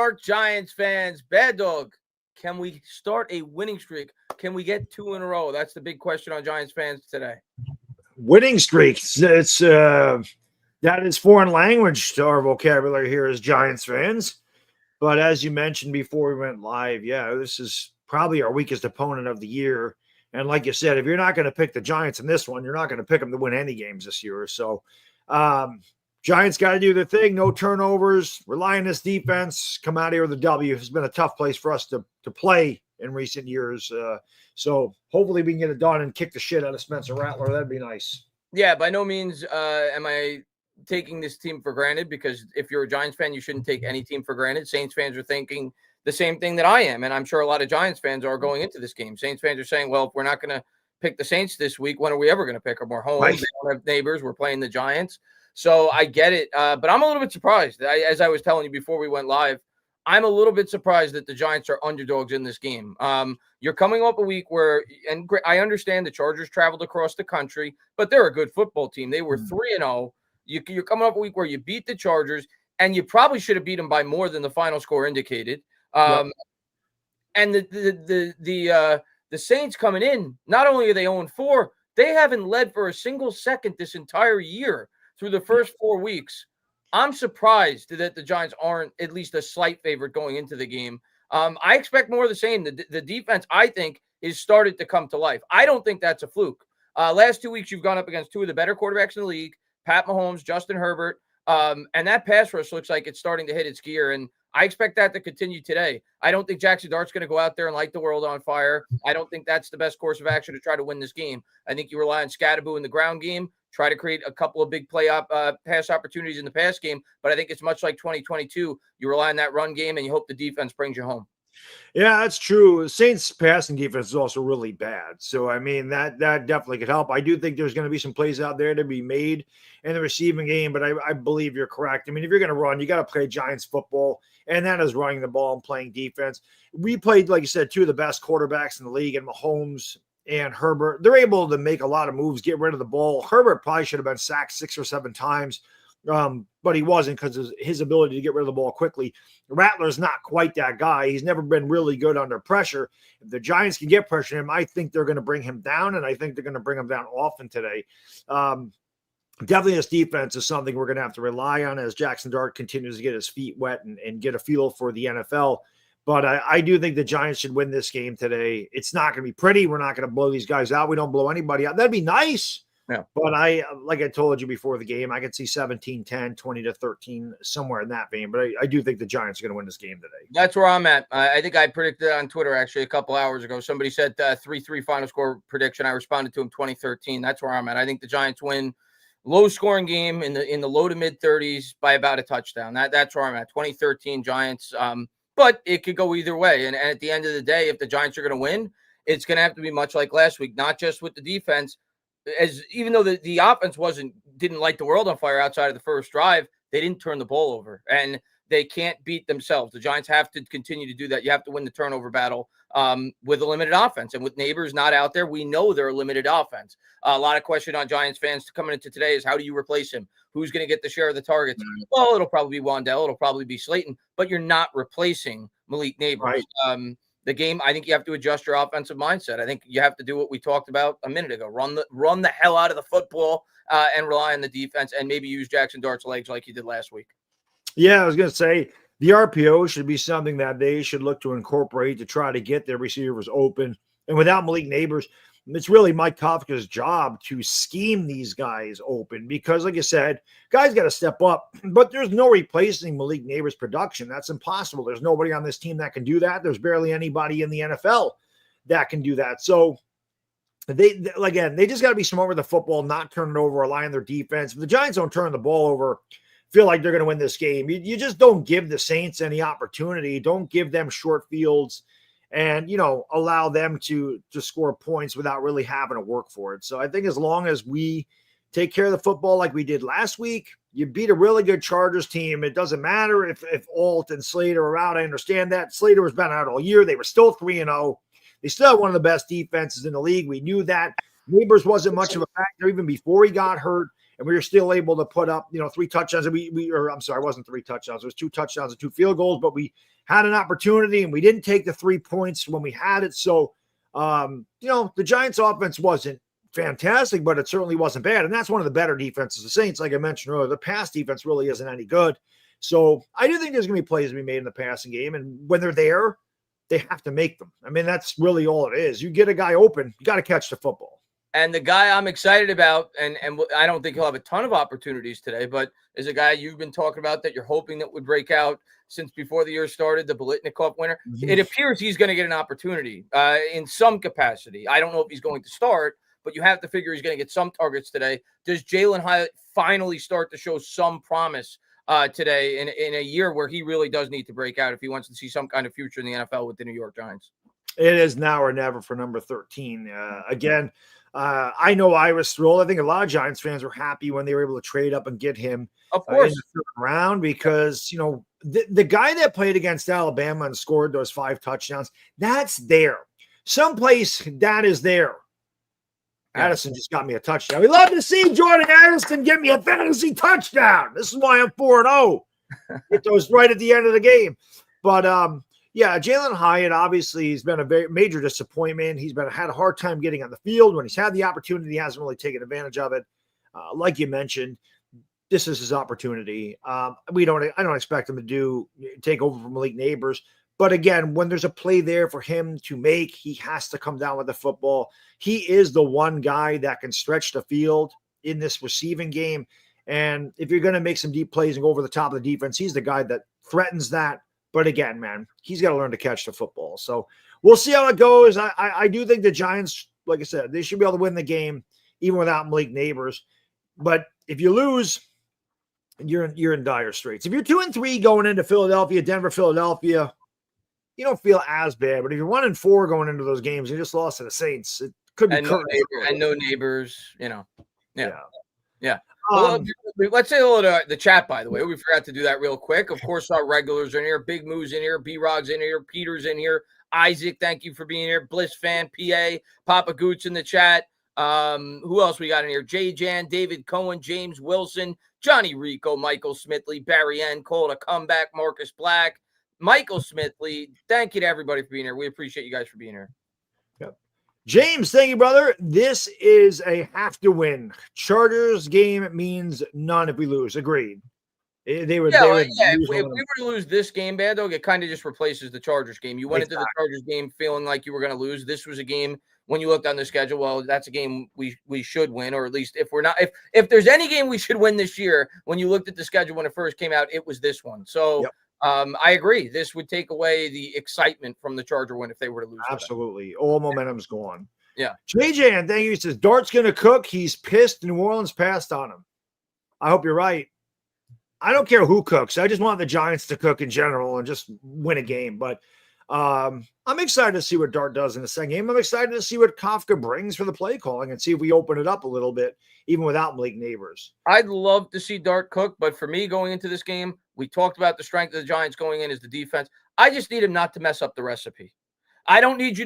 York Giants fans, Baddog, can we start a winning streak? Can we get 2 in a row? That's the big question on Giants fans today. Winning streaks. That is foreign language to our vocabulary here as Giants fans. But as you mentioned before we went live, yeah, this is probably our weakest opponent of the year. And like you said, if you're not going to pick the Giants in this one, you're not going to pick them to win any games this year. So Giants got to do their thing. No turnovers. Rely on this defense. Come out here with a W. It's been a tough place for us to play in recent years. So hopefully we can get it done and kick the shit out of Spencer Rattler. That'd be nice. Yeah, by no means am I taking this team for granted, because if you're a Giants fan, you shouldn't take any team for granted. Saints fans are thinking the same thing that I am, and I'm sure a lot of Giants fans are going into this game. Saints fans are saying, well, if we're not going to pick the Saints this week, when are we ever going to pick them? We're home. Right. They don't have neighbors. We're playing the Giants. So I get it, but I'm a little bit surprised. As I was telling you before we went live, I'm a little bit surprised that the Giants are underdogs in this game. You're coming up a week where, and I understand the Chargers traveled across the country, but they're a good football team. They were 3-0. You're coming up a week where you beat the Chargers, and you probably should have beat them by more than the final score indicated. Yep. And the Saints coming in, not only are they 0-4, they haven't led for a single second this entire year through the first 4 weeks. I'm surprised that the Giants aren't at least a slight favorite going into the game. I expect more of the same. The defense, I think, is started to come to life. I don't think that's a fluke. Last 2 weeks, you've gone up against 2 of the better quarterbacks in the league, Pat Mahomes, Justin Herbert, and that pass rush looks like it's starting to hit its gear, and I expect that to continue today. I don't think Jackson Dart's going to go out there and light the world on fire. I don't think that's the best course of action to try to win this game. I think you rely on Scatterboo in the ground game, try to create a couple of big pass opportunities in the pass game, but I think it's much like 2022. You rely on that run game, and you hope the defense brings you home. Yeah, that's true. Saints passing defense is also really bad. So, I mean, that definitely could help. I do think there's going to be some plays out there to be made in the receiving game, but I believe you're correct. I mean, if you're going to run, you got to play Giants football, and that is running the ball and playing defense. We played, like you said, 2 of the best quarterbacks in the league, and Mahomes and Herbert. They're able to make a lot of moves, get rid of the ball. Herbert probably should have been sacked 6 or 7 times. But he wasn't because of his ability to get rid of the ball quickly. Rattler's not quite that guy. He's never been really good under pressure. If the Giants can get pressure on him, I think they're going to bring him down, and I think they're going to bring him down often today. Definitely this defense is something we're going to have to rely on as Jackson Dart continues to get his feet wet and get a feel for the NFL. But I do think the Giants should win this game today. It's not going to be pretty. We're not going to blow these guys out. We don't blow anybody out. That'd be nice. Yeah. But like I told you before the game, I could see 17-10, 20-13, somewhere in that vein. But I do think the Giants are going to win this game today. That's where I'm at. I think I predicted on Twitter actually a couple hours ago. Somebody said 3-3 final score prediction. I responded to him 20-13. That's where I'm at. I think the Giants win low scoring game in the low to mid 30s by about a touchdown. That's where I'm at. 20-13 Giants. But it could go either way. And at the end of the day, if the Giants are going to win, it's going to have to be much like last week, not just with the defense. As even though the offense didn't light the world on fire outside of the first drive, they didn't turn the ball over, and they can't beat themselves. The Giants have to continue to do that. You have to win the turnover battle with a limited offense, and with Neighbors not out there, we know they're a limited offense. A lot of question on Giants fans coming into today is how do you replace him? Who's going to get the share of the targets? Well, it'll probably be Wandell, it'll probably be Slayton, but you're not replacing Malik Neighbors. Right. The game, I think you have to adjust your offensive mindset. I think you have to do what we talked about a minute ago. Run the hell out of the football and rely on the defense, and maybe use Jackson Dart's legs like he did last week. Yeah, I was going to say the RPO should be something that they should look to incorporate to try to get their receivers open. And without Malik Neighbors, it's really Mike Kafka's job to scheme these guys open because, like you said, guys got to step up. But there's no replacing Malik Neighbors' production. That's impossible. There's nobody on this team that can do that. There's barely anybody in the NFL that can do that. So they just got to be smart with the football, not turn it over, rely on their defense. If the Giants don't turn the ball over, feel like they're going to win this game. You just don't give the Saints any opportunity. Don't give them short fields. And, allow them to score points without really having to work for it. So I think as long as we take care of the football like we did last week, you beat a really good Chargers team. It doesn't matter if Alt and Slater are out. I understand that. Slater has been out all year. They were still 3-0. They still have one of the best defenses in the league. We knew that. Neighbors wasn't much of a factor even before he got hurt. and we were still able to put up, 3 touchdowns. And it wasn't 3 touchdowns. It was 2 touchdowns and 2 field goals, but we had an opportunity and we didn't take the 3 points when we had it. So, the Giants offense wasn't fantastic, but it certainly wasn't bad. And that's one of the better defenses. The Saints, like I mentioned earlier, the pass defense really isn't any good. So I do think there's going to be plays to be made in the passing game. And when they're there, they have to make them. I mean, that's really all it is. You get a guy open, you got to catch the football. And the guy I'm excited about, and I don't think he'll have a ton of opportunities today, but is a guy you've been talking about that you're hoping that would break out since before the year started, the Biletnikoff winner. Mm-hmm. It appears he's going to get an opportunity in some capacity. I don't know if he's going to start, but you have to figure he's going to get some targets today. Does Jalen Hyatt finally start to show some promise today in a year where he really does need to break out if he wants to see some kind of future in the NFL with the New York Giants? It is now or never for number 13. I know I was thrilled. I think a lot of Giants fans were happy when they were able to trade up and get him of course in the third round because, the guy that played against Alabama and scored those 5 touchdowns, that's there. Someplace that is there. Yeah. Addison just got me a touchdown. We love to see Jordan Addison get me a fantasy touchdown. This is why I'm 4-0. Get those right at the end of the game. But, Jalen Hyatt, obviously, he's been a very major disappointment. He's had a hard time getting on the field. When he's had the opportunity, he hasn't really taken advantage of it. Like you mentioned, this is his opportunity. I don't expect him to take over from Malik Neighbors. But again, when there's a play there for him to make, he has to come down with the football. He is the one guy that can stretch the field in this receiving game. And if you're going to make some deep plays and go over the top of the defense, he's the guy that threatens that. But again, man, he's got to learn to catch the football. So we'll see how it goes. I do think the Giants, like I said, they should be able to win the game even without Malik Neighbors. But if you lose, you're in dire straits. If you're 2-3 going into Philadelphia, Philadelphia, you don't feel as bad. But if you're 1-4 going into those games, you just lost to the Saints. It could be no neighbors, Yeah. Well, let's say hello to the chat, by the way. We forgot to do that real quick. Of course, our regulars are in here. Big Moo's in here. B-Rod's in here. Peter's in here. Isaac, thank you for being here. Bliss Fan, PA. Papa Goots in the chat. Who else we got in here? Jay Jan, David Cohen, James Wilson, Johnny Rico, Michael Smithley, Barry N, Cole to Comeback, Marcus Black, Michael Smithley. Thank you to everybody for being here. We appreciate you guys for being here. Yep. James, thank you, brother. This is a have to win. Chargers game means none if we lose. Agreed. If we were to lose this game, Baddog, it kind of just replaces the Chargers game. You went into the Chargers game feeling like you were going to lose. This was a game when you looked on the schedule. Well, that's a game we should win, or at least if we're not, if there's any game we should win this year, when you looked at the schedule when it first came out, it was this one. So. Yep. I agree. This would take away the excitement from the Charger win if they were to lose. Absolutely. All momentum's gone. Yeah. JJ, thank you. He says, Dart's going to cook. He's pissed. New Orleans passed on him. I hope you're right. I don't care who cooks. I just want the Giants to cook in general and just win a game. But I'm excited to see what Dart does in the second game. I'm excited to see what Kafka brings for the play calling and see if we open it up a little bit, even without Malik Neighbors. I'd love to see Dart cook, but for me going into this game, we talked about the strength of the Giants going in is the defense. I just need him not to mess up the recipe. I don't need you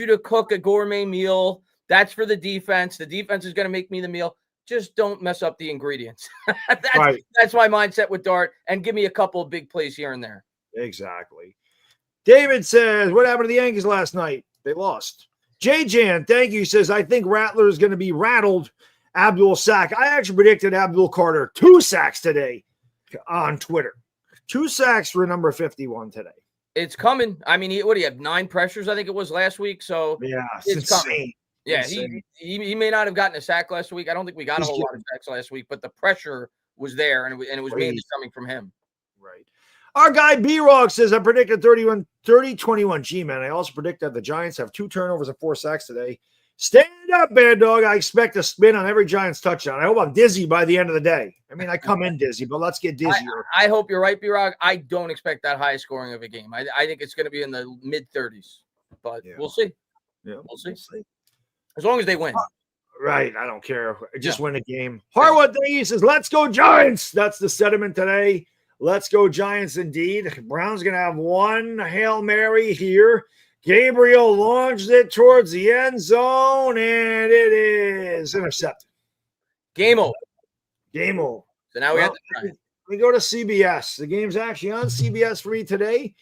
to cook a gourmet meal. That's for the defense. The defense is going to make me the meal. Just don't mess up the ingredients. That's my mindset with Dart, and give me a couple of big plays here and there. Exactly. David says, what happened to the Yankees last night? They lost. J Jan, thank you. He says, I think Rattler is going to be rattled. Abdul sack. I actually predicted Abdul Carter 2 sacks today on Twitter. 2 sacks for number 51 today. It's coming. I mean, what do you have? 9 pressures, I think it was last week. So yeah, it's coming. Yeah, he may not have gotten a sack last week. I don't think we got a whole lot of sacks last week, but the pressure was there, and it was mainly coming from him. Right. Our guy B-Rock says, I predicted 30-21 G-Man. I also predict that the Giants have 2 turnovers and 4 sacks today. Stand up, Bad Dog. I expect a spin on every Giants touchdown. I hope I'm dizzy by the end of the day. I mean, I come in dizzy, but let's get dizzier. I hope you're right, B-Rock. I don't expect that high scoring of a game. I think it's going to be in the mid-30s, but we'll see. Yeah, we'll see. As long as they win. Right. I don't care. Just win a game. Harwood Day says, let's go Giants. That's the sentiment today. Let's go Giants indeed. Brown's going to have 1 Hail Mary here. Gabriel launched it towards the end zone, and it is intercepted. Game over. Game over. So now we have the Giants. We go to CBS. The game's actually on CBS for me today.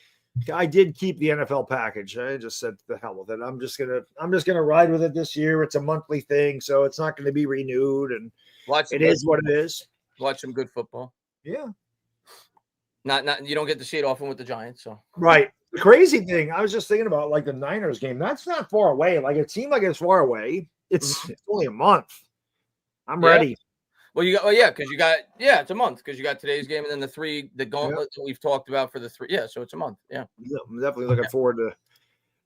I did keep the NFL package. I just said the hell with it. I'm just gonna ride with it this year. It's a monthly thing, so it's not going to be renewed, and it is what it is. Watch some good football. Yeah. Not you don't get to see it often with the Giants, so right. The crazy thing, I was just thinking about like the Niners game. That's not far away. Like it seemed like it's far away. It's only a month. I'm ready. Well, because you got it's a month because you got today's game and then the gauntlet that we've talked about for the 3. Yeah, so it's a month. Yeah. I'm definitely looking forward to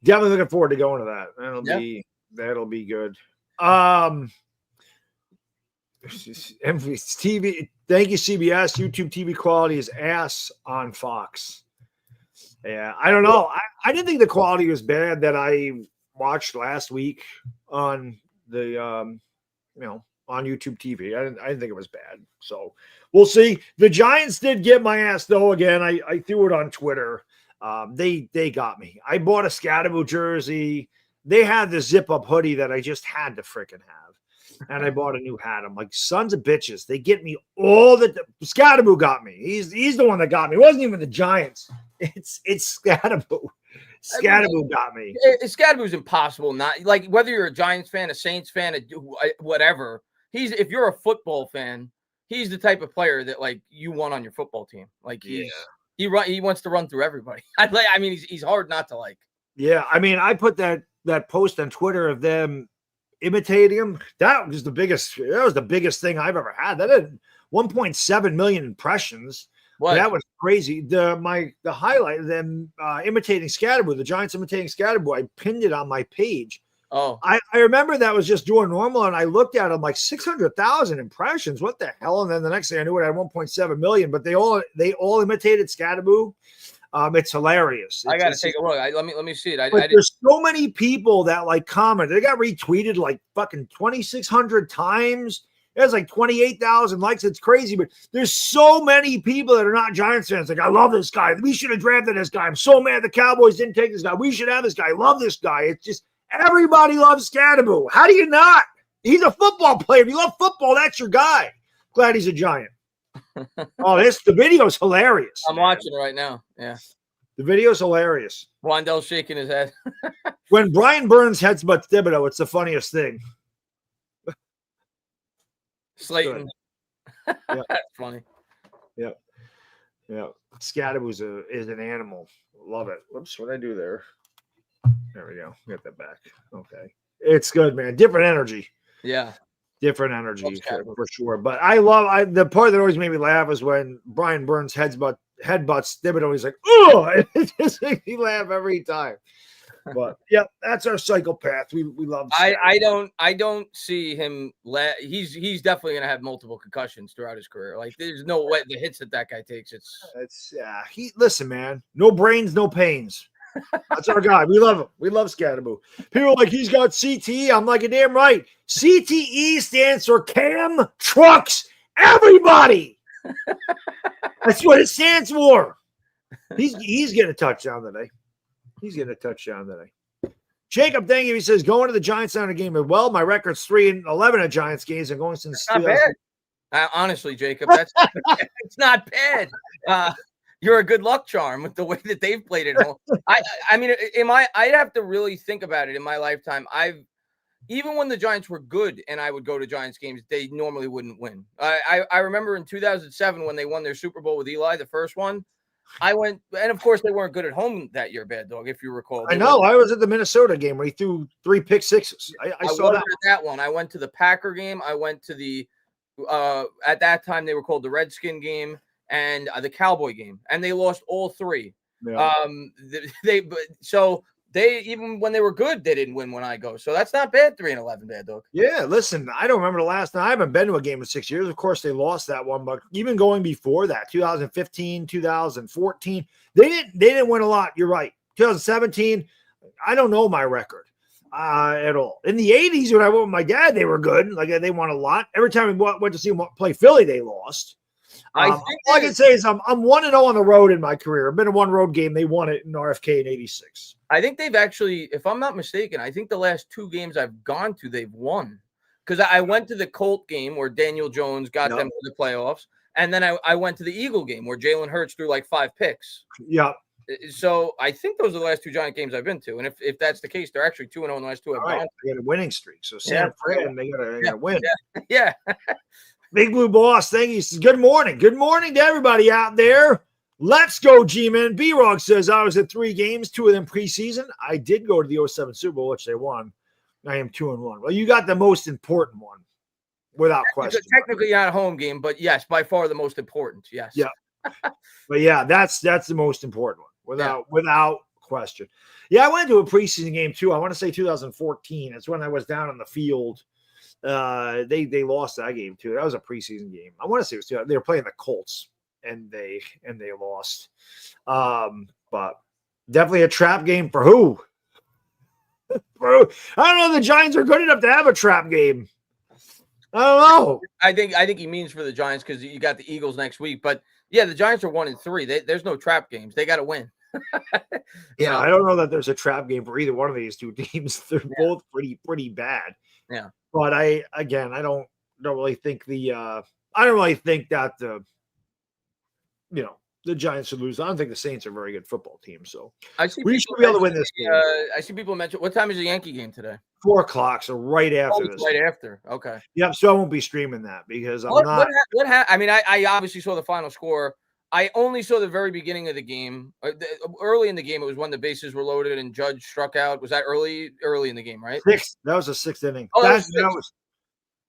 going to that. That'll be good. TV. Thank you, CBS. YouTube TV quality is ass on Fox. Yeah, I don't know. I didn't think the quality was bad that I watched last week on the on YouTube TV. I didn't think it was bad. So we'll see. The Giants did get my ass though. Again, I threw it on Twitter. They got me. I bought a Scatterbo jersey. They had the zip up hoodie that I just had to freaking have. And I bought a new hat. I'm like, sons of bitches. They get me all the Scatterbo got me. He's the one that got me. It wasn't even the Giants. It's Scatterbo. Scatterbo got me. Scatterbo's impossible. Not like whether you're a Giants fan, a Saints fan, whatever. If you're a football fan, he's the type of player that like you want on your football team. Like he wants to run through everybody. He's hard not to like. Yeah, I put that post on Twitter of them imitating him. That was the biggest thing I've ever had. That had 1.7 million impressions. That was crazy. The highlight of them imitating Scatterbo, the Giants imitating Scatterbo, I pinned it on my page. Oh, I remember that was just doing normal, and I looked at them like 600,000 impressions. What the hell? And then the next thing I knew, it had 1.7 million. But they all imitated Scatterbo. It's hilarious. I got to take a look. Let me see it. There's so many people that like comment. They got retweeted like fucking 2,600 times. There's like 28,000 likes. It's crazy, but there's so many people that are not Giants fans. Like, I love this guy. We should have drafted this guy. I'm so mad the Cowboys didn't take this guy. We should have this guy. I love this guy. It's just everybody loves Scatterbo. How do you not? He's a football player. If you love football, that's your guy. Glad he's a Giant. The video's hilarious. I'm watching it right now. Yeah. The video's hilarious. Wandell's shaking his head. When Brian Burns headsbutts Thibodeau, it's the funniest thing. Slayton. Yeah. That's funny. Yeah. Scatterbo is an animal. Love it. Whoops, what did I do there? There we go. Get that back. Okay. It's good, man. Different energy. Yeah. Different energy for sure. But the part that always made me laugh is when Brian Burns headbutts Thibodeau. He's like, oh, it just makes me laugh every time. But yeah, that's our psychopath. We love. I don't see him. He's definitely gonna have multiple concussions throughout his career. Like there's no way the hits that guy takes. Listen, man. No brains, no pains. That's our guy. We love him. We love Scatterbo. People are like, he's got CTE. I'm like, you're damn right. CTE stands for Cam Trucks Everybody. That's what it stands for. He's getting a touchdown today. Jacob, thank you. He says, going to the Giants on a game. Well, my record's 3-11 at Giants games. I'm going since. Not bad. Honestly, Jacob, it's not bad. You're a good luck charm with the way that they've played at home. I'd have to really think about it in my lifetime. Even when the Giants were good and I would go to Giants games, they normally wouldn't win. I remember in 2007 when they won their Super Bowl with Eli, the first one. I went, and of course they weren't good at home that year, Bad Dog, if you recall. I know. I was at the Minnesota game where he threw 3 pick sixes. I saw that one. I went to the Packer game. I went to the at that time they were called the Redskin game and the Cowboy game, and they lost all 3. Yeah. They even when they were good, they didn't win when I go. So that's not bad. 3-11, Bad Dog. Yeah, listen, I don't remember the last time. I haven't been to a game in 6 years. Of course, they lost that one, but even going before that, 2015, 2014, they didn't win a lot. You're right. 2017, I don't know my record at all. In the 80s, when I went with my dad, they were good. Like they won a lot. Every time we went to see them play Philly, they lost. All I can say is I'm 1-0 on the road in my career. I've been in one road game. They won it in RFK in 86. I think they've actually, if I'm not mistaken, I think the last 2 games I've gone to, they've won. because I went to the Colt game where Daniel Jones got them to the playoffs, and then I went to the Eagle game where Jalen Hurts threw like 5 picks. Yeah. So I think those are the last 2 Giant games I've been to, and if that's the case, they're actually 2-0 in the last 2 I've gone. They got a winning streak, so San Fran, they gotta win. Yeah. Big Blue Boss, thank you. Says, good morning to everybody out there. Let's go, G-Man. B-Rog says, I was at 3 games, 2 of them preseason. I did go to the 07 Super Bowl, which they won. I am 2-1. Well, you got the most important one, without question. Technically not a home game, but yes, by far the most important. Yes. Yeah. But yeah, that's the most important one, without question. Yeah, I went to a preseason game too. I want to say 2014. It's when I was down on the field. They lost that game too. That was a preseason game. I want to say it was they were playing the Colts and they lost. But definitely a trap game for who? I don't know. The Giants are good enough to have a trap game. I don't know. I think he means for the Giants because you got the Eagles next week. But yeah, the Giants are 1-3. There's no trap games. They got to win. Yeah, I don't know that there's a trap game for either one of these 2 teams. They're both pretty bad. Yeah. But I don't really think that the Giants should lose. I don't think the Saints are a very good football team. So we should be able to win this game. I see people mention, what time is the Yankee game today? 4:00, so right after this. Right after. Okay. Yep. So I won't be streaming that because I'm not. What happened? I mean, I obviously saw the final score. I only saw the very beginning of the game. Early in the game, it was when the bases were loaded and Judge struck out. Was that early in the game, right? That was the 6th inning. Oh,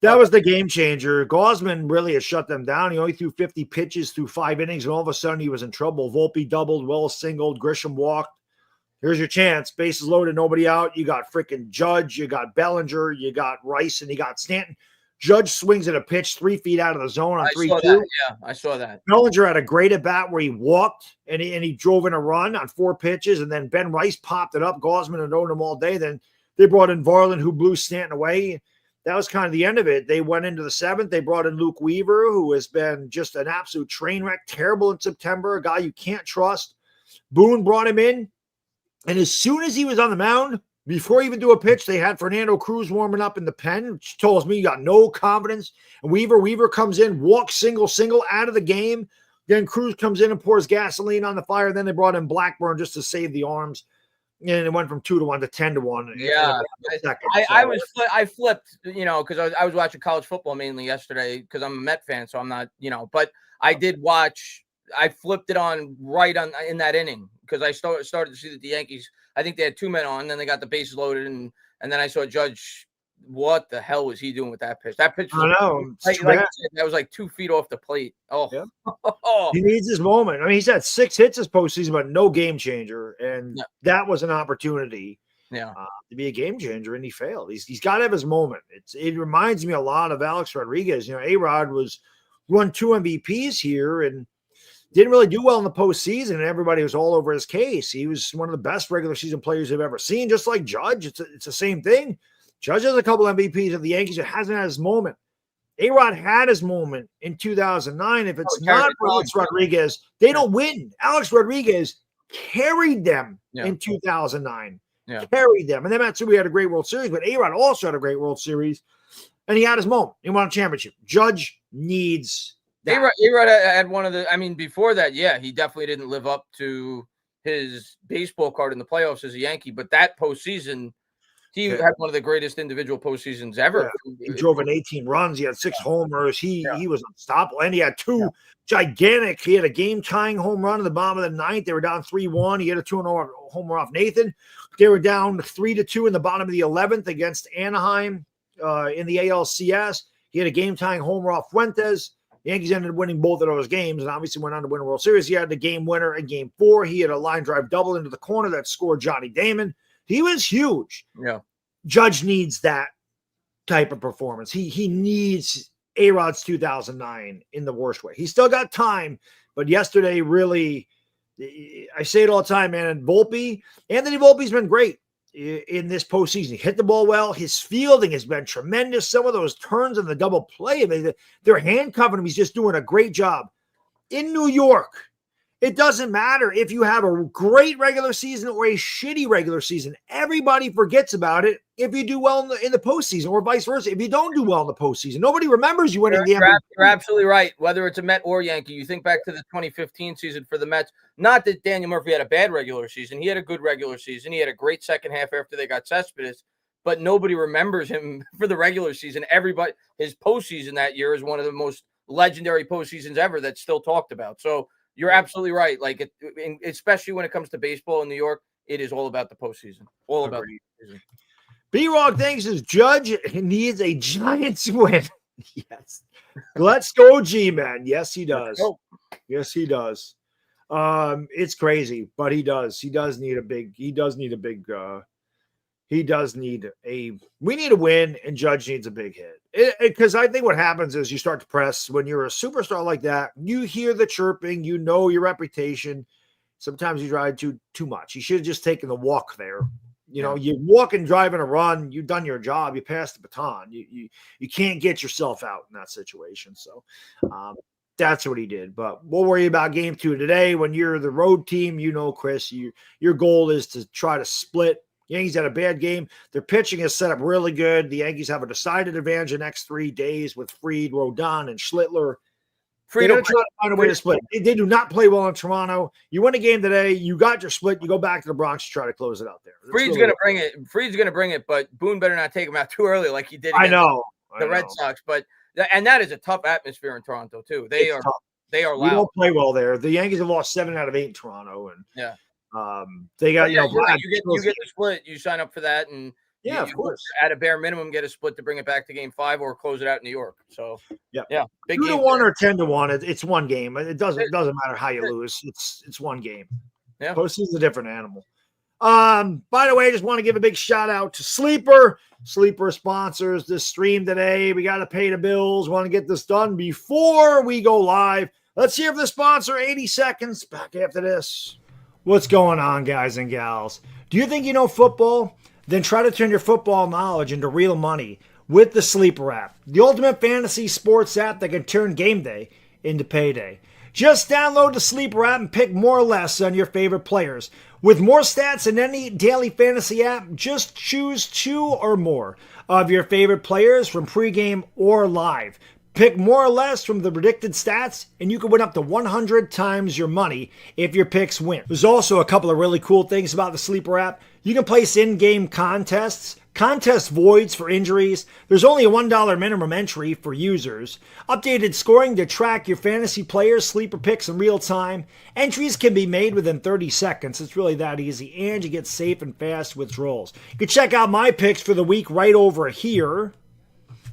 that was the game changer. Gosman really has shut them down. He only threw 50 pitches through 5 innings, and all of a sudden he was in trouble. Volpe doubled, Wells singled, Grisham walked. Here's your chance. Bases loaded, nobody out. You got freaking Judge, you got Bellinger, you got Rice, and you got Stanton. Judge swings at a pitch 3 feet out of the zone on 3-2. Yeah, I saw that. Bellinger had a great at bat where he walked and he drove in a run on 4 pitches, and then Ben Rice popped it up. Gosman had owned him all day. Then they brought in Varland, who blew Stanton away. That was kind of the end of it. They went into the 7th. They brought in Luke Weaver, who has been just an absolute train wreck, terrible in September, a guy you can't trust. Boone brought him in, and as soon as he was on the mound, before he even do a pitch, they had Fernando Cruz warming up in the pen, which tells me you got no confidence. And Weaver comes in, walks single out of the game. Then Cruz comes in and pours gasoline on the fire. Then they brought in Blackburn just to save the arms. And it went from 2-1 to 10-1. Yeah, I flipped, because I was watching college football mainly yesterday because I'm a Met fan, so I'm not, but I did watch. I flipped it on in that inning because I started to see that the Yankees. I think they had 2 men on, and then they got the bases loaded, and then I saw Judge. What the hell was he doing with that pitch? That pitch was, I know. That was like 2 feet off the plate. Oh, yeah. He needs his moment. I mean, he's had 6 hits this postseason, but no game changer, and that was an opportunity. Yeah, to be a game changer, and he failed. He's got to have his moment. It reminds me a lot of Alex Rodriguez. A-Rod won 2 MVPs here, and didn't really do well in the postseason, and everybody was all over his case. He was one of the best regular season players I've ever seen, just like Judge. It's the same thing. Judge has a couple MVPs of the Yankees. It hasn't had his moment. A-Rod had his moment in 2009. If it's not for Alex Rodriguez, they don't win. Alex Rodriguez carried them in 2009. Yeah. Carried them. And then Matsui had a great World Series, but A-Rod also had a great World Series, and he had his moment. He won a championship. Judge needs A-Rod had one of the. I mean, before that, he definitely didn't live up to his baseball card in the playoffs as a Yankee. But that postseason, he had one of the greatest individual postseasons ever. Yeah. He drove in 18 runs. He had 6 homers. He was unstoppable, and he had 2 gigantic. He had a game-tying home run in the bottom of the 9th. They were down 3-1. He had a 2-0 homer off Nathan. They were down 3-2 in the bottom of the 11th against Anaheim in the ALCS. He had a game-tying homer off Fuentes. The Yankees ended up winning both of those games and obviously went on to win a World Series. He had the game winner in Game 4. He had a line drive double into the corner that scored Johnny Damon. He was huge. Yeah. Judge needs that type of performance. He needs A-Rod's 2009 in the worst way. He's still got time, but yesterday really, I say it all the time, man, and Anthony Volpe's been great in this postseason. He hit the ball well. His fielding has been tremendous. Some of those turns in the double play, they're handcuffing him. He's just doing a great job. In New York, It doesn't matter if you have a great regular season or a shitty regular season. Everybody forgets about it if you do well in the postseason, or vice versa. If you don't do well in the postseason, nobody remembers you winning the MVP. You're absolutely right. Whether it's a Met or Yankee, you think back to the 2015 season for the Mets. Not that Daniel Murphy had a bad regular season. He had a good regular season. He had a great second half after they got Cespedes, but nobody remembers him for the regular season. Everybody, his postseason that year is one of the most legendary postseasons ever that's still talked about. So you're absolutely right. Like, especially when it comes to baseball in New York, it is all about the postseason. All about the postseason. B-Rog thinks his Judge needs a Giants win. Yes. Let's go, G-Man. Yes, he does. Yes, he does. It's crazy, but he does. We need a win, and Judge needs a big hit. Because I think what happens is you start to press when you're a superstar like that. You hear the chirping, you know your reputation. Sometimes you drive too much. You should have just taken the walk there. You know, you walk and drive and a run. You've done your job. You passed the baton. You can't get yourself out in that situation. So that's what he did. But we'll worry about game 2 today. When you're the road team, you know, Chris, your goal is to try to split. Yankees had a bad game. Their pitching is set up really good. The Yankees have a decided advantage the next 3 days with Fried, Rodon, and Schlittler. They're going to try to find a way to split. They do not play well in Toronto. You win a game today. You got your split. You go back to the Bronx to try to close it out there. Fried's going to bring it. Fried's going to bring it, but Boone better not take him out too early like he did against the Red Sox. But that is a tough atmosphere in Toronto too. They are loud. We don't play well there. The Yankees have lost 7 out of 8 in Toronto, and they got you get the split. You sign up for that, and of course, at a bare minimum, get a split to bring it back to game 5 or close it out in New York. So big 2-1 or 10-1. It's one game. It doesn't matter how you lose. It's one game. Yeah, postseason's a different animal. By the way, I just want to give a big shout out to Sleeper. Sleeper sponsors this stream today. We got to pay the bills. Want to get this done before we go live. Let's hear from the sponsor. 80 seconds. Back after this. What's going on, guys and gals? Do you think you know football? Then try to turn your football knowledge into real money with the Sleeper app, the ultimate fantasy sports app that can turn game day into payday. Just download the Sleeper app and pick more or less on your favorite players. With more stats than any daily fantasy app, just choose 2 or more of your favorite players from pregame or live. Pick more or less from the predicted stats, and you can win up to 100 times your money if your picks win. There's also a couple of really cool things about the Sleeper app. You can place in-game contests, contest voids for injuries. There's only a $1 minimum entry for users. Updated scoring to track your fantasy players' sleeper picks in real time. Entries can be made within 30 seconds. It's really that easy, and you get safe and fast withdrawals. You can check out my picks for the week right over here.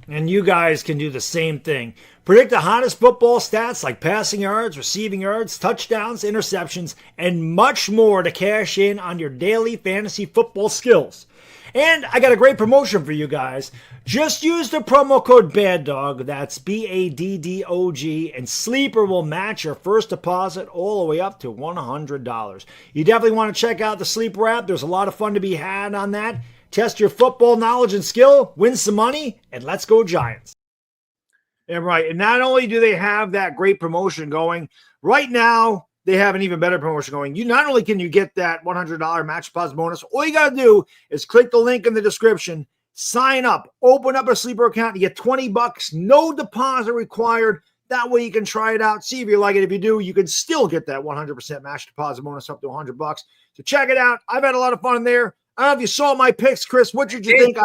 And you guys can do the same thing. Predict the hottest football stats like passing yards, receiving yards, touchdowns, interceptions, and much more to cash in on your daily fantasy football skills. And I got a great promotion for you guys. Just use the promo code BADDOG, that's BADDOG, and Sleeper will match your first deposit all the way up to $100. You definitely want to check out the Sleeper app. There's a lot of fun to be had on that. Test your football knowledge and skill, win some money, and let's go Giants. And and not only do they have that great promotion going, right now they have an even better promotion going. Not only can you get that $100 match deposit bonus, all you got to do is click the link in the description, sign up, open up a Sleeper account, you get $20, no deposit required. That way you can try it out, see if you like it. If you do, you can still get that 100% match deposit bonus up to $100. So check it out. I've had a lot of fun in there. I don't know if you saw my picks, Chris. What did you think?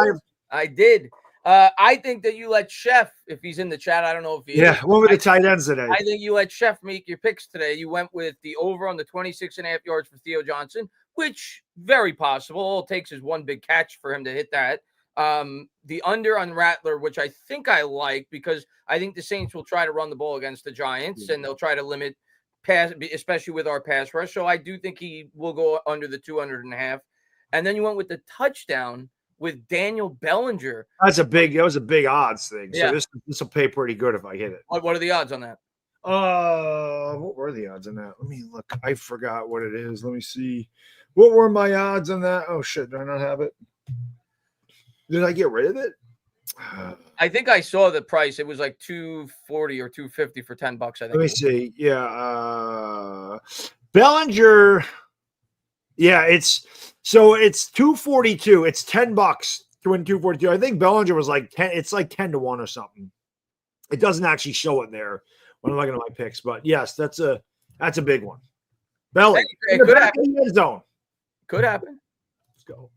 I did. I think that you let Chef, if he's in the chat, I don't know if he is. What were the tight ends today? I think you let Chef make your picks today. You went with the over on the 26.5 yards for Theo Johnson, which very possible. All it takes is one big catch for him to hit that. The under on Rattler, which I think I like because I think the Saints will try to run the ball against the Giants and they'll try to limit pass, especially with our pass rush. So I do think he will go under the 200.5. And then you went with the touchdown with Daniel Bellinger. That was a big odds thing. So this will pay pretty good if I hit it. What are the odds on that? What were the odds on that? Let me look. I forgot what it is. Let me see. What were my odds on that? Oh shit, do I not have it? Did I get rid of it? I think I saw the price. It was like $240 or $250 for $10. I think. Let me see. Yeah. Bellinger. Yeah, it's $242. It's $10 to win 242. I think Bellinger was like 10. It's like 10-1 or something. It doesn't actually show it there when I'm looking at my picks, but yes, that's a big one. Belly. It could happen. In the zone. Could happen. Let's go.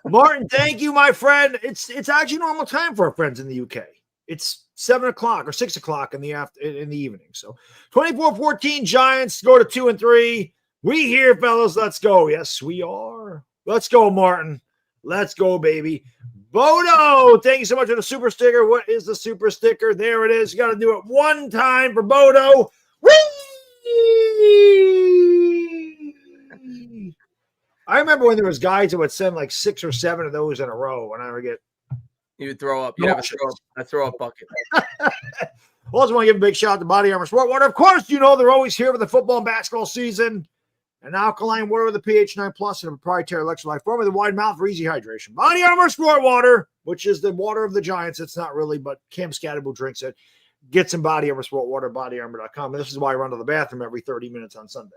Martin, thank you, my friend. It's actually normal time for our friends in the UK. It's 7 o'clock or 6 o'clock in the evening. So 24-14 Giants go to 2-3. We here, fellas. Let's go. Yes, we are. Let's go, Martin. Let's go, baby. Bodo, thank you so much for the super sticker. What is the super sticker? There it is. You got to do it one time for Bodo. Whee! I remember when there was guys that would send like 6 or 7 of those in a row, and I would get. You would throw up. You have a throw up bucket. Also want to give a big shout out to Body Armor Sport Water. Of course, you know they're always here with the football and basketball season. An alkaline water with a pH 9+ and a proprietary electrolyte form with a wide mouth for easy hydration. Body Armor Sport Water, which is the water of the Giants. It's not really, but Cam Scatterbo drinks it. Get some Body Armor Sport Water, bodyarmor.com. And this is why I run to the bathroom every 30 minutes on Sunday.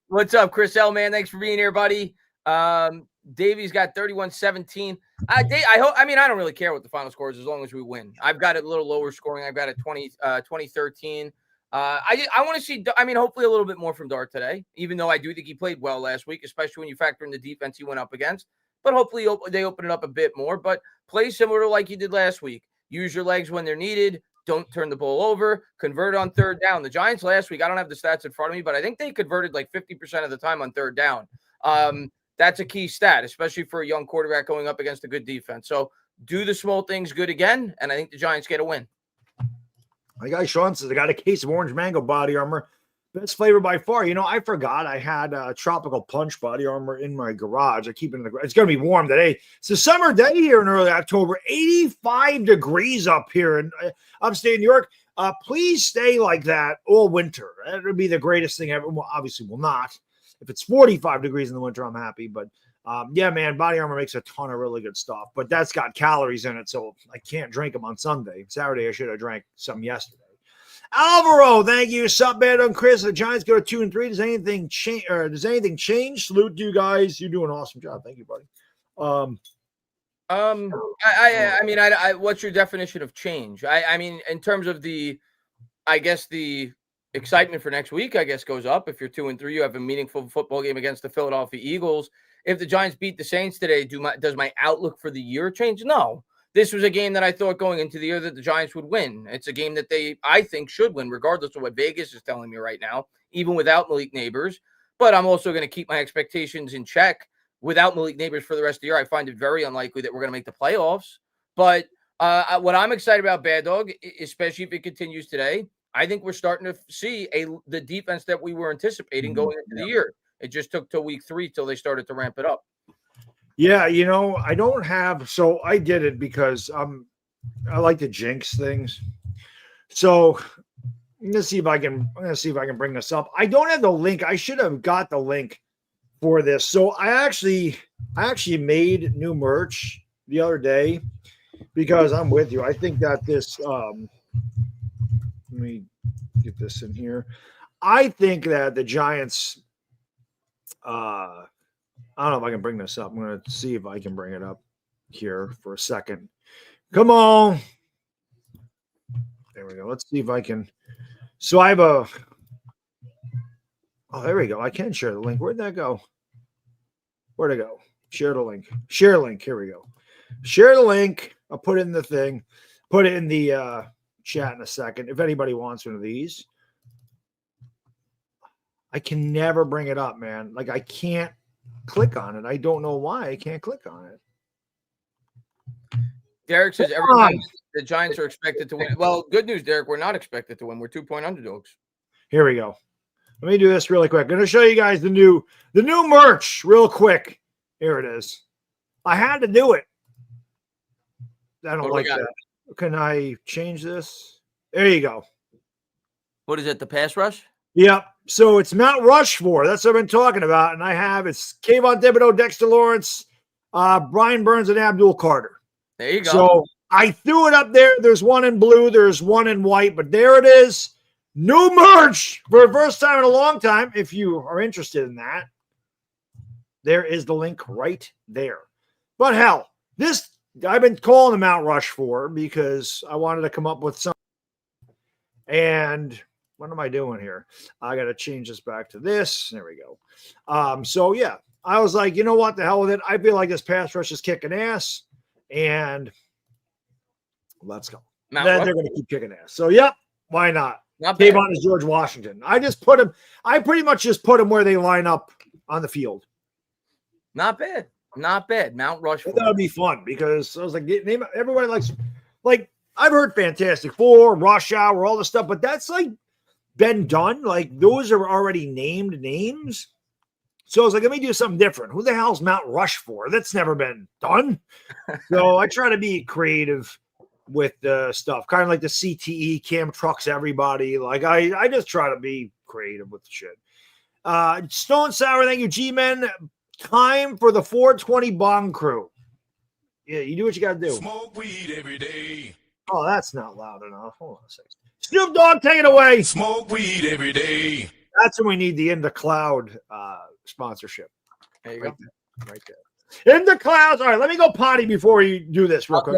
What's up, Chris L, man? Thanks for being here, buddy. Davies got 31-17. I don't really care what the final score is as long as we win. I've got it a little lower scoring. I've got it 20-13. I want to see, hopefully a little bit more from Dart today, even though I do think he played well last week, especially when you factor in the defense he went up against. But hopefully they open it up a bit more. But play similar to like you did last week. Use your legs when they're needed. Don't turn the ball over. Convert on third down. The Giants last week, I don't have the stats in front of me, but I think they converted like 50% of the time on third down. That's a key stat, especially for a young quarterback going up against a good defense. So do the small things good again, and I think the Giants get a win. My guy Sean says, I got a case of orange mango Body Armor. Best flavor by far. You know, I forgot I had a tropical punch Body Armor in my garage. I keep it in the garage. It's going to be warm today. It's a summer day here in early October. 85 degrees up here in upstate New York. Please stay like that all winter. That would be the greatest thing ever. Well, obviously will not. If it's 45 degrees in the winter, I'm happy. But yeah, man, Body Armor makes a ton of really good stuff. But that's got calories in it, so I can't drink them on Sunday. Saturday, I should have drank some yesterday. Alvaro, thank you. Sup, Baddog and Chris. The Giants go to 2-3. Does anything change? Or does anything change? Salute to you guys. You do an awesome job. Thank you, buddy. What's your definition of change? I mean, in terms of the excitement for next week, I guess, goes up. If you're 2-3, you have a meaningful football game against the Philadelphia Eagles. If the Giants beat the Saints today, does my outlook for the year change? No. This was a game that I thought going into the year that the Giants would win. It's a game that I think, should win, regardless of what Vegas is telling me right now, even without Malik Neighbors. But I'm also going to keep my expectations in check. Without Malik Neighbors for the rest of the year, I find it very unlikely that we're going to make the playoffs. But what I'm excited about, Baddog, especially if it continues today, I think we're starting to see the defense that we were anticipating going into the year. It just took till week 3 till they started to ramp it up. Yeah, you know, I don't have, so I did it because I like to jinx things. So I'm gonna see if I can bring this up. I don't have the link. I should have got the link for this. So I actually made new merch the other day because I'm with you. I think that this let me get this in here. I think that the Giants I don't know if I can bring this up. I'm going to see if I can bring it up here for a second. Come on. There we go. Let's see if I can. So I have oh, there we go. I can share the link. Where'd that go? Where'd it go? Share the link. Share link. Here we go. Share the link. I'll put it in the thing. Put it in the chat in a second. If anybody wants one of these. I can never bring it up, man. Like I can't click on it. I don't know why I can't click on it. Derek says everybody, the Giants are expected to win. Well, good news, Derek. We're not expected to win. We're 2-point underdogs. Here we go. Let me do this really quick. I'm going to show you guys the new merch real quick. Here it is. I had to do it. I don't like that. Can I change this? There you go. What is it? The pass rush? Yep. So it's Mount Rushmore. That's what I've been talking about. And I have it's Kayvon Thibodeau, Dexter Lawrence, Brian Burns and Abdul Carter. There you go. So I threw it up there. There's one in blue. There's one in white. But there it is. New merch for the first time in a long time. If you are interested in that, there is the link right there. But hell, this I've been calling the Mount Rushmore because I wanted to come up with some. And what am I doing here? I got to change this back to this. There we go. So yeah, I was like, you know what? The hell with it. I feel like this pass rush is kicking ass, and let's go. Then they're going to keep kicking ass. So yep, why not? Tavon is George Washington. I pretty much just put him where they line up on the field. Not bad. Not bad. Mount Rushmore. That would be fun because I was like, everybody likes, like, I've heard Fantastic Four, Rush Hour, all this stuff, but that's like been done. Like, those are already named names. So I was like, let me do something different. Who the hell's Mount Rushmore? That's never been done. So I try to be creative with the stuff, kind of like the CTE, Cam Trucks, everybody. Like, I just try to be creative with the shit. Stone Sour, thank you, G-Men. Time for the 420 Bong Crew. Yeah, you do what you got to do. Smoke weed every day. Oh, that's not loud enough. Hold on a second. Snoop Dogg, take it away. Smoke weed every day. That's when we need the In the Cloud sponsorship. There you right go. There, right there. In the clouds. All right, let me go potty before you do this real quick.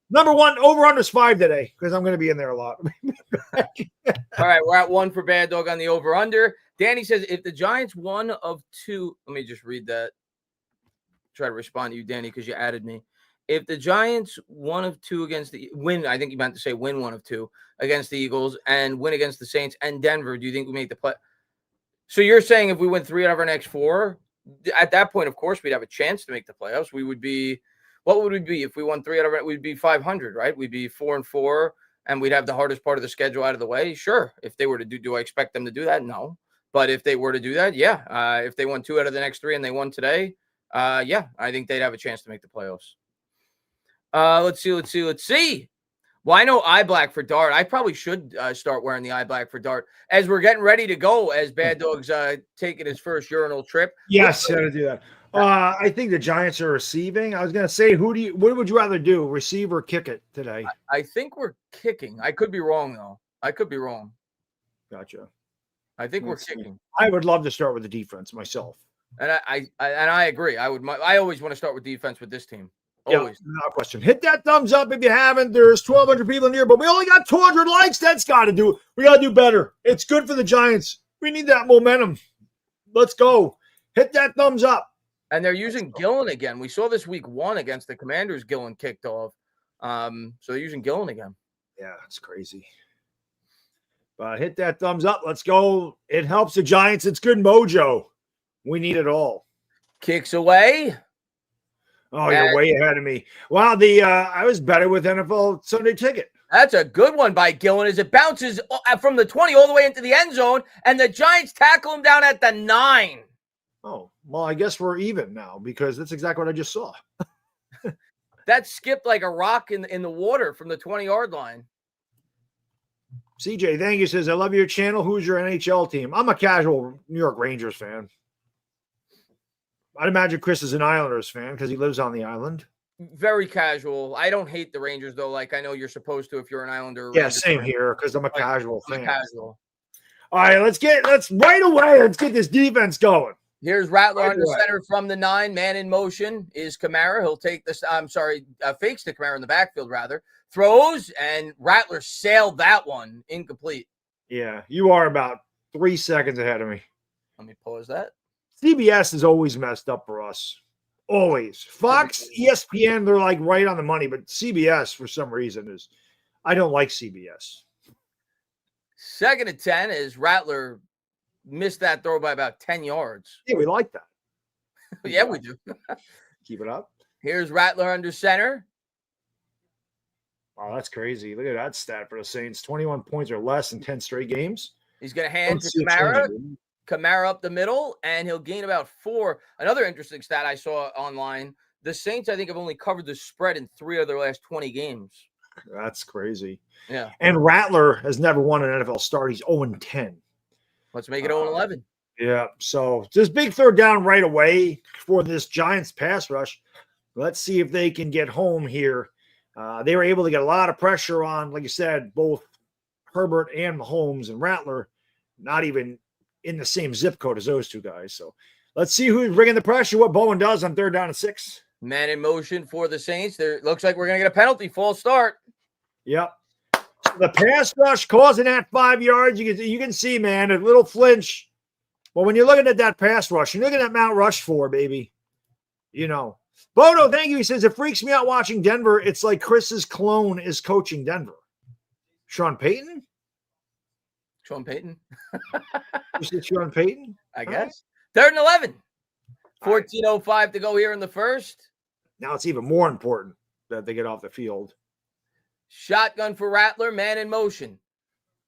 Number one, over-under is 5 today because I'm going to be in there a lot. All right, we're at 1 for Bad Dog on the over-under. Danny says, if the Giants one of two, let me just read that. Try to respond to you, Danny, because you added me. If the Giants one of two against the win, I think you meant to say win 1 of 2 against the Eagles and win against the Saints and Denver, do you think we make the play? So you're saying if we win 3 out of our next 4, at that point, of course, we'd have a chance to make the playoffs. We would be, what would we be if we won 3 out of it? We'd be 500, right? We'd be 4-4, and we'd have the hardest part of the schedule out of the way. Sure, if they were to do I expect them to do that? No. But if they were to do that, yeah. If they won 2 out of the next 3 and they won today, yeah, I think they'd have a chance to make the playoffs. Let's see. Well, I know eye black for Dart. I probably should start wearing the eye black for Dart as we're getting ready to go. As Bad Dog's taking his first urinal trip. Yes, got to do that. I think the Giants are receiving. I was going to say, what would you rather do, receive or kick it today? I think we're kicking. I could be wrong though. I could be wrong. Gotcha. I think we're kicking. I would love to start with the defense myself. And I agree. I always want to start with defense with this team. Always. Yeah, no question. Hit that thumbs up if you haven't. There's 1,200 people in here, but we only got 200 likes. That's got to do. We got to do better. It's good for the Giants. We need that momentum. Let's go. Hit that thumbs up. And they're using Gillen again. We saw this week 1 against the Commanders. Gillen kicked off. So they're using Gillen again. Yeah, it's crazy. But hit that thumbs up. Let's go. It helps the Giants. It's good mojo. We need it all. Kicks away. Oh, you're way ahead of me. Wow, I was better with NFL Sunday Ticket. That's a good one by Gillen as it bounces from the 20 all the way into the end zone, and the Giants tackle him down at the 9. Oh, well, I guess we're even now because that's exactly what I just saw. That skipped like a rock in the water from the 20-yard line. CJ, thank you, says, I love your channel. Who's your NHL team? I'm a casual New York Rangers fan. I'd imagine Chris is an Islanders fan because he lives on the island. Very casual. I don't hate the Rangers, though. Like, I know you're supposed to if you're an Islander. Yeah, same here because I'm a casual fan. Casual. All right, let's get this defense going. Here's Rattler under center from the 9. Man in motion is Kamara. He'll take this. Fakes to Kamara in the backfield, rather. Throws, and Rattler sailed that one. Incomplete. Yeah, you are about 3 seconds ahead of me. Let me pause that. CBS is always messed up for us. Always. Fox, ESPN, they're like right on the money, but CBS, for some reason, I don't like CBS. 2nd and 10 as Rattler missed that throw by about 10 yards. Yeah, we like that. Yeah, we do. Keep it up. Here's Rattler under center. Wow, that's crazy. Look at that stat for the Saints. 21 points or less in 10 straight games. He's going to hand to Kamara. Kamara up the middle, and he'll gain about 4. Another interesting stat I saw online, the Saints, I think, have only covered the spread in 3 of their last 20 games. That's crazy. Yeah. And Rattler has never won an NFL start. He's 0-10. Let's make it 0-11. Yeah. So just big third down right away for this Giants pass rush. Let's see if they can get home here. They were able to get a lot of pressure on, like you said, both Herbert and Mahomes and Rattler, not even in the same zip code as those two guys. So let's see who's bringing the pressure, what Bowen does on 3rd down and 6. Man in motion for the Saints. There looks like we're going to get a penalty. False start. Yep. So the pass rush causing that 5 yards. You can see, man, a little flinch. But when you're looking at that pass rush, you're looking at Mount Rushmore, baby. You know. Bodo, thank you. He says, it freaks me out watching Denver. It's like Chris's clone is coaching Denver. Sean Payton? Sean Payton? Is it Sean Payton? I guess. 3rd and 11. 14:05 to go here in the first. Now it's even more important that they get off the field. Shotgun for Rattler, man in motion.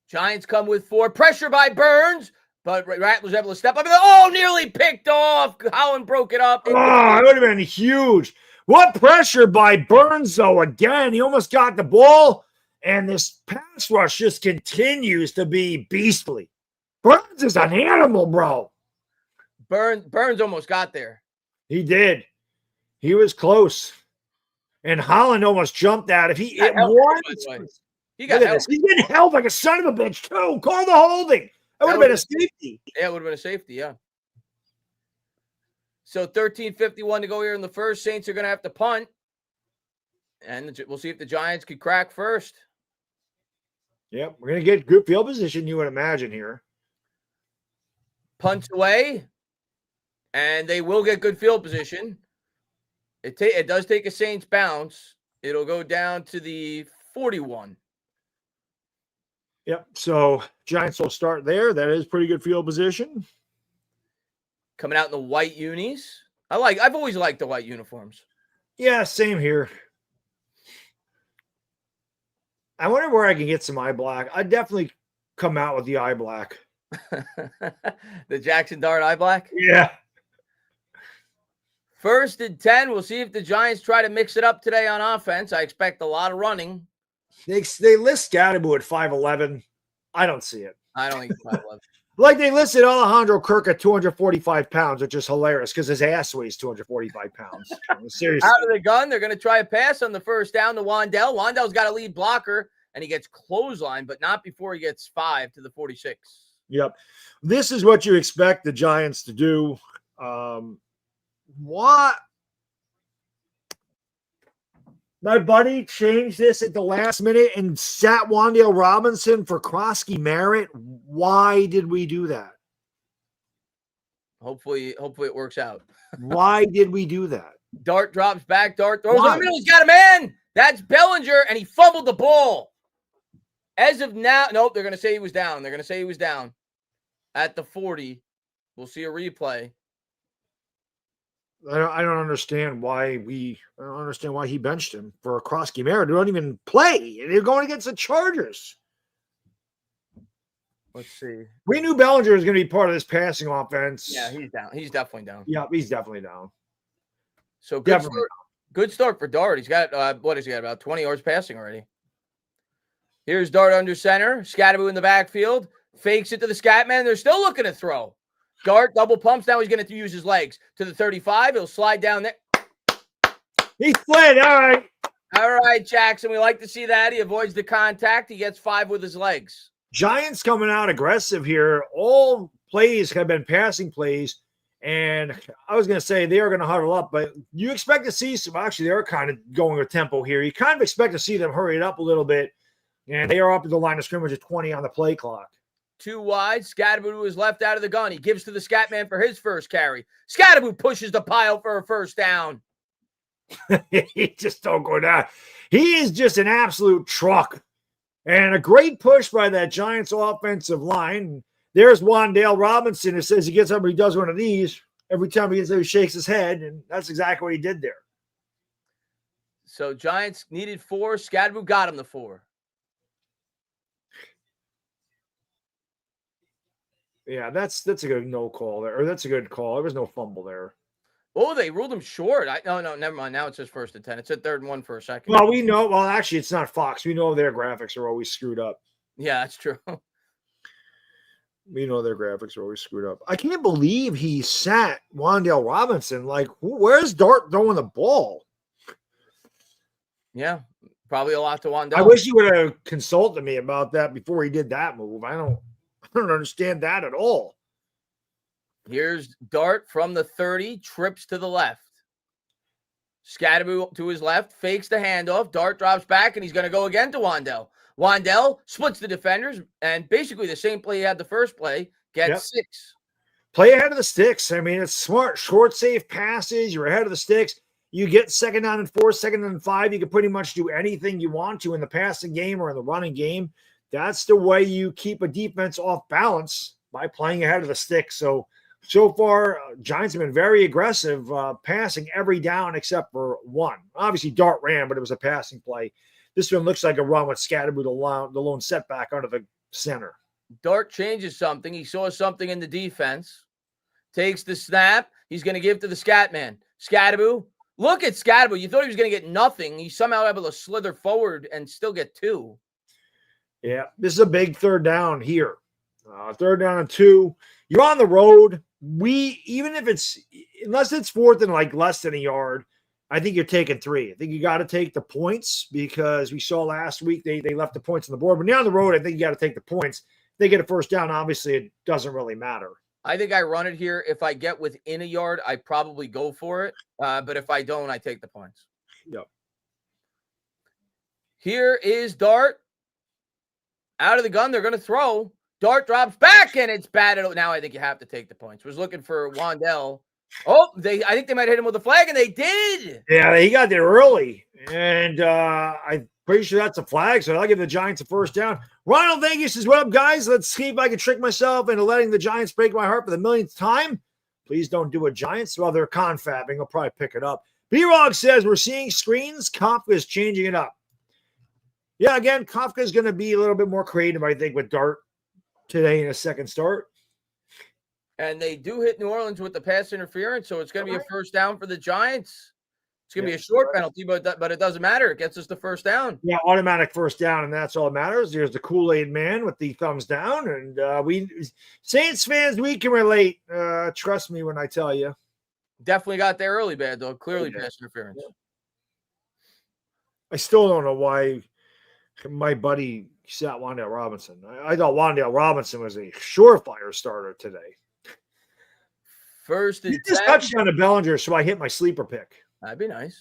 Giants come with 4. Pressure by Burns, but Rattler's able to step up. Nearly picked off. Holland broke it up. Oh, it would have been huge. What pressure by Burns, though, again. He almost got the ball, and this pass rush just continues to be beastly. Burns is an animal, bro. Burns almost got there. He did. He was close. And Holland almost jumped out. If he got help, he got help. He's getting held like a son of a bitch, too. Call the holding. That would have been a safety. Yeah, it would have been a safety, yeah. So 13:51 to go here in the first. Saints are going to have to punt. And we'll see if the Giants could crack first. Yep, we're going to get good field position, you would imagine here. Punts away. And they will get good field position. It does take a Saints bounce. It'll go down to the 41. Yep. So Giants will start there. That is pretty good field position. Coming out in the white unis. I've always liked the white uniforms. Yeah, same here. I wonder where I can get some eye black. I'd definitely come out with the eye black. The Jackson Dart eye black? Yeah. 1st and 10. We'll see if the Giants try to mix it up today on offense. I expect a lot of running. They list Scadaboo at 5'11". I don't see it. I don't think it's 5'11". Like they listed Alejandro Kirk at 245 pounds, which is hilarious because his ass weighs 245 pounds. Seriously. Out of the gun, they're going to try a pass on the 1st down to Wandell. Wandell's got a lead blocker, and he gets clothesline, but not before he gets 5 to the 46. Yep. This is what you expect the Giants to do. What? My buddy changed this at the last minute and sat Wandale Robinson for Krosky Merritt. Why did we do that? Hopefully it works out. Why did we do that? Dart drops back. Dart throws in the middle. He's got a man. That's Bellinger, and he fumbled the ball. As of now, nope, they're going to say he was down. They're going to say he was down at the 40. We'll see a replay. I don't understand why he benched him for a Krosky Merritt. They don't even play. They're going against the Chargers. Let's see. We knew Bellinger was going to be part of this passing offense. Yeah, he's down. He's definitely down. Yeah, he's definitely down. So good start for Dart. He's got what has he got? About 20 yards passing already. Here's Dart under center. Scadaboo in the backfield. Fakes it to the scat man. They're still looking to throw. Dart double pumps. Now he's going to use his legs to the 35. He'll slide down there. He slid. All right, Jackson. We like to see that. He avoids the contact. He gets 5 with his legs. Giants coming out aggressive here. All plays have been passing plays. And I was going to say they are going to huddle up, but you expect to see some. Actually, they're kind of going with tempo here. You kind of expect to see them hurry it up a little bit. And they are up at the line of scrimmage at 20 on the play clock. 2 wide. Scadaboo is left out of the gun. He gives to the scat man for his first carry. Scadaboo pushes the pile for a 1st down. He just don't go down. He is just an absolute truck. And a great push by that Giants offensive line. There's Wandale Robinson who says he gets up and he does one of these. Every time he gets there, he shakes his head. And that's exactly what he did there. So Giants needed 4. Scadaboo got him the 4. Yeah, that's a good no call there. Or that's a good call. There was no fumble there. Oh, they ruled him short. No, never mind. Now it says 1st and 10. It said 3rd and 1 for a second. Well, we know. Well, actually, it's not Fox. We know their graphics are always screwed up. Yeah, that's true. You know their graphics are always screwed up. I can't believe he sat Wan'Dale Robinson. Like, where's Dart throwing the ball? Yeah, probably a lot to Wandell. I wish he would have consulted me about that before he did that move. I don't understand that at all. Here's Dart from the 30, trips to the left. Scatterby to his left, fakes the handoff. Dart drops back, and he's going to go again to Wandell. Wandell splits the defenders, and basically the same play he had the first play, gets 6. Play ahead of the sticks. I mean, it's smart, short, safe passes. You're ahead of the sticks. You get second down and 4, second down and 5. You can pretty much do anything you want to in the passing game or in the running game. That's the way you keep a defense off balance, by playing ahead of the sticks. So far, Giants have been very aggressive, passing every down except for one. Obviously, Dart ran, but it was a passing play. This one looks like a run with Scatterby, the lone setback under the center. Dart changes something. He saw something in the defense. Takes the snap. He's going to give to the scat man. Scatterby. Look at Scatterby. You thought he was going to get nothing. He's somehow able to slither forward and still get 2. Yeah, this is a big third down here. Third down and 2. You're on the road. Even if unless it's fourth and like less than a yard, I think you're taking 3. I think you got to take the points, because we saw last week they left the points on the board. But now on the road, I think you got to take the points. If they get a first down, obviously it doesn't really matter. I think I run it here. If I get within a yard, I probably go for it. But if I don't, I take the points. Yep. Here is Dart. Out of the gun, they're going to throw. Dart drops back, and it's batted. Now I think you have to take the points. Was looking for Wandell. Oh, I think they might hit him with a flag, and they did. Yeah, he got there early, and I'm pretty sure that's a flag, so I'll give the Giants a first down. Ronald Vegas says, what up, guys? Let's see if I can trick myself into letting the Giants break my heart for the millionth time. Please don't do a Giants. Well, they're confabbing. I'll probably pick it up. B-Rog says, we're seeing screens. Kafka is changing it up. Yeah, again, Kafka is going to be a little bit more creative, I think, with Dart today in a second start. And they do hit New Orleans with the pass interference, so it's going to be a first down for the Giants. It's going to be a short penalty, but it doesn't matter. It gets us the first down. Yeah, automatic first down, and that's all that matters. There's the Kool-Aid man with the thumbs down, and we Saints fans, we can relate. Trust me when I tell you. Definitely got there early, Baddog. Clearly pass interference. Yeah. I still don't know why my buddy sat Wan'Dale Robinson. I thought Wan'Dale Robinson was a surefire starter today. First and 10. Just touchdown to Bellinger, so I hit my sleeper pick. That'd be nice.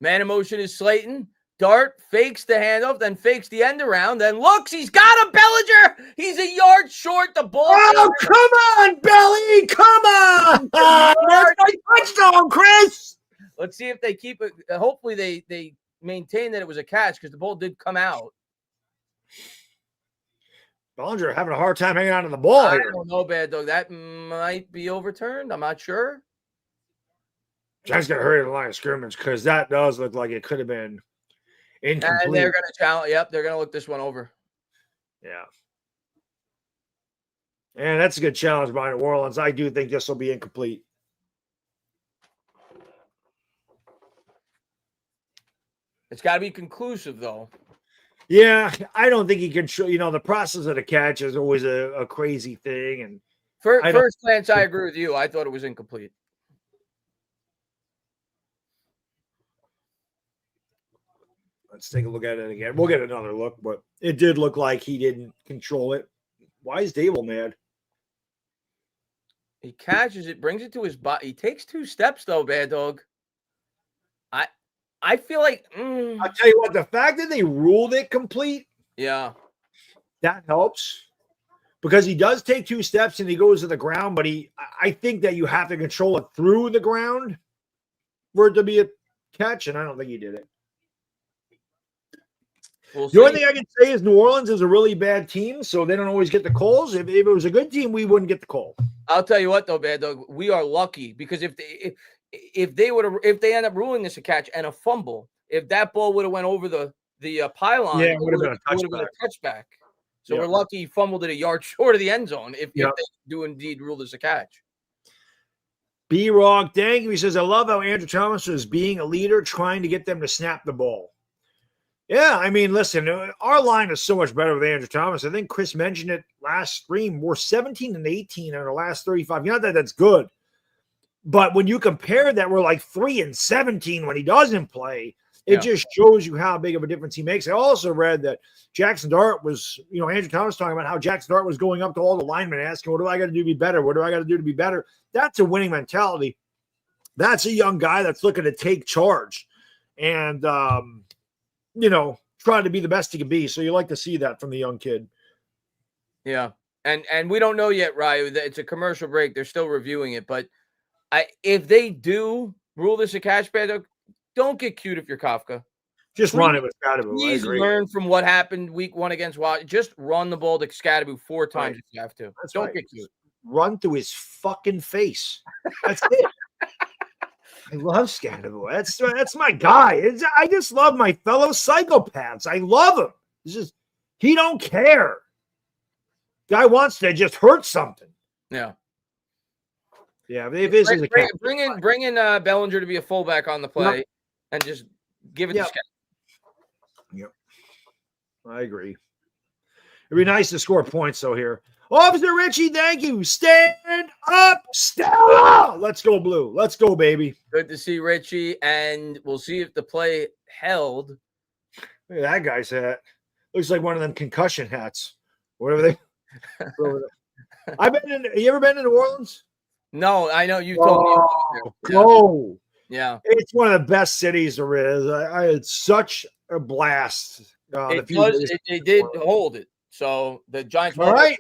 Man in motion is Slayton. Dart fakes the handoff, then fakes the end around, then looks. He's got a Bellinger. He's a yard short. The ball. Oh, come on, Belly. Come on. That's my touchdown, Chris. Let's see if they keep it. Hopefully they maintain that it was a catch, because the ball did come out. Bellinger having a hard time hanging on to the ball I here. don't know, Baddog. That might be overturned. I'm not sure. Giants got to hurry to the line of scrimmage, because that does look like it could have been incomplete. And they're going to challenge. Yep, they're going to look this one over. Yeah. And that's a good challenge by New Orleans. I do think this will be incomplete. It's got to be conclusive, though. Yeah, I don't think he can show. The process of the catch is always a crazy thing. And first glance, I agree with you. I thought it was incomplete. Let's take a look at it again. We'll get another look, but it did look like he didn't control it. Why is Dable mad? He catches it, brings it to his body. He takes 2 steps, though, Baddog. I feel like I'll tell you what, the fact that they ruled it complete, yeah, that helps, because he does take 2 steps and he goes to the ground, but I think that you have to control it through the ground for it to be a catch, and I don't think he did it. The only thing I can say is New Orleans is a really bad team, so they don't always get the calls. If it was a good team, we wouldn't get the call. I'll tell you what, though, Baddog, we are lucky, because if they end up ruling this a catch and a fumble, if that ball would have went over the pylon, it would have been a touchback. So we're lucky he fumbled it a yard short of the end zone if they do indeed rule this a catch. B-Rock, thank you. He says, I love how Andrew Thomas is being a leader, trying to get them to snap the ball. Yeah, I mean, listen, our line is so much better with Andrew Thomas. I think Chris mentioned it last stream. We're 17 and 18 in our last 35. Not that that's good, but when you compare that, we're like 3 and 17 when he doesn't play. It just shows you how big of a difference he makes. I also read that Jackson Dart was, Andrew Thomas talking about how Jackson Dart was going up to all the linemen asking, what do I got to do to be better? What do I got to do to be better? That's a winning mentality. That's a young guy that's looking to take charge and, trying to be the best he can be. So you like to see that from the young kid. Yeah. And we don't know yet, Ryu. It's a commercial break. They're still reviewing it. But if they do rule this a catch, Baddog, don't get cute if you're Kafka. Just run it with Scadaboo. Please learn from what happened week 1 against Wild. Just run the ball to Scadaboo 4 times if you have to. Don't get cute. Run through his fucking face. That's it. I love Scadaboo. That's my guy. I just love my fellow psychopaths. I love him. It's just he don't care. Guy wants to just hurt something. Yeah. Yeah, bring in Bellinger to be a fullback on the play and just give it to Scott. Yep. I agree. It'd be nice to score points though here. Officer Richie, thank you. Stand up, Stella. Let's go, Blue. Let's go, baby. Good to see Richie, and we'll see if the play held. Look at that guy's hat. Looks like one of them concussion hats. Whatever they. You ever been to New Orleans? No, I know you told me. Go. Yeah. It's one of the best cities there is. I had such a blast. It did hold it. So the Giants. All right.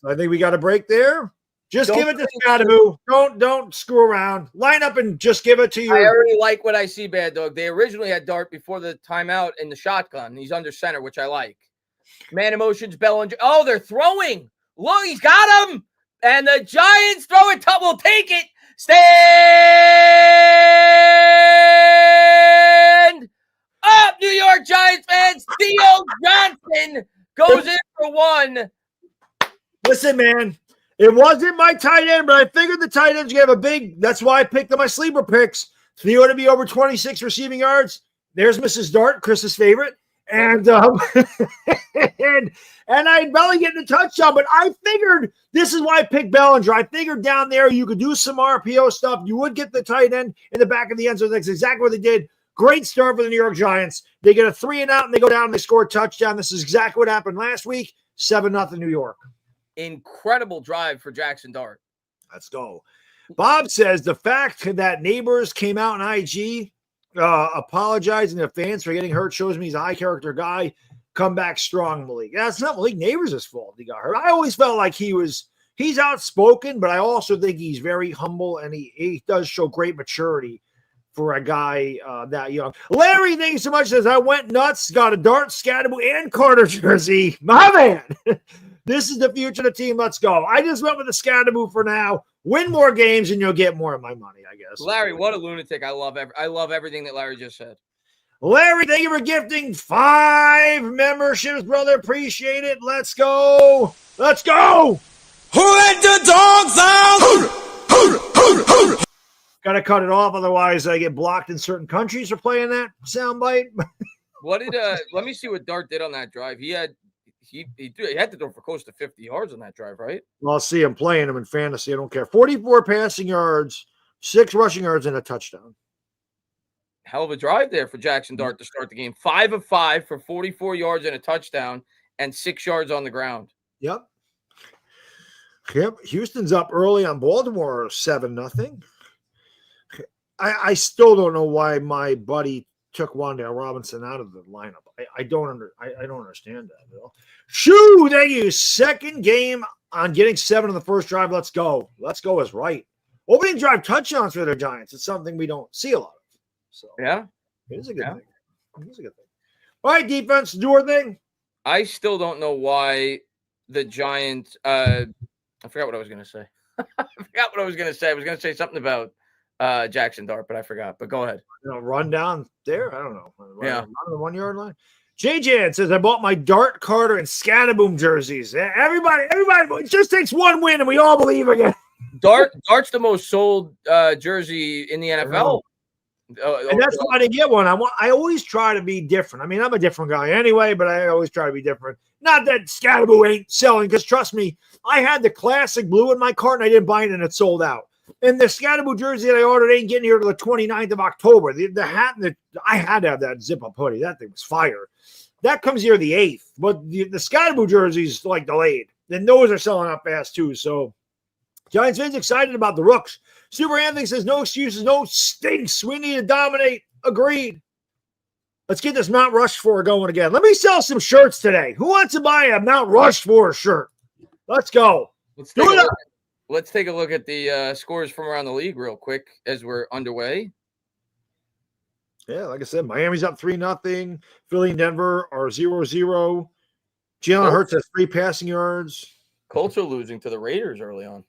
I think we got a break there. Just give it to Scadaboo. Don't screw around. Line up and just give it to you. I already like what I see, Baddog. They originally had Dart before the timeout in the shotgun. He's under center, which I like. Man emotions, Bellinger. Oh, they're throwing. Look, he's got him. And the Giants throw it. Will take it. Stand up, New York Giants fans. Theo Johnson goes in for 1. Listen, man, it wasn't my tight end, but I figured the tight ends gave a big. That's why I picked up my sleeper picks. Theo to be over 26 receiving yards. There's Mrs. Dart, Chris's favorite. And and I'd Belly getting a touchdown, but I figured this is why I picked Bellinger. I figured down there you could do some RPO stuff. You would get the tight end in the back of the end zone. That's exactly what they did. Great start for the New York Giants. They get a 3-and-out, and they go down and they score a touchdown. This is exactly what happened last week. 7-0 New York. Incredible drive for Jackson Dart. Let's go. Bob says the fact that neighbors came out in IG apologizing to fans for getting hurt shows me he's a high character guy. Come back strong, Malik. That's not Malik Neighbors' fault he got hurt. I always felt like he's outspoken, but I also think he's very humble and he does show great maturity for a guy that young. Larry, thank you so much. Says I went nuts, got a Dart, Scadaboo, and Carter jersey. My man. This is the future of the team. Let's go. I just went with the Scadaboo for now. Win more games and you'll get more of my money, I guess. Larry, what a lunatic. I love everything that Larry just said. Larry, thank you for gifting 5 memberships, brother. Appreciate it. Let's go. Let's go. Who let the dogs out? Got to cut it off. Otherwise, I get blocked in certain countries for playing that soundbite. What did let me see what Dart did on that drive. He had to throw for close to 50 yards on that drive, right? Well, I'll see. I'm playing him in fantasy. I don't care. 44 passing yards, 6 rushing yards, and a touchdown. Hell of a drive there for Jackson Dart to start the game. 5 of 5 for 44 yards and a touchdown and 6 yards on the ground. Yep. Houston's up early on Baltimore, 7-0. I still don't know why my buddy took Wan'Dale Robinson out of the lineup. I don't understand that at all. Shoo, thank you. Second game on getting 7 on the first drive. Let's go. Let's go is right. Opening drive touchdowns for the Giants. It's something we don't see a lot of. So yeah, it is a good thing. It is a good thing. All right, defense, do our thing. I still don't know why the Giants. I forgot what I was going to say. I was going to say something about Jackson Dart, but I forgot. But go ahead. Run down there. I don't know. Yeah, on the 1 yard line. JJ says I bought my Dart, Carter, and Scadaboom jerseys. Everybody, it just takes one win, and we all believe again. Dart's the most sold jersey in the NFL. And that's why I didn't get one. I always try to be different. I mean, I'm a different guy anyway, but I always try to be different. Not that Scatterboo ain't selling, because trust me, I had the classic blue in my cart and I didn't buy it and it sold out. And the Scatterboo jersey that I ordered ain't getting here till the 29th of October. The hat, I had to have that zip-up hoodie. That thing was fire. That comes here the 8th. But the Scatterboo jersey's like delayed. And those are selling out fast too. So Giants fans excited about the Rooks. Super Anthony says, no excuses, no stinks. We need to dominate. Agreed. Let's get this Mount Rushmore going again. Let me sell some shirts today. Who wants to buy a Mount Rushmore shirt? Let's go. Let's take a look at the scores from around the league real quick as we're underway. Yeah, like I said, Miami's up 3-0. Philly and Denver are 0-0. Jalen Hurts has 3 passing yards. Colts are losing to the Raiders early on.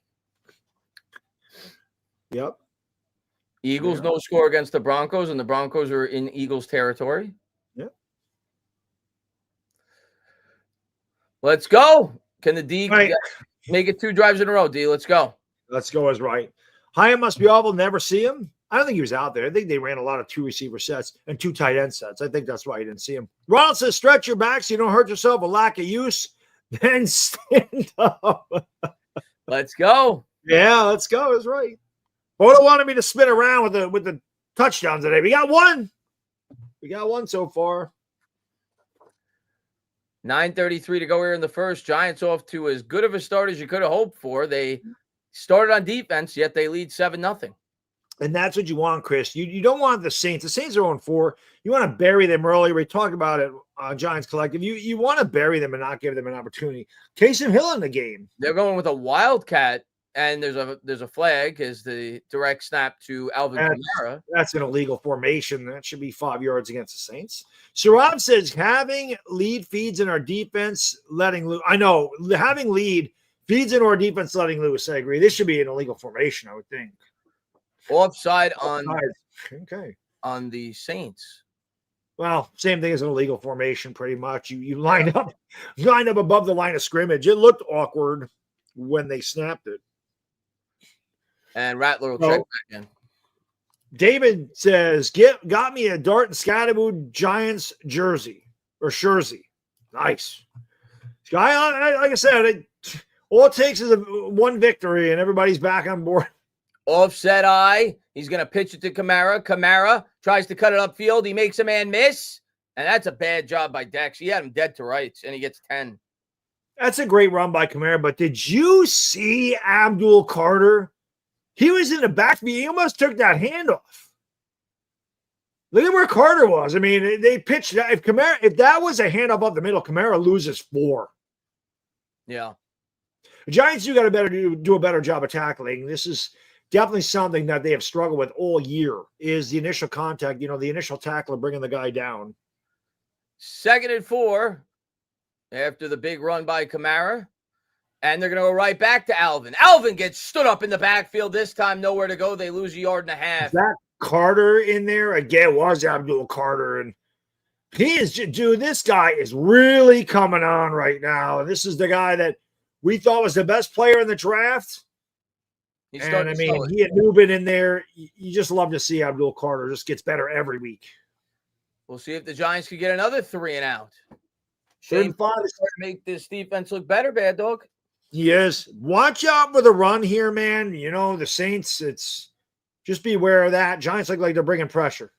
Yep. Eagles no score against the Broncos, and the Broncos are in Eagles territory. Yep. Let's go. Can the D make it 2 drives in a row, D? Let's go. Let's go is right. Hyatt must be awful. Never see him. I don't think he was out there. I think they ran a lot of 2 receiver sets and 2 tight end sets. I think that's why you didn't see him. Ronald says, stretch your back so you don't hurt yourself. A lack of use. Then stand up. Let's go. Yeah, let's go. Is right. Oda wanted me to spin around with the touchdowns today. We got one. We got one so far. 9:33 to go here in the first. Giants off to as good of a start as you could have hoped for. They started on defense, yet they lead 7-0. And that's what you want, Chris. You don't want the Saints. The Saints are 0-4. You want to bury them early. We talked about it on Giants Collective. You want to bury them and not give them an opportunity. Taysom Hill in the game. They're going with a wildcat, and there's a flag as the direct snap to Alvin Kamara. That's an illegal formation. That should be 5 yards against the Saints. Surab says having lead feeds in our defense, letting loose. I know having lead feeds in our defense, letting loose. I agree. This should be an illegal formation, I would think. Offside on the Saints. Well, same thing as an illegal formation, pretty much. You line up above the line of scrimmage. It looked awkward when they snapped it. And Rattler will check back in. David says, got me a Dart and Scatterboo Giants jersey or jersey. Nice. Like I said, all it takes is one victory and everybody's back on board. Offset eye. He's going to pitch it to Kamara. Kamara tries to cut it upfield. He makes a man miss. And that's a bad job by Dex. He had him dead to rights, and he gets 10. That's a great run by Kamara. But did you see Abdul Carter? He was in the backfield. He almost took that handoff. Look at where Carter was. I mean, they pitched that. If that was a handoff up the middle, Kamara loses 4. Yeah. The Giants do got to do a better job of tackling. This is definitely something that they have struggled with all year is the initial contact, the initial tackle of bringing the guy down. 2nd and 4 after the big run by Kamara. And they're going to go right back to Alvin. Alvin gets stood up in the backfield. This time, nowhere to go. They lose 1.5 yards. Is that Carter in there? Again, was Abdul Carter. And he is, dude, this guy is really coming on right now. And this is the guy that we thought was the best player in the draft. And I mean, he had Nubin in there. You just love to see Abdul Carter just gets better every week. We'll see if the Giants can get another 3 and out. Shane Five is trying to make this defense look better, Bad Dog. Yes. Watch out for the run here, man. The Saints, it's just beware of that. Giants look like they're bringing pressure.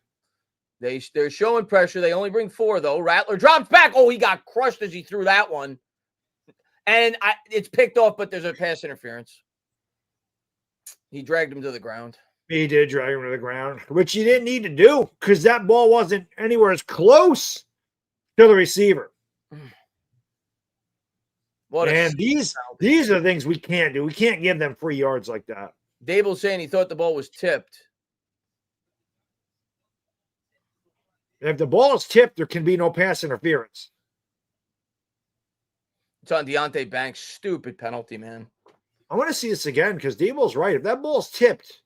They're showing pressure. They only bring 4, though. Rattler drops back. Oh, he got crushed as he threw that one. And it's picked off, but there's a pass interference. He dragged him to the ground. He did drag him to the ground, which he didn't need to do because that ball wasn't anywhere as close to the receiver. And these are the things we can't do. We can't give them free yards like that. Dable's saying he thought the ball was tipped. And if the ball is tipped, there can be no pass interference. It's on Deontay Banks' stupid penalty, man. I want to see this again because Dable's right. If that ball's tipped,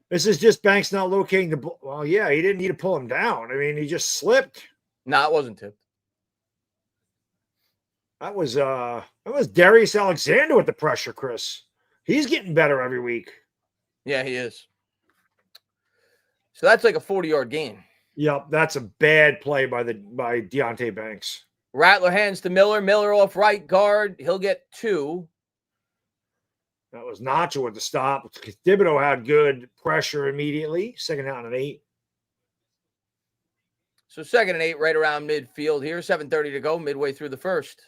this is just Banks not locating the ball. Well, yeah, he didn't need to pull him down. I mean, he just slipped. No, it wasn't tipped. That was Darius Alexander with the pressure, Chris. He's getting better every week. Yeah, he is. So that's like a 40-yard gain. Yep, that's a bad play by Deontay Banks. Rattler hands to Miller. Miller off right guard. He'll get 2. That was Nacho with the stop. Thibodeau had good pressure immediately. 2nd down and 8. So 2nd and 8 right around midfield here. 7:30 to go, midway through the first.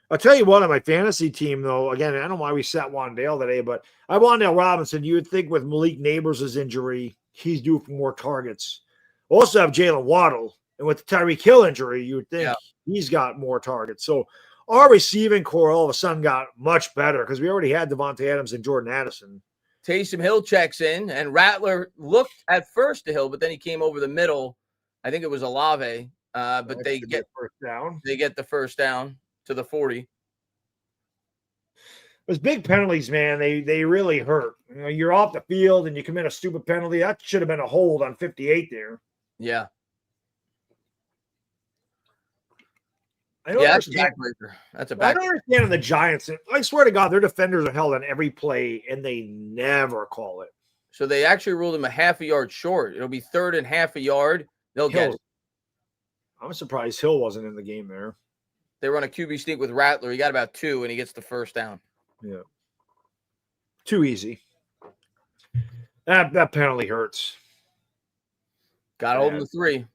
I'll tell you what, on my fantasy team, though, again, I don't know why we sat Wandale today, but I Wandale Robinson, you would think with Malik Neighbors' injury, he's due for more targets. Also have Jalen Waddle, and with the Tyreek Hill injury, you would think he's got more targets. So our receiving core all of a sudden got much better because we already had Devontae Adams and Jordan Addison. Taysom Hill checks in, and Rattler looked at first to Hill, but then he came over the middle. I think it was Olave, but they get first down. They get the first down to the 40. Those big penalties, man, they really hurt. You know, you're off the field and you commit a stupid penalty. That should have been a hold on 58 there. Yeah. That's a backbreaker. That's a backbreaker. I don't understand the Giants. I swear to God, their defenders are held on every play, and they never call it. So they actually ruled him a half a yard short. It'll be 3rd and half a yard. They'll get it. I'm surprised Hill wasn't in the game there. They run a QB sneak with Rattler. He got about 2, and he gets the first down. Yeah. Too easy. That penalty hurts. Got to hold him to 3.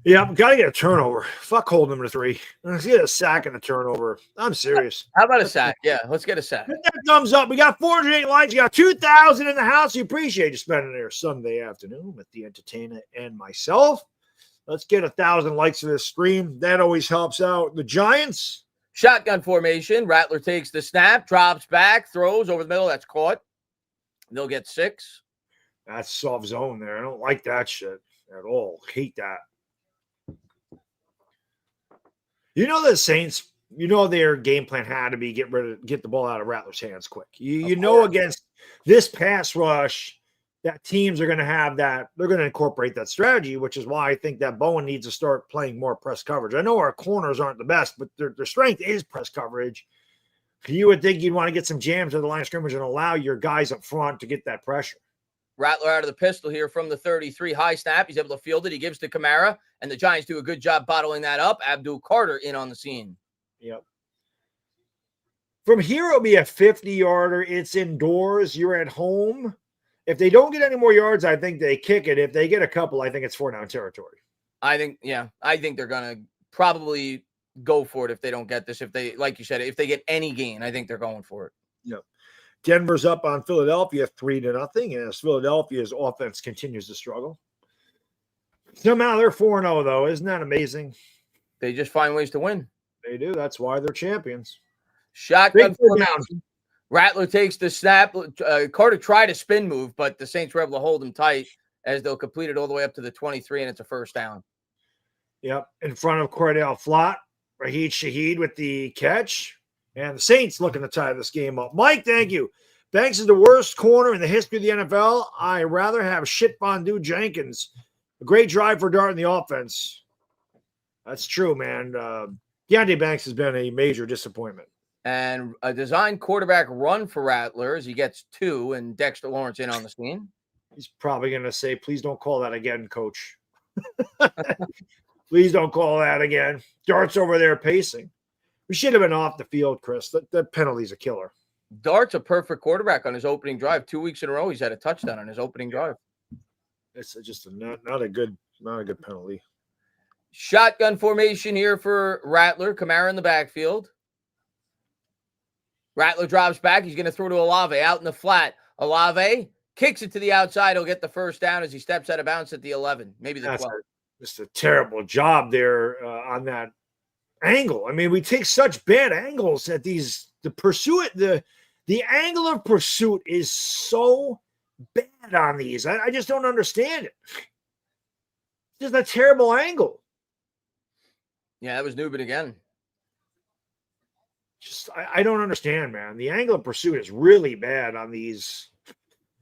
Yeah, got to get a turnover. Fuck holding him to 3. Let's get a sack and a turnover. I'm serious. How about a sack? Yeah, let's get a sack. Hit that thumbs up. We got 408 likes. You got 2,000 in the house. We appreciate you spending there Sunday afternoon with the entertainer and myself. Let's get 1,000 likes to this stream. That always helps out. The Giants. Shotgun formation. Rattler takes the snap, drops back, throws over the middle. That's caught. They'll get 6. That's soft zone there. I don't like that shit at all. Hate that. You know the Saints, you know their game plan had to be get the ball out of Rattler's hands quick. You know against this pass rush that teams are going to have that. They're going to incorporate that strategy, which is why I think that Bowen needs to start playing more press coverage. I know our corners aren't the best, but their strength is press coverage. You would think you'd want to get some jams at the line of scrimmage and allow your guys up front to get that pressure. Rattler out of the pistol here from the 33. High snap. He's able to field it. He gives to Kamara, and the Giants do a good job bottling that up. Abdul Carter in on the scene. Yep. From here, it'll be a 50-yarder. It's indoors. You're at home. If they don't get any more yards, I think they kick it. If they get a couple, I think it's 4-down territory. I think they're going to probably go for it if they don't get this. If they, like you said, if they get any gain, I think they're going for it. Yep. Denver's up on Philadelphia 3-0, as Philadelphia's offense continues to struggle. Somehow they're 4-0, though. Isn't that amazing? They just find ways to win. They do. That's why they're champions. Shotgun formation. Rattler takes the snap. Carter tried a spin move, but the Saints were able to hold him tight as they'll complete it all the way up to the 23, and it's a first down. Yep. In front of Cordell Flott. Raheed Shaheed with the catch. And the Saints looking to tie this game up. Mike, thank you. Banks is the worst corner in the history of the NFL. I rather have shit fondue Jenkins. A great drive for Dart in the offense. That's true, man. Deontay Banks has been a major disappointment. And a design quarterback run for Rattler as he gets 2, and Dexter Lawrence in on the scene. He's probably going to say, please don't call that again, coach. Please don't call that again. Dart's over there pacing. We should have been off the field, Chris. That penalty's a killer. Dart's a perfect quarterback on his opening drive. 2 weeks in a row, he's had a touchdown on his opening drive. It's just not a good penalty. Shotgun formation here for Rattler. Kamara in the backfield. Rattler drops back. He's going to throw to Olave out in the flat. Olave kicks it to the outside. He'll get the first down as he steps out of bounds at the 11, maybe the 12. Just a terrible job there on that angle. I mean, we take such bad angles at the pursuit. The angle of pursuit is so bad on these. I just don't understand it. It's just a terrible angle. Yeah, that was Newman again. I don't understand, man. The angle of pursuit is really bad on these,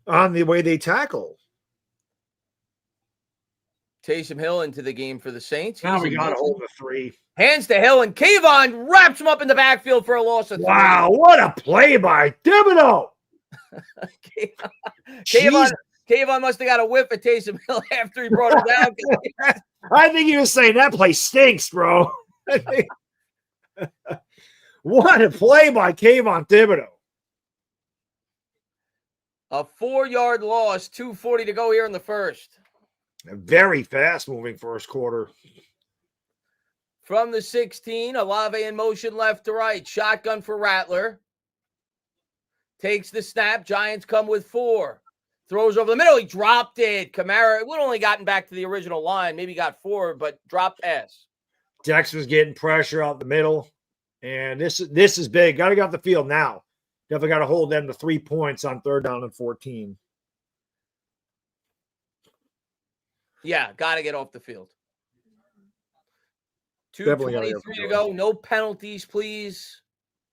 on the way they tackle. Taysom Hill into the game for the Saints. Now we got to hold the 3. Hands to Hill, and Kayvon wraps him up in the backfield for a loss of 3. Wow, what a play by Thibodeau. Kayvon must have got a whiff of Taysom Hill after he brought him down. I think he was saying that place stinks, bro. What a play by Kayvon Thibodeau. A 4-yard loss, 2:40 to go here in the first. A very fast-moving first quarter. From the 16, Olave in motion left to right. Shotgun for Rattler. Takes the snap. Giants come with 4. Throws over the middle. He dropped it. Kamara would only gotten back to the original line. Maybe got 4, but dropped pass. Dex was getting pressure out the middle. And this is big. Got to get off the field now. Definitely got to hold them to 3 points on 3rd down and 14. Yeah, got to get off the field. Definitely gotta get 2:23 to go. No penalties, please.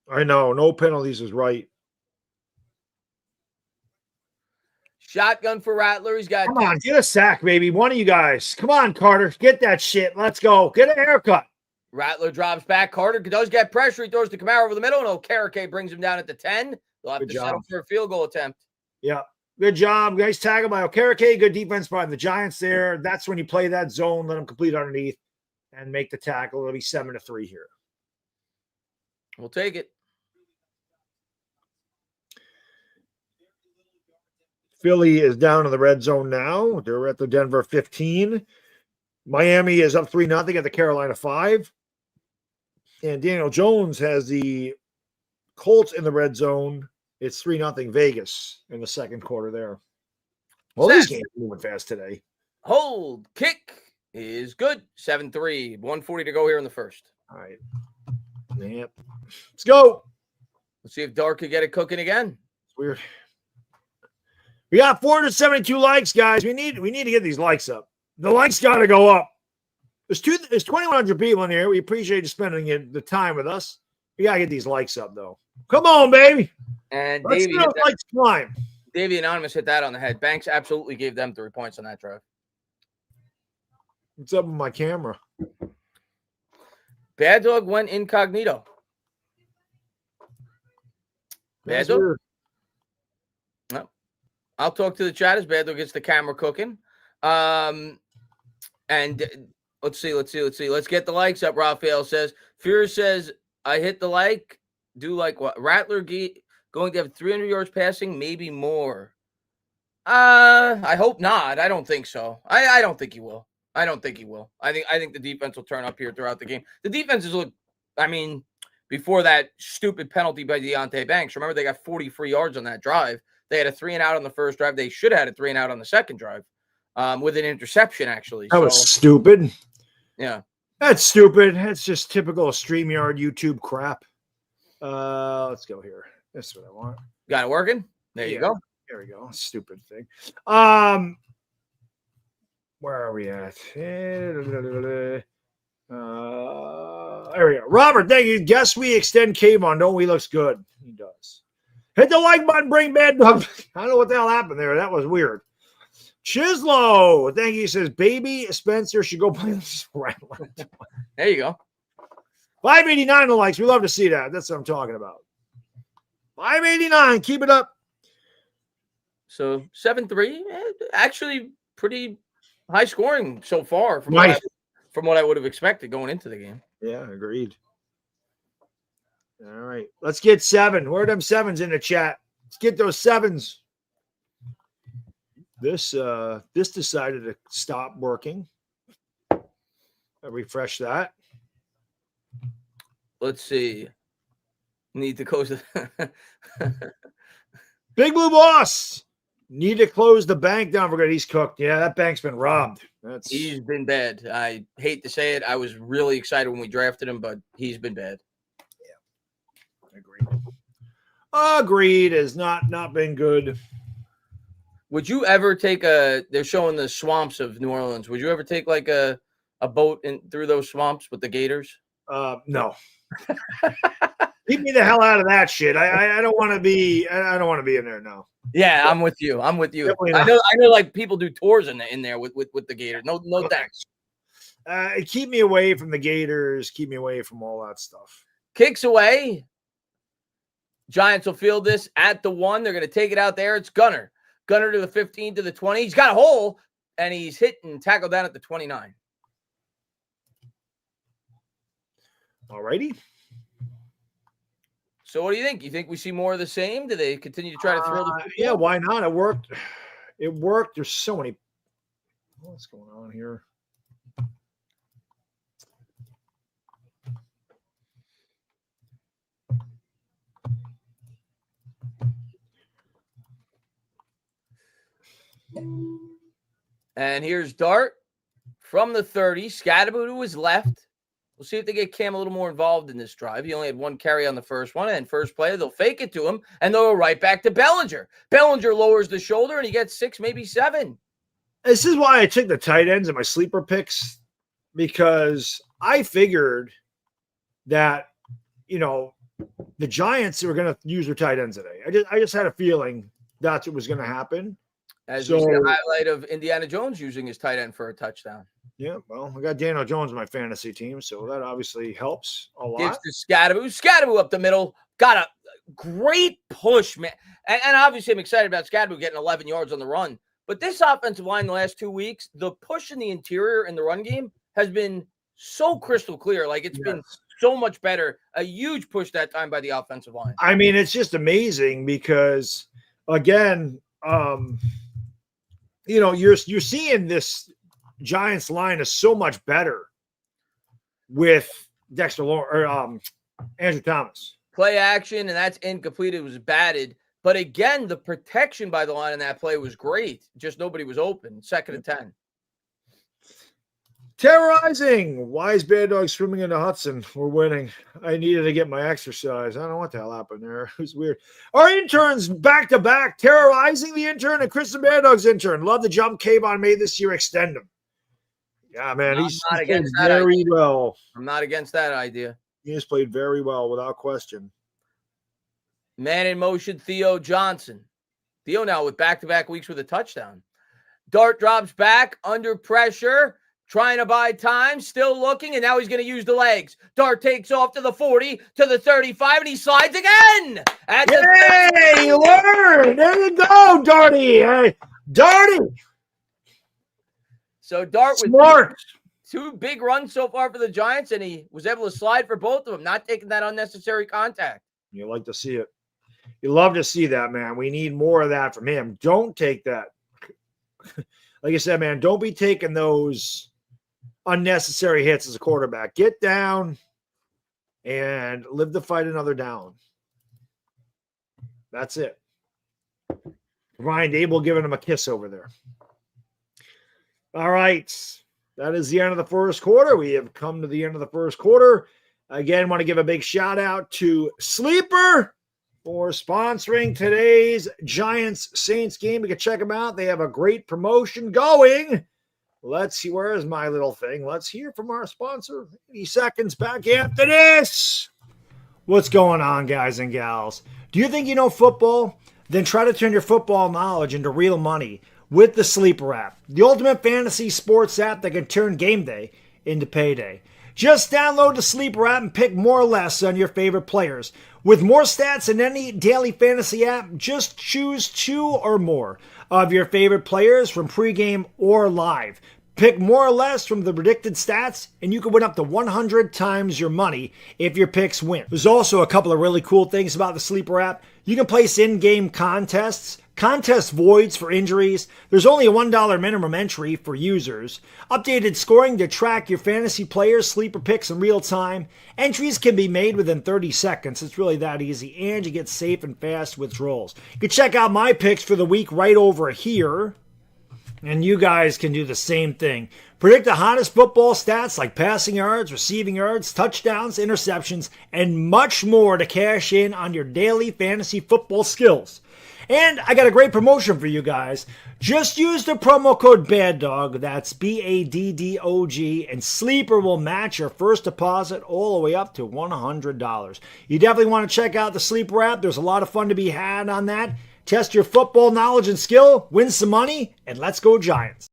I know. No penalties is right. Shotgun for Rattler. He's got. Come on, get a sack, baby. One of you guys. Come on, Carter. Get that shit. Let's go. Get a haircut. Rattler drops back. Carter does get pressure. He throws to Kamara over the middle. No, Okereke brings him down at the 10. They'll have to settle for a field goal attempt. Yeah. Good job. Nice tackle by Okereke. Good defense by the Giants there. That's when you play that zone. Let them complete underneath and make the tackle. It'll be 7-3 here. We'll take it. Philly is down in the red zone now. They're at the Denver 15. Miami is up 3-0 at the Carolina 5. And Daniel Jones has the Colts in the red zone. It's 3-0 Vegas in the second quarter there. Well, these games are moving fast today. Hold. Kick is good. 7-3. 1:40 to go here in the first. All right. Yep. Let's go. Let's see if Dark could get it cooking again. It's weird. We got 472 likes, guys. We need to get these likes up. The likes got to go up. There's 2,100 people in here. We appreciate you spending the time with us. We got to get these likes up, though. Come on, baby. And Let's Davey, likes climb. Davey Anonymous hit that on the head. Banks absolutely gave them 3 points on that drive. What's up with my camera? Bad Dog went incognito. Bad Dog? No. I'll talk to the chat as Bad Dog gets the camera cooking. And let's see. Let's get the likes up, Raphael says. Fear says, I hit the like. Do like what? Rattler going to have 300 yards passing, maybe more. I hope not. I don't think so. I don't think he will. I think the defense will turn up here throughout the game. The defenses look, before that stupid penalty by Deonte Banks, remember they got 40 free yards on that drive. They had a 3-and-out on the first drive. They should have had a 3-and-out on the second drive with an interception, actually. That was stupid. Yeah. That's stupid. That's just typical StreamYard YouTube crap. Let's go here. That's what I want. Got it working? There you go. There we go. Stupid thing. Where are we at? There we go. Robert, thank you. Guess we extend Kayvon, don't we? Looks good. He does. Hit the like button, bring Bad Dog. I don't know what the hell happened there. That was weird. Chislo, thank you. He says, baby Spencer should go play this Rattler. There you go. 589 likes. We love to see that. That's what I'm talking about. 589. Keep it up. So 7-3, actually pretty high scoring so far from what I would have expected going into the game. Yeah, agreed. All right, let's get 7. Where are them 7s in the chat? Let's get those 7s. This decided to stop working. I'll refresh that. Let's see. Need to close the Big Blue Boss. Need to close the bank down for good. He's cooked. Yeah, that bank's been robbed. He's been bad. I hate to say it. I was really excited when we drafted him, but he's been bad. Yeah. Agreed. Has not been good. Would you ever take they're showing the swamps of New Orleans. Would you ever take like a boat through those swamps with the Gators? No. Keep me the hell out of that shit. I don't want to be. I don't want to be in there now. Yeah, I'm with you. I know. Like people do tours in there with the Gators. No thanks. Keep me away from the Gators. Keep me away from all that stuff. Kicks away. Giants will field this at the 1. They're going to take it out there. It's Gunner. Gunner to the 15, to the 20. He's got a hole, and he's hit and tackled down at the 29. All righty. So what do you think? You think we see more of the same? Do they continue to try to throw the football? Yeah, why not? It worked. It worked. There's so many. What's going on here? And here's Dart from the 30. Scatterboot to his left. We'll see if they get Cam a little more involved in this drive. He only had 1 carry on the first one. And first play, they'll fake it to him, and they'll go right back to Bellinger. Bellinger lowers the shoulder, and he gets 6, maybe 7. This is why I took the tight ends in my sleeper picks, because I figured that, the Giants were going to use their tight ends today. I just had a feeling that's what was going to happen. As we see a highlight of Indiana Jones using his tight end for a touchdown. Yeah, well, I got Daniel Jones in my fantasy team, so that obviously helps a lot. Gives to Scatterboot. Scatterboot up the middle. Got a great push, man. And obviously I'm excited about Scatterboot getting 11 yards on the run. But this offensive line the last 2 weeks, the push in the interior in the run game has been so crystal clear. Like, it's been so much better. A huge push that time by the offensive line. I mean, it's just amazing because, again, you're seeing this Giants line is so much better with Andrew Thomas. Play action, and that's incomplete. It was batted. But again, the protection by the line in that play was great. Just nobody was open. 2nd and 10. Terrorizing. Why is Baddog swimming into Hudson? We're winning. I needed to get my exercise. I don't know what the hell happened there. It was weird. Our interns back-to-back. Terrorizing the intern and Kristen Baddog's intern. Love the jump Kayvon made this year. Extend him. Yeah, man. He's played very well. I'm not against that idea. He has played very well, without question. Man in motion, Theo Johnson. Theo now with back-to-back weeks with a touchdown. Dart drops back under pressure, trying to buy time, still looking, and now he's going to use the legs. Dart takes off to the 40, to the 35, and he slides again. Hey, you learned. There you go, Darty. Hey, Darty. So Dart with smart. 2 big runs so far for the Giants, and he was able to slide for both of them, not taking that unnecessary contact. You like to see it. You love to see that, man. We need more of that from him. Don't take that. Like I said, man, don't be taking those unnecessary hits as a quarterback. Get down and live to fight another down. That's it. Ryan Dable giving him a kiss over there. All right. That is the end of the first quarter. We have come to the end of the first quarter. Again, want to give a big shout out to Sleeper for sponsoring today's Giants-Saints game. You can check them out. They have a great promotion going. Let's see. Where is my little thing? Let's hear from our sponsor. 80 seconds back after this. What's going on, guys and gals? Do you think you know football? Then try to turn your football knowledge into real money with the Sleeper app, the ultimate fantasy sports app that can turn game day into payday. Just download the Sleeper app and pick more or less on your favorite players. With more stats than any daily fantasy app, just choose 2 or more of your favorite players from pregame or live. Pick more or less from the predicted stats, and you can win up to 100 times your money if your picks win. There's also a couple of really cool things about the Sleeper app. You can place in-game contests, contest voids for injuries. There's only a $1 minimum entry for users. Updated scoring to track your fantasy players' sleeper picks in real time. Entries can be made within 30 seconds. It's really that easy, and you get safe and fast withdrawals. You can check out my picks for the week right over here, and you guys can do the same thing. Predict the hottest football stats like passing yards, receiving yards, touchdowns, interceptions, and much more to cash in on your daily fantasy football skills. And I got a great promotion for you guys. Just use the promo code BADDOG, that's BADDOG, and Sleeper will match your first deposit all the way up to $100. You definitely want to check out the Sleeper app. There's a lot of fun to be had on that. Test your football knowledge and skill, win some money, and let's go Giants.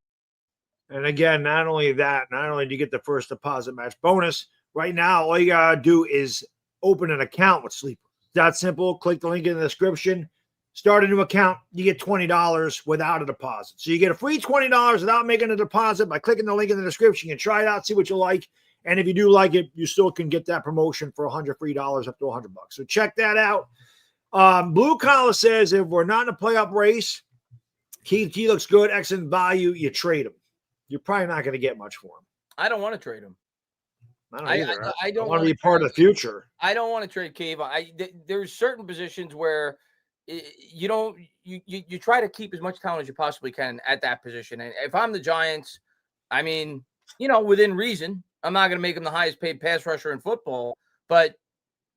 And again, not only do you get the first deposit match bonus, right now all you got to do is open an account with Sleeper. That simple. Click the link in the description. Start a new account. You get $20 without a deposit. So you get a free $20 without making a deposit by clicking the link in the description. You can try it out, see what you like. And if you do like it, you still can get that promotion for $100 free up to $100. So check that out. Blue Collar says if we're not in a playoff race, he looks good, excellent value, you trade him. You're probably not going to get much for him. I don't want to trade him. I don't either. I don't want to be part of the future. I don't want to trade Cave. There's certain positions where you try to keep as much talent as you possibly can at that position. And if I'm the Giants, I mean, within reason, I'm not going to make him the highest paid pass rusher in football, but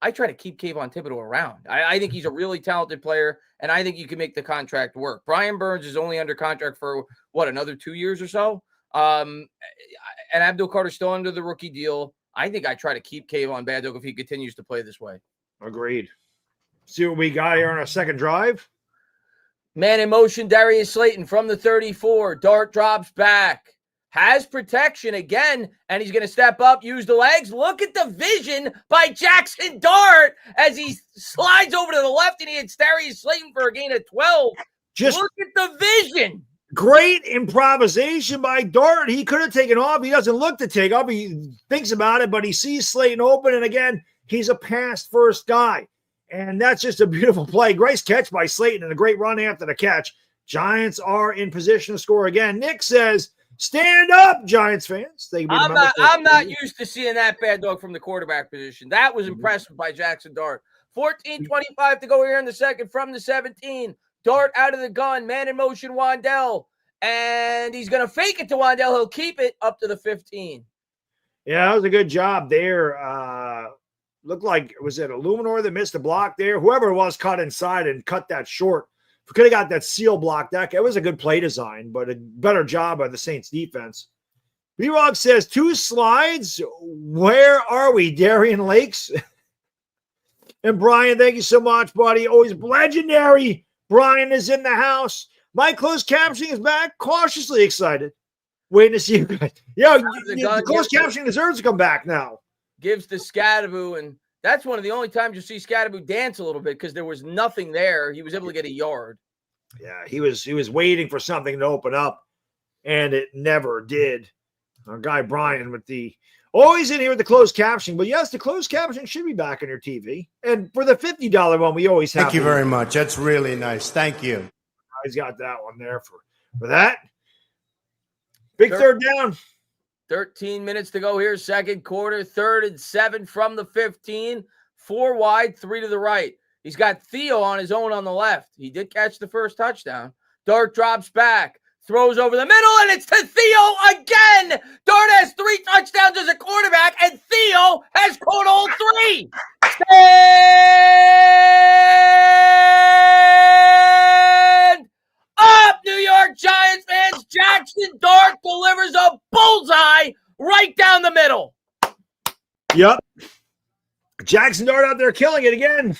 I try to keep Kayvon Thibodeau around. I think he's a really talented player, and I think you can make the contract work. Brian Burns is only under contract for, another 2 years or so? And Abdul Carter's still under the rookie deal. I think I try to keep Kayvon Baddog if he continues to play this way. Agreed. See what we got here on our second drive. Man in motion, Darius Slayton from the 34. Dart drops back. Has protection again, and he's going to step up, use the legs. Look at the vision by Jackson Dart as he slides over to the left, and he hits Darius Slayton for a gain of 12. Just look at the vision. Great improvisation by Dart. He could have taken off. He doesn't look to take off. He thinks about it, but he sees Slayton open, and again, he's a pass-first guy. And that's just a beautiful play. Great catch by Slayton and a great run after the catch. Giants are in position to score again. Nick says, stand up, Giants fans. I'm not used to seeing that bad dog from the quarterback position. That was impressive by Jackson Dart. 14:25 to go here in the second from the 17. Dart out of the gun. Man in motion, Wandell. And he's going to fake it to Wandell. He'll keep it up to the 15. Yeah, that was a good job there. Looked like, was it Illuminor that missed a block there? Whoever it was caught inside and cut that short. We could have got that seal block. It was a good play design, but a better job by the Saints defense. B-Rock says, 2 slides. Where are we, Darian Lakes? And Brian, thank you so much, buddy. Always legendary. Brian is in the house. My closed captioning is back. Cautiously excited. Waiting to see you guys. The closed captioning deserves to come back now. Gives to Scadaboo, and that's one of the only times you see Scadaboo dance a little bit because there was nothing there. He was able to get a yard. Yeah, he was waiting for something to open up, and it never did. Our guy Brian with the always in here with the closed captioning. But yes, the closed captioning should be back on your TV. And for the $50 one, we always have. Thank you very much. That's really nice. Thank you. He's got that one there for that. Big third down. 13 minutes to go here, second quarter, 3rd and 7 from the 15, 4 wide, 3 to the right. He's got Theo on his own on the left. He did catch the first touchdown. Dart drops back, throws over the middle, and it's to Theo again. Dart has 3 touchdowns as a quarterback, and Theo has caught all 3. Stand up, New York Giants fans. Jackson Dart delivers a bullseye right down the middle. Yep. Jackson Dart out there killing it again.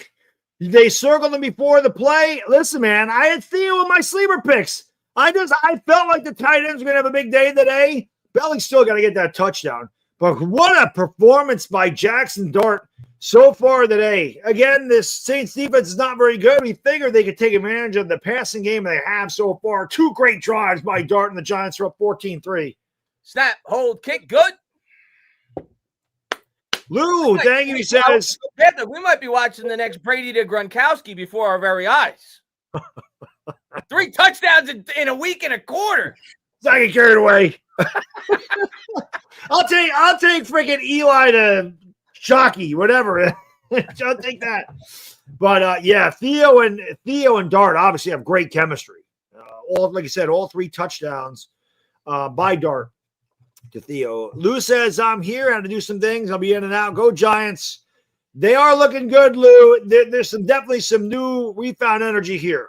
They circled him before the play. Listen, man, I had Theo in my sleeper picks. I felt like the tight ends were going to have a big day today. Belly's still got to get that touchdown. But what a performance by Jackson Dart so far today. Again, this Saints defense is not very good. We figured they could take advantage of the passing game they have so far. 2 great drives by Dart, and the Giants are up 14-3. Snap, hold, kick, good. Lou, thank you, he says. We might be watching the next Brady to Gronkowski before our very eyes. 3 touchdowns in a week and a quarter. I get carried away. I'll take freaking Eli to Shockey, whatever. I'll take that. But yeah, Theo and Dart obviously have great chemistry. Like I said, all 3 touchdowns by Dart to Theo. Lou says, I'm here. I had to do some things. I'll be in and out. Go Giants. They are looking good, Lou. There's definitely some new refound energy here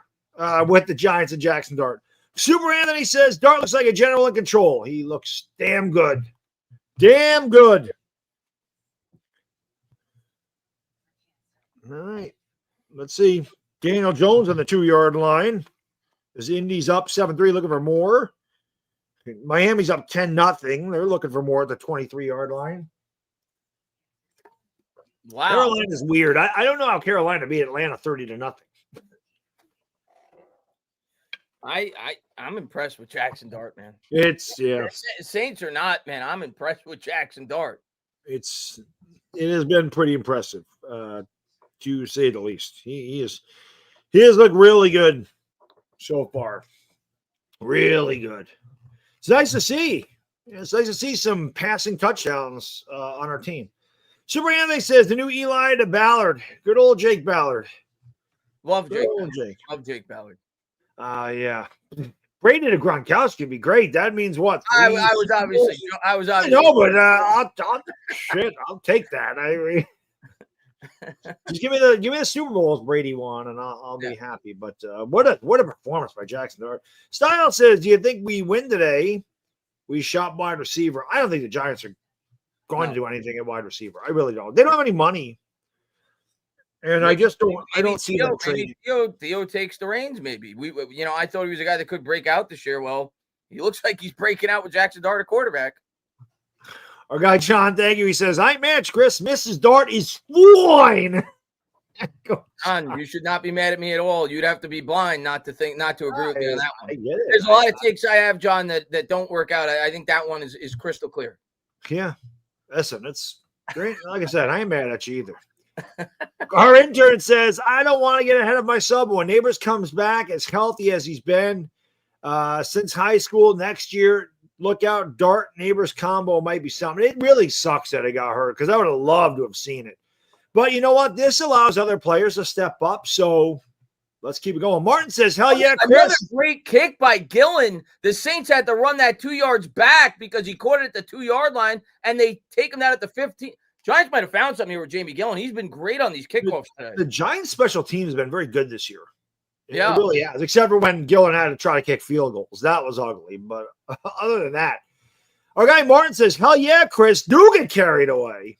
with the Giants and Jackson Dart. Super Anthony says, Dart looks like a general in control. He looks damn good. Damn good. All right. Let's see. Daniel Jones on the 2-yard line. As Indy's up 7-3, looking for more. Miami's up 10-0. They're looking for more at the 23-yard line. Wow. Carolina's weird. I don't know how Carolina beat Atlanta 30-0. I'm impressed with Jackson Dart, man. It's Saints or not, man. I'm impressed with Jackson Dart. It has been pretty impressive, to say the least. He has looked really good so far. Really good. It's nice to see. It's nice to see some passing touchdowns on our team. Super Anthony says the new Eli to Ballard. Good old Jake Ballard. Love Good Jake. old Jake. Love Jake Ballard. Yeah. Brady to Gronkowski would be great. That means what? I was obviously. No, but I'll take that. Just give me the Super Bowls Brady won, and I'll be happy. But what a performance by Jackson Dart. Style says, do you think we win today? We shot wide receiver. I don't think the Giants are going to do anything at wide receiver. I really don't. They don't have any money. And I just don't. I don't see them trading. Theo takes the reins. Maybe I thought he was a guy that could break out this year. Well, he looks like he's breaking out with Jackson Dart at quarterback. Our guy John, thank you. He says, "I match Chris. Mrs. Dart is fine." John, you should not be mad at me at all. You'd have to be blind not to agree with me on that one. I get it. There's a lot of takes I have, John, that don't work out. I think that one is crystal clear. Yeah, listen, it's great. Like I said, I ain't mad at you either. Our intern says, I don't want to get ahead of myself, but when Neighbors comes back as healthy as he's been since high school next year, look out. Dart Neighbors combo might be something. It really sucks that he got hurt because I would have loved to have seen it. But you know what? This allows other players to step up. So let's keep it going. Martin says, hell yeah, Chris. Another great kick by Gillen. The Saints had to run that 2 yards back because he caught it at the 2-yard line, and they take him down at the 15. Giants might have found something here with Jamie Gillen. He's been great on these kickoffs today. The Giants' special teams have been very good this year. It really has, except for when Gillen had to try to kick field goals. That was ugly. But other than that, our guy Martin says, hell yeah, Chris, do get carried away.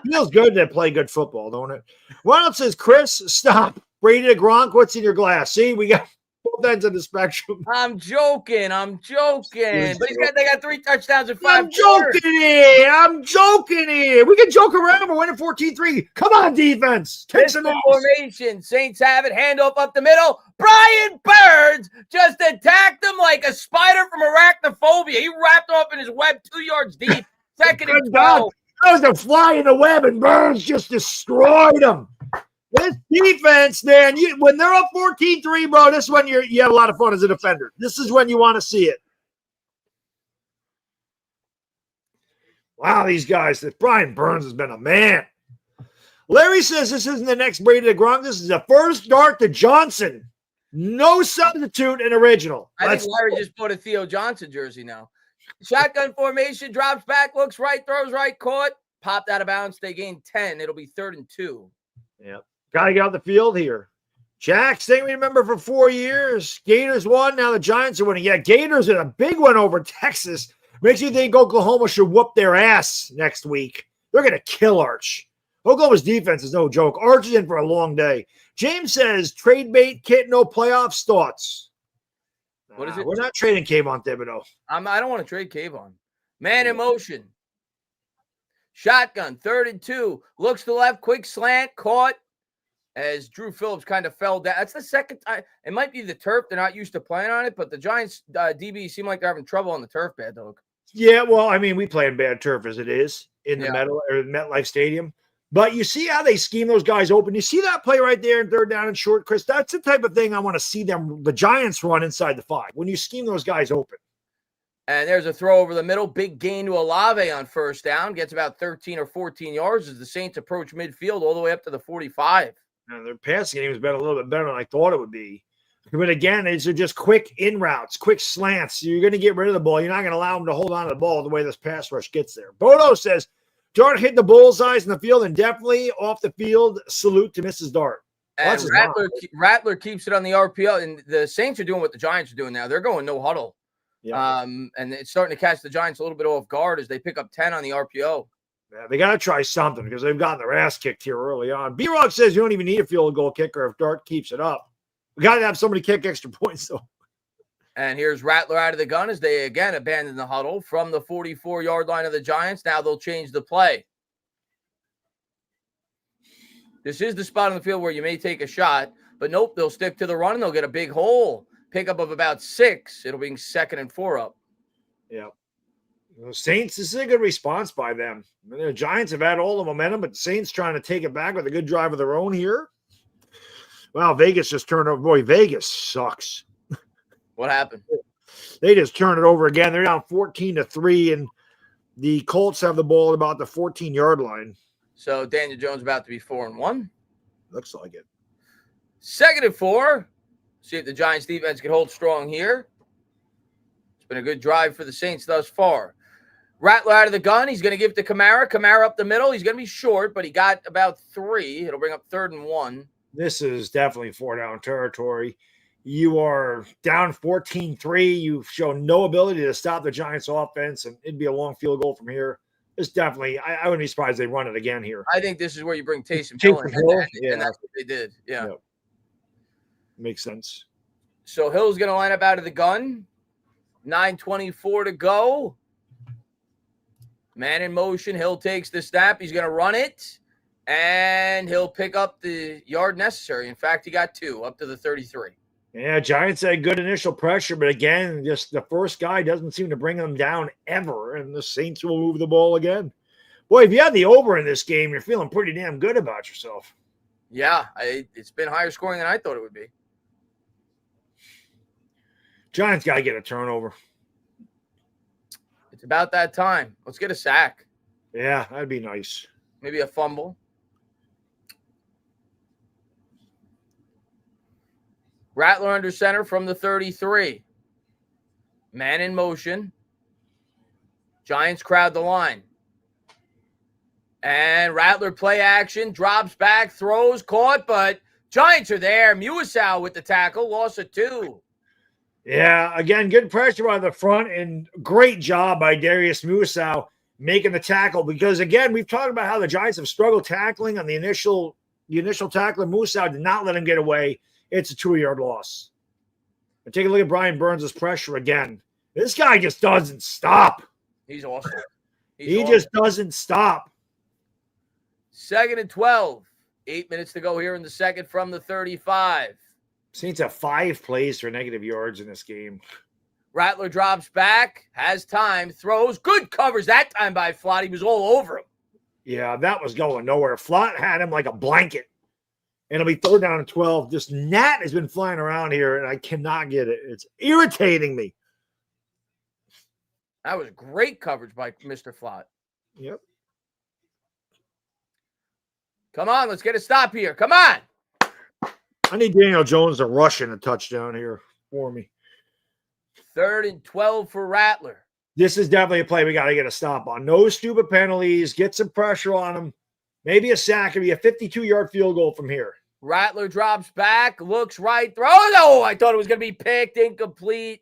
Feels good to play good football, don't it? Ronald says, Chris, stop. Brady to Gronk, what's in your glass? See, we got both ends of the spectrum. I'm joking. But they got 3 touchdowns and 5 I'm joking here. We can joke around. We're winning 14-3. Come on, defense. Take some formation. Saints have it. Handoff up the middle. Brian Burns just attacked him like a spider from arachnophobia. He wrapped him up in his web 2 yards deep. Second and 12. That was a fly in the web, and Burns just destroyed him. This defense, man, when they're up 14-3, bro, this is when you have a lot of fun as a defender. This is when you want to see it. Wow, these guys. Brian Burns has been a man. Larry says this isn't the next Brady to Gronk. This is the first Dart to Johnson. No substitute and original. I think Larry just bought a Theo Johnson jersey now. Shotgun formation, drops back, looks right, throws right, caught, popped out of bounds. They gained 10. It'll be 3rd and 2. Yep. Got to get out the field here. Jax, thing we remember for 4 years. Gators won. Now the Giants are winning. Yeah, Gators are a big one over Texas. Makes you think Oklahoma should whoop their ass next week. They're going to kill Arch. Oklahoma's defense is no joke. Arch is in for a long day. James says, trade bait, kit, no playoffs thoughts. What is it? We're not trading Kayvon Thibodeau. I don't want to trade Kayvon. Man in motion. Shotgun, 3rd and 2. Looks to the left, quick slant, caught as Drew Phillips kind of fell down. That's the second time. It might be the turf. They're not used to playing on it, but the Giants DB seem like they're having trouble on the turf, Bad Dog. Yeah, well, I mean, we play in bad turf as it is in the MetLife Stadium. But you see how they scheme those guys open. You see that play right there in 3rd down and short, Chris? That's the type of thing I want to see the Giants run inside the 5 when you scheme those guys open. And there's a throw over the middle. Big gain to Olave on 1st down. Gets about 13 or 14 yards as the Saints approach midfield all the way up to the 45. Now, their passing game has been a little bit better than I thought it would be. But again, these are just quick in routes, quick slants. You're going to get rid of the ball. You're not going to allow them to hold on to the ball the way this pass rush gets there. Bodo says, Dart hit the bullseyes in the field and definitely off the field. Salute to Mrs. Dart. And Rattler keeps it on the RPO. And the Saints are doing what the Giants are doing now. They're going no huddle. Yeah. And it's starting to catch the Giants a little bit off guard as they pick up 10 on the RPO. Yeah, they got to try something because they've gotten their ass kicked here early on. B-Rock says you don't even need a field goal kicker if Dart keeps it up. We got to have somebody kick extra points, though. And here's Rattler out of the gun as they again abandon the huddle from the 44-yard line of the Giants. Now they'll change the play. This is the spot on the field where you may take a shot, but nope, they'll stick to the run and they'll get a big hole. Pickup of about 6. It'll be 2nd and 4 up. Yeah. The Saints, this is a good response by them. The Giants have had all the momentum, but the Saints trying to take it back with a good drive of their own here. Wow, Vegas just turned over. Boy, Vegas sucks. What happened? They just turned it over again. They're down 14-3, and the Colts have the ball at about the 14-yard line. So Daniel Jones about to be 4-1. Looks like it. 2nd and 4. See if the Giants defense can hold strong here. It's been a good drive for the Saints thus far. Rattler out of the gun. He's going to give it to Kamara. Kamara up the middle. He's going to be short, but he got about 3. It'll bring up 3rd and 1. This is definitely 4-down territory. You are down 14-3. You've shown no ability to stop the Giants' offense, and it'd be a long field goal from here. It's definitely, I wouldn't be surprised they run it again here. I think this is where you bring Taysom Hill in, and that's what they did. Yeah. Yep. Makes sense. So Hill's going to line up out of the gun. 9:24 to go. Man in motion. Hill takes the snap. He's going to run it, and he'll pick up the yard necessary. In fact, he got 2 up to the 33. Yeah, Giants had good initial pressure, but again, just the first guy doesn't seem to bring them down ever, and the Saints will move the ball again. Boy, if you had the over in this game, you're feeling pretty damn good about yourself. Yeah, it's been higher scoring than I thought it would be. Giants got to get a turnover. It's about that time. Let's get a sack. Yeah, that'd be nice. Maybe a fumble. Rattler under center from the 33. Man in motion. Giants crowd the line. And Rattler play action, drops back, throws, caught, but Giants are there. Muasau with the tackle, loss of 2. Yeah, again, good pressure by the front and great job by Darius Muasau making the tackle because, again, we've talked about how the Giants have struggled tackling on the initial tackle. Muasau did not let him get away. It's a 2-yard loss. And take a look at Brian Burns' pressure again. This guy just doesn't stop. He's awesome. He just doesn't stop. 2nd and 12. 8 minutes to go here in the second from the 35. Saints have 5 plays for negative yards in this game. Rattler drops back, has time, throws. Good covers that time by Flott. He was all over him. Yeah, that was going nowhere. Flott had him like a blanket. And it'll be 3rd down and 12. This gnat has been flying around here, and I cannot get it. It's irritating me. That was great coverage by Mr. Flott. Yep. Come on, let's get a stop here. Come on. I need Daniel Jones to rush in a touchdown here for me. 3rd and 12 for Rattler. This is definitely a play we got to get a stop on. No stupid penalties. Get some pressure on him. Maybe a sack. It'd be a 52-yard field goal from here. Rattler drops back, looks right, throws. Oh, I thought it was going to be picked, incomplete.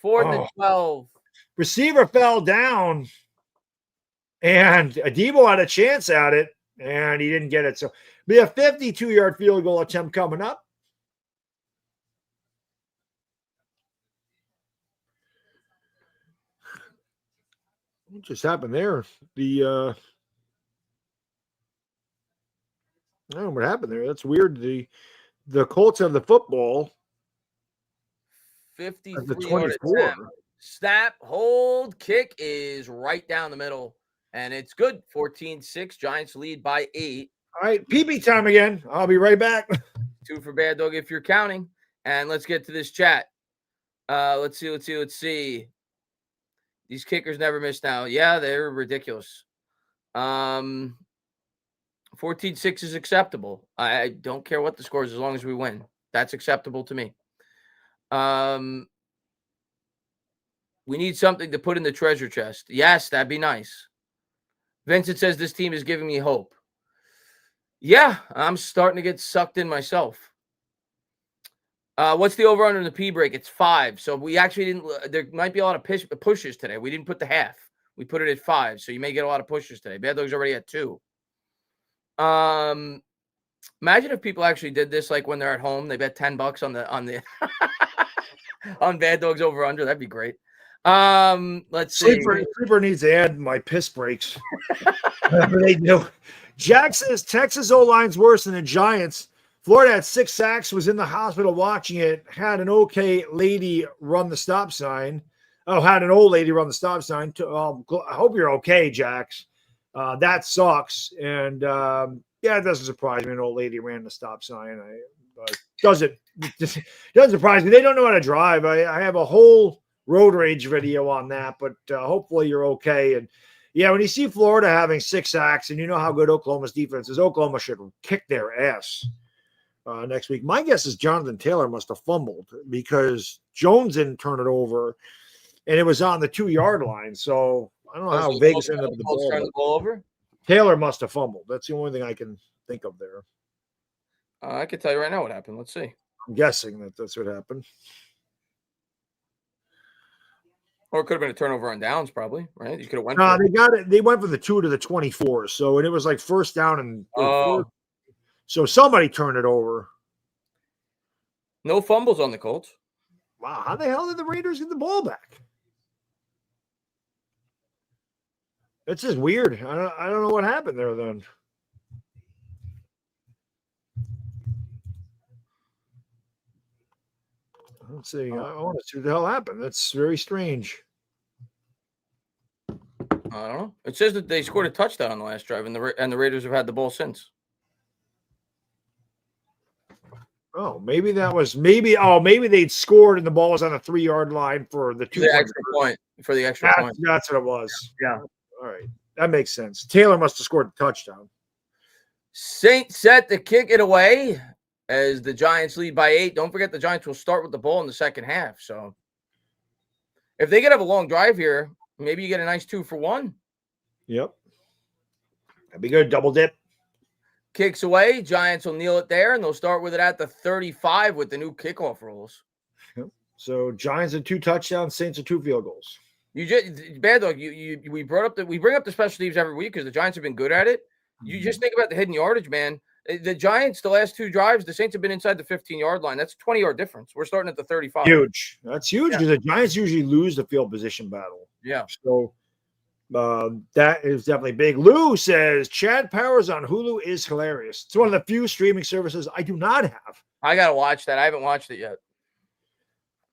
4th and 12. Receiver fell down, and Adebo had a chance at it, and he didn't get it. So be a 52-yard field goal attempt coming up. What just happened there? I don't know what happened there. That's weird. The Colts have the football. 53 snap, hold, kick is right down the middle, and it's good. 14-6. Giants lead by 8. All right, PB time again. I'll be right back. 2 for Baddog if you're counting. And let's get to this chat. Let's see. These kickers never miss now. Yeah, they're ridiculous. 14-6 is acceptable. I don't care what the score is as long as we win. That's acceptable to me. We need something to put in the treasure chest. Yes, that'd be nice. Vincent says this team is giving me hope. Yeah, I'm starting to get sucked in myself. What's the over-under in the P break? It's 5. So we actually didn't. There might be a lot of pushes today. We didn't put the half. We put it at 5. So you may get a lot of pushes today. Bad Dog's already at 2. Imagine if people actually did this, like when they're at home, they bet $10 on the on Bad Dog's over-under. That'd be great. Let's see. Sleeper needs to add my piss breaks. Whatever they do. Jack says Texas O-line's worse than the Giants. Florida had 6 sacks, was in the hospital watching it, had an okay lady run the stop sign. Oh, had an old lady run the stop sign. I hope you're okay, Jax. That sucks. And yeah, it doesn't surprise me. An old lady ran the stop sign. Doesn't surprise me. They don't know how to drive. I have a whole road rage video on that, but hopefully you're okay. And yeah, when you see Florida having 6 sacks, and you know how good Oklahoma's defense is, Oklahoma should kick their ass next week. My guess is Jonathan Taylor must have fumbled because Jones didn't turn it over, and it was on the 2-yard line. So I don't know how Vegas ended up with the ball over. Taylor must have fumbled. That's the only thing I can think of there. I can tell you right now what happened. Let's see. I'm guessing that's what happened. Or it could have been a turnover on downs, probably, right? You could have went. No, they got it. They went from the 2 to the 24. So, and it was like first down and so somebody turned it over. No fumbles on the Colts. Wow, how the hell did the Raiders get the ball back? It's just weird. I don't know what happened there then. Let's see. I want to see what the hell happened. That's very strange. I don't know. It says that they scored a touchdown on the last drive, and the Raiders have had the ball since. Oh, maybe that was maybe they'd scored and the ball was on the 3-yard line for the extra point. That's what it was. Yeah. All right. That makes sense. Taylor must have scored the touchdown. Saints set to kick it away as the Giants lead by 8. Don't forget the Giants will start with the ball in the second half. So if they could have a long drive here, maybe you get a nice 2-for-1. Yep. That'd be good. Double dip. Kicks away. Giants will kneel it there, and they'll start with it at the 35 with the new kickoff rules. Yep. So Giants had 2 touchdowns, Saints had 2 field goals. Baddog, we bring up the special teams every week because the Giants have been good at it. You just think about the hidden yardage, man. The Giants, the last 2 drives, the Saints have been inside the 15-yard line. That's a 20-yard difference. We're starting at the 35. Huge. That's huge because the Giants usually lose the field position battle. Yeah. So that is definitely big. Lou says Chad Powers on Hulu is hilarious. It's one of the few streaming services I do not have. I got to watch that. I haven't watched it yet.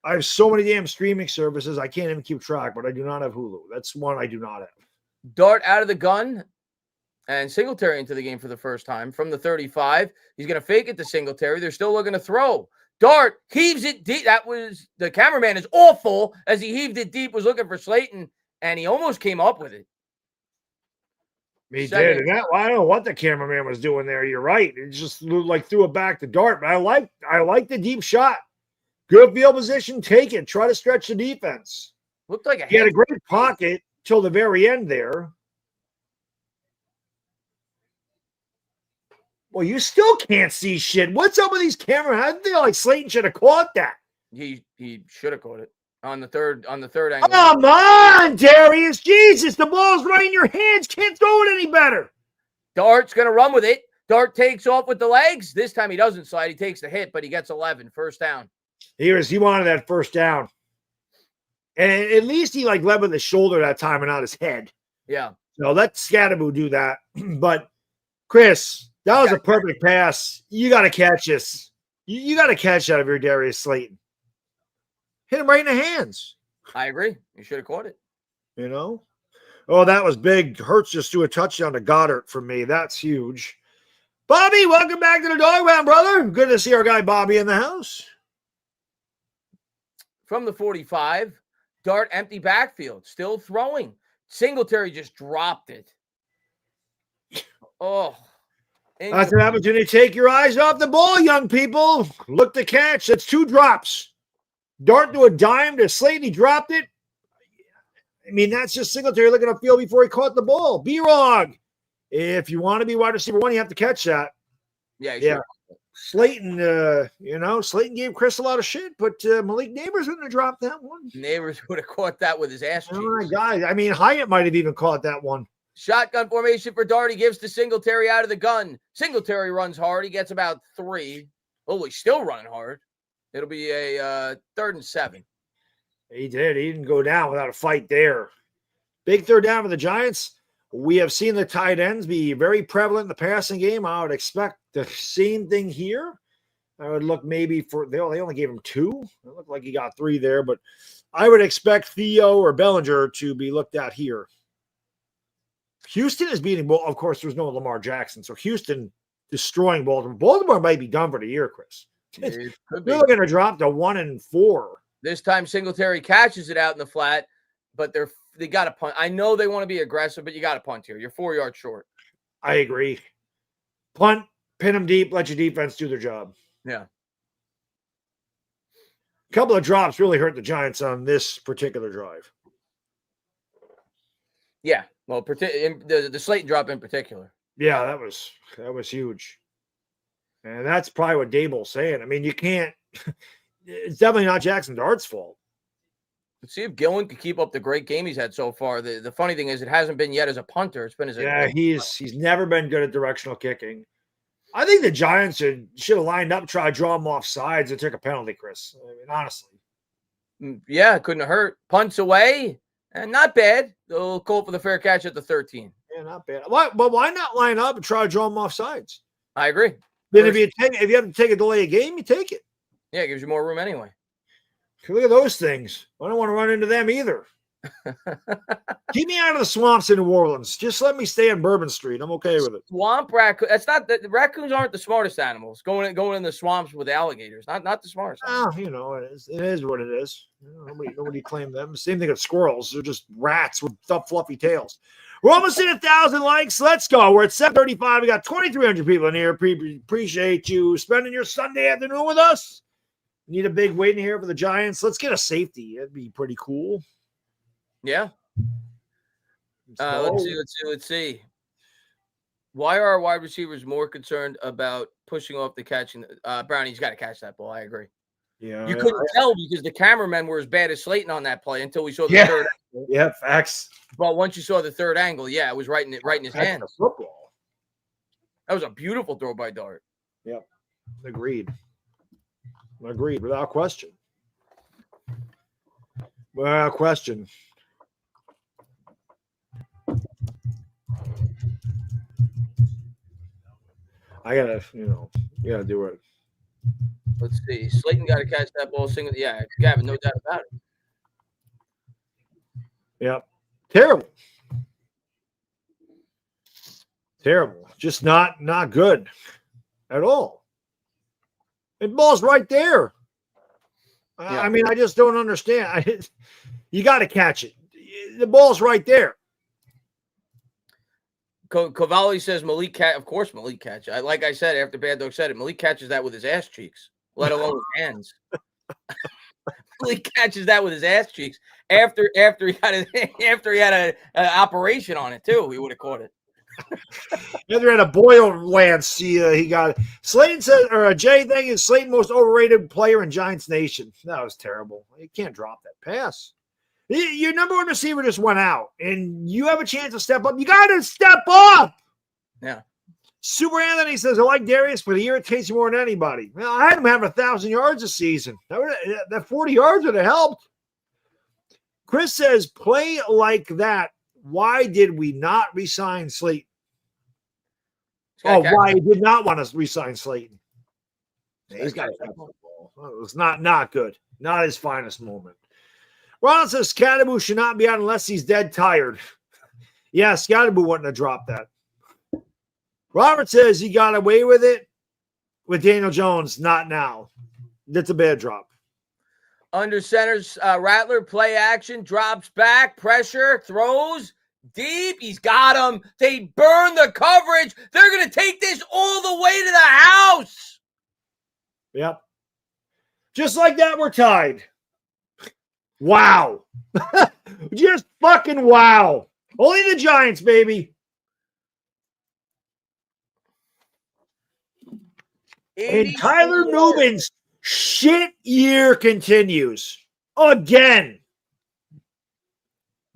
I have so many damn streaming services, I can't even keep track, but I do not have Hulu. That's one I do not have. Dart out of the gun and Singletary into the game for the first time from the 35. He's going to fake it to Singletary. They're still looking to throw. Dart heaves it deep. That was the cameraman is awful as he heaved it deep, was looking for Slayton, and he almost came up with it. He did. And I don't know what the cameraman was doing there. You're right. It just like threw it back to Dart. But I like the deep shot. Good field position. Take it. Try to stretch the defense. Looked like he had a great pocket till the very end there. Well, you still can't see shit. What's up with these cameras? I feel like Slayton should have caught that. He should have caught it on the third angle. Come on, Darius. Jesus, the ball's right in your hands. Can't throw it any better. Dart's going to run with it. Dart takes off with the legs. This time he doesn't slide. He takes the hit, but he gets 11. First down. He wanted that first down. And at least he led with his shoulder that time and not his head. Yeah. So let Scatterbo do that. But Chris, that was a perfect pass. You got to catch this. You got to catch out of your Darius Slayton. Hit him right in the hands. I agree. You should have caught it. You know? Oh, that was big. Hurts just threw a touchdown to Goddard for me. That's huge. Bobby, welcome back to the Dog Pound, brother. Good to see our guy Bobby in the house. From the 45, Dart empty backfield, still throwing. Singletary just dropped it. Oh. That's what happens when you take your eyes off the ball, young people. Look to catch. That's 2 drops. Dart to a dime to Slayton. He dropped it. I mean, that's just Singletary looking upfield before he caught the ball. B-Rog. If you want to be wide receiver 1, you have to catch that. Yeah. Slayton, Slayton gave Chris a lot of shit, but Malik Neighbors wouldn't have dropped that one. Neighbors would have caught that with his ass cheeks. Oh, my God. I mean, Hyatt might have even caught that one. Shotgun formation for Dart. He gives to Singletary out of the gun. Singletary runs hard. He gets about 3. Oh, he's still running hard. It'll be a 3rd and 7. He did. He didn't go down without a fight there. Big third down for the Giants. We have seen the tight ends be very prevalent in the passing game. I would expect the same thing here. I would look maybe for they only gave him 2. It looked like he got 3 there, but I would expect Theo or Bellinger to be looked at here. Houston is beating, well, of course, there's no Lamar Jackson, so Houston destroying Baltimore. Baltimore might be done for the year, Chris. They're going to drop to 1-4. This time Singletary catches it out in the flat, but they got to punt. I know they want to be aggressive, but you got to punt here. You're 4 yards short. I agree. Punt, pin them deep, let your defense do their job. Yeah. A couple of drops really hurt the Giants on this particular drive. Yeah. Well, the Slayton drop in particular. Yeah, that was huge. And that's probably what Dable's saying. I mean, you can't – it's definitely not Jackson Dart's fault. Let's see if Gillen could keep up the great game he's had so far. The funny thing is it hasn't been yet as a punter. It's been as a – Yeah, he's never been good at directional kicking. I think the Giants should have lined up, try to draw him off sides and took a penalty, Chris. I mean, honestly. Yeah, couldn't have hurt. Punts away, and not bad. They'll call for the fair catch at the 13. Yeah, not bad. But why not line up and try to draw him off sides? I agree. Then if you have to take a delay a game, you take it. Yeah, it gives you more room anyway. Look at those things. I don't want to run into them either. Keep me out of the swamps in New Orleans. Just let me stay on Bourbon Street. I'm okay with it. Swamp raccoon. That's not the raccoons aren't the smartest animals. Going in the swamps with alligators. Not the smartest. Oh, it is what it is. Nobody claimed them. Same thing with squirrels. They're just rats with fluffy tails. We're almost at 1,000 likes. Let's go. We're at 7:35. We got 2,300 people in here. Appreciate you spending your Sunday afternoon with us. Need a big win here for the Giants. Let's get a safety. That'd be pretty cool. Yeah. Let's see. Why are our wide receivers more concerned about pushing off the catch? Brownie's got to catch that ball. I agree. Yeah. You couldn't tell because the cameramen were as bad as Slayton on that play until we saw the third angle. Yeah, facts. But once you saw the third angle, yeah, it was right in his hand. Football. That was a beautiful throw by Dart. Yep. Agreed. Without question. Without question. I gotta, you gotta do it. Let's see. Slayton got to catch that ball single. Yeah, Gavin, no doubt about it. Yep. Terrible. Just not good at all. The ball's right there. Yeah. I mean, I just don't understand. You got to catch it. The ball's right there. Cavalli says Malik catch. Of course, Malik catch. Like I said, after Baddog said it, Malik catches that with his ass cheeks, let alone his hands. Malik catches that with his ass cheeks. After he had an operation on it too, he would have caught it. After had a boil lance, he got it. Slayton says, or Jay thing is Slayton most overrated player in Giants Nation. That was terrible. You can't drop that pass. Your number one receiver just went out, and you have a chance to step up. You got to step up. Yeah. Super Anthony says, I like Darius, but he irritates more than anybody. Well, I had him have 1,000 yards this season. That 40 yards would have helped. Chris says, play like that. Why did we not re-sign Slayton? Why he did not want us to re-sign Slayton? He's got to catch the ball. It was not good. Not his finest moment. Ron says Scadaboo should not be out unless he's dead tired. Yeah, Scadaboo wouldn't have dropped that. Robert says he got away with it with Daniel Jones. Not now. That's a bad drop. Under center's Rattler, play action, drops back, pressure, throws deep. He's got him. They burn the coverage. They're going to take this all the way to the house. Yep. Just like that, we're tied. Wow. Just fucking wow. Only the Giants, baby. And Tyler Nubin's shit year continues. Again.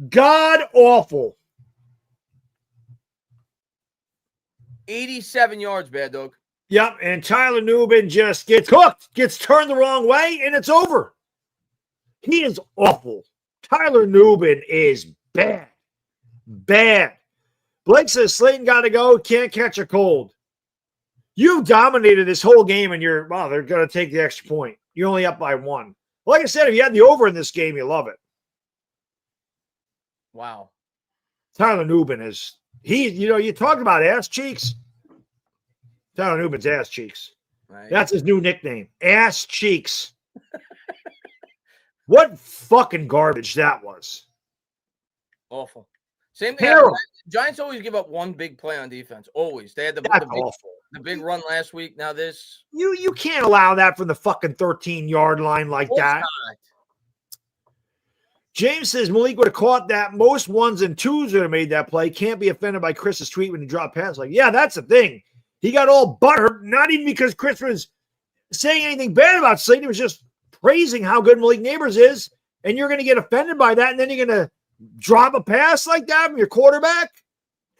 God awful. 87 yards, Baddog. Yep, and Tyler Nubin just gets cooked, gets turned the wrong way, and it's over. He is awful. Tyler Nubin is bad. Bad. Blake says Slayton got to go. Can't catch a cold. You dominated this whole game, and they're going to take the extra point. You're only up by 1. Like I said, if you had the over in this game, you love it. Wow. Tyler Nubin is you talked about ass cheeks. Tyler Nubin's ass cheeks. Right. That's his new nickname, ass cheeks. What fucking garbage that was. Awful. Same thing. Giants always give up one big play on defense. Always. They had the big run last week. Now this. You can't allow that from the fucking 13-yard line like that. Not. James says Malik would have caught that. Most 1s and 2s would have made that play. Can't be offended by Chris's tweet when he dropped pass. Like, yeah, that's the thing. He got all butthurt, not even because Chris was saying anything bad about Slayton. He was just praising how good Malik Neighbors is, and you're going to get offended by that, and then you're going to drop a pass like that from your quarterback?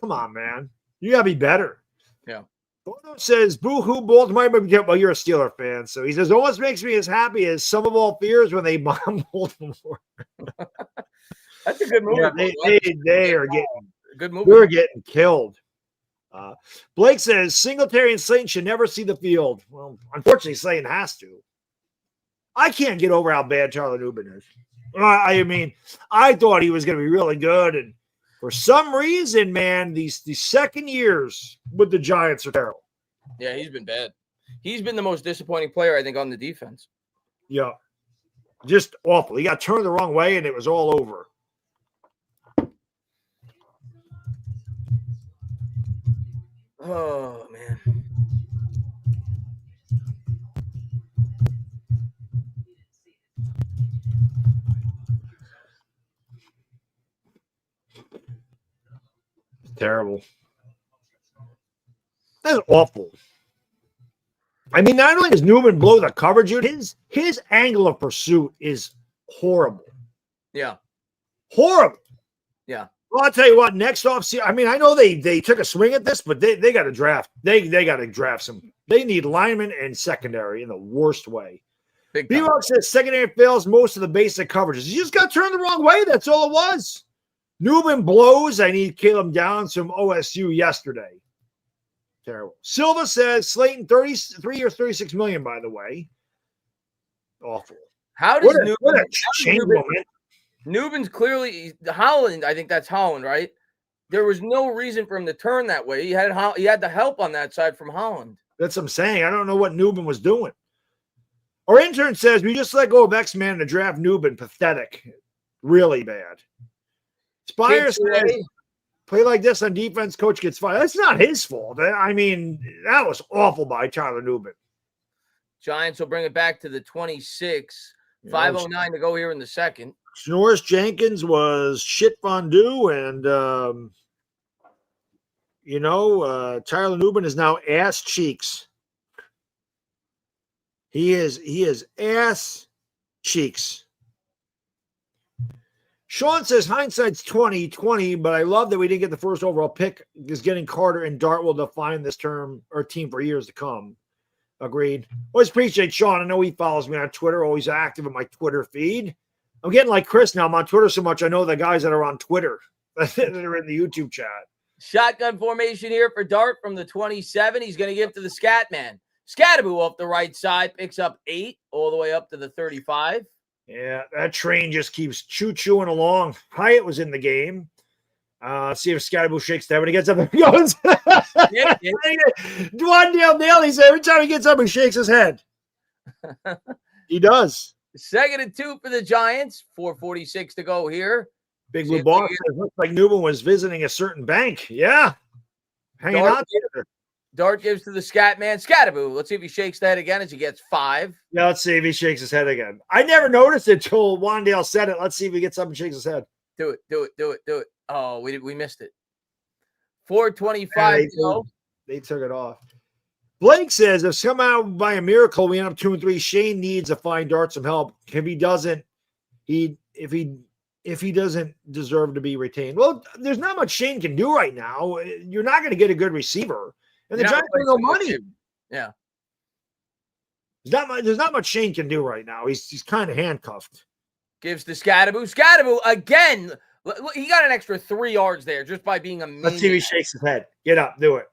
Come on, man. You got to be better. Yeah. Bono says, boo-hoo, Baltimore. Well, you're a Steeler fan. So he says, almost makes me as happy as some of all fears when they bomb Baltimore. That's a good move. Yeah, they are getting good move. We're getting killed. Blake says, Singletary and Slayton should never see the field. Well, unfortunately, Slayton has to. I can't get over how bad Tyler Nubin is. I mean, I thought he was going to be really good, and for some reason, man, these second years with the Giants are terrible. Yeah, he's been bad. He's been the most disappointing player, I think, on the defense. Yeah, just awful. He got turned the wrong way, and it was all over. Oh, man. Terrible. That's awful. I mean, not only does Newman blow the coverage, his angle of pursuit is horrible. Yeah. Horrible. Yeah. Well, I'll tell you what, next offseason, I mean, I know they took a swing at this, but they got to draft. They got to draft some. They need linemen and secondary in the worst way. B-Rock says secondary fails most of the basic coverages. He just got turned the wrong way. That's all it was. Newman blows. I need Caleb Downs from OSU yesterday. Terrible. Silva says Slayton 33 or 36 million, by the way. Awful. How does Newman's clearly Holland? I think that's Holland, right? There was no reason for him to turn that way. He had the help on that side from Holland. That's what I'm saying. I don't know what Newman was doing. Our intern says we just let go of X-Man to draft Newman. Pathetic. Really bad. Spire says, play like this on defense, coach gets fired. That's not his fault. I mean, that was awful by Tyler Newman. Giants will bring it back to the 26. 5:09 to go here in the second. Norris Jenkins was shit fondue, and Tyler Newman is now ass cheeks. He is ass cheeks. Sean says hindsight's 20/20, but I love that we didn't get the first overall pick because getting Carter and Dart will define this term or team for years to come. Agreed. Always appreciate Sean. I know he follows me on Twitter, always active in my Twitter feed. I'm getting like Chris now. I'm on Twitter so much I know the guys that are on Twitter that are in the YouTube chat. Shotgun formation here for Dart from the 27. He's going to give to the Scat Man. Scattaboo off the right side picks up 8 all the way up to the 35. Yeah, that train just keeps chewing along. Hyatt was in the game. See if Scattaboo shakes that when he gets up and goes. Dwandale Daly every time he gets up and shakes his head. He does. 2nd and 2 for the Giants. 4:46 to go here. Big Blue Boss says, looks like Newman was visiting a certain bank. Yeah. Hanging out there. Dart gives to the Scat Man. Scattaboo. Let's see if he shakes that again as he gets 5. Yeah, let's see if he shakes his head again. I never noticed it until Wandale said it. Let's see if he gets up and shakes his head. Do it. Oh, we missed it. 4:25 to go. They took it off. Blake says, if somehow by a miracle we end up 2-3, Shane needs to find Dart some help. If he doesn't, if he doesn't deserve to be retained. Well, there's not much Shane can do right now. You're not going to get a good receiver. And the Giants have no money. Yeah. There's not much Shane can do right now. He's kind of handcuffed. Gives to Scattaboo. Scattaboo again. Look, he got an extra 3 yards there just by being a Let's see if he maniac. shakes his head. Get up, do it.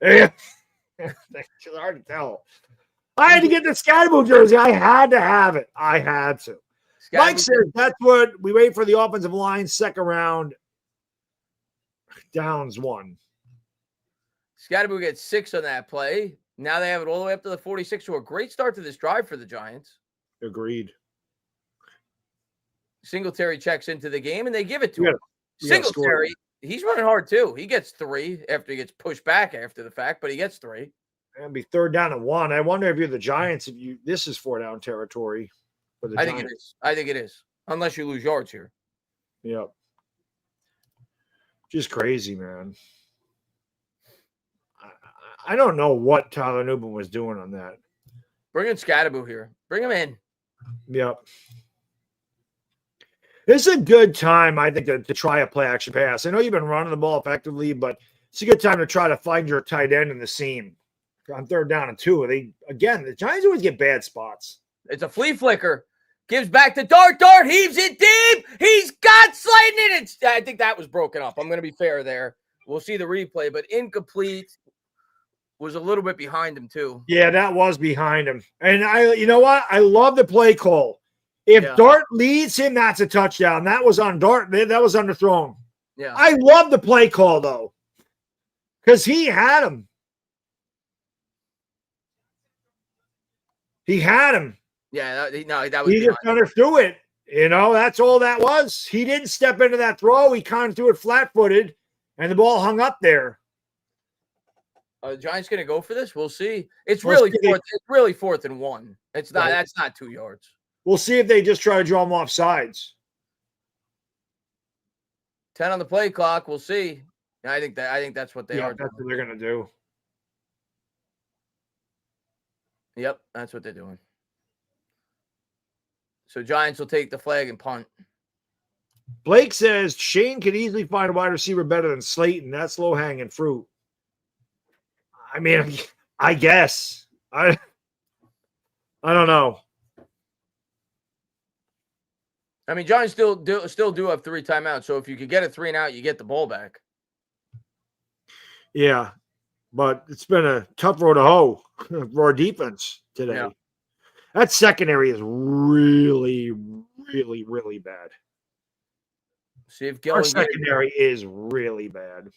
Yeah. It's hard to tell. I had to get the Scatterbo jersey. I had to have it. I had to. Mike says that's what we wait for the offensive line, second round. Downs 1. Scatterbo gets 6 on that play. Now they have it all the way up to the 46. So a great start to this drive for the Giants. Agreed. Singletary checks into the game, and they give it to him. Yeah, Singletary, he's running hard too. He gets 3 after he gets pushed back after the fact, but he gets 3. It'll be 3rd down and 1. I wonder if you're the Giants, this is 4 down territory for the Giants. Think it is. I think it is. Unless you lose yards here. Yep. Just crazy, man. I don't know what Tyler Newman was doing on that. Bring in Scatterbo here. Bring him in. Yep. This is a good time, I think, to try a play-action pass. I know you've been running the ball effectively, but it's a good time to try to find your tight end in the seam. On 3rd down and 2, the Giants always get bad spots. It's a flea flicker. Gives back to Dart. Dart heaves it deep. He's got Slayton in it. I think that was broken up. I'm going to be fair there. We'll see the replay, but incomplete. Was a little bit behind him too. Yeah, that was behind him. And you know what? I love the play call. If Dart leads him, that's a touchdown. That was on Dart. That was underthrown. Yeah. I love the play call though, because he had him. He had him. Yeah, that was. He just underthrew it. That's all that was. He didn't step into that throw. He kind of threw it flat-footed, and the ball hung up there. Are the Giants going to go for this? We'll see. It's really 4th and 1. It's not. Right. That's not 2 yards. We'll see if they just try to draw them off sides. 10 on the play clock. We'll see. I think that's what they are. That's what they're going to do. Yep, that's what they're doing. So Giants will take the flag and punt. Blake says Shane could easily find a wide receiver better than Slayton. That's low-hanging fruit. I mean, I guess. I don't know. I mean, Giants still do have 3 timeouts. So if you could get a 3 and out, you get the ball back. Yeah, but it's been a tough road to hoe for our defense today. Yeah. That secondary is really, really, really bad. See if our secondary is really bad.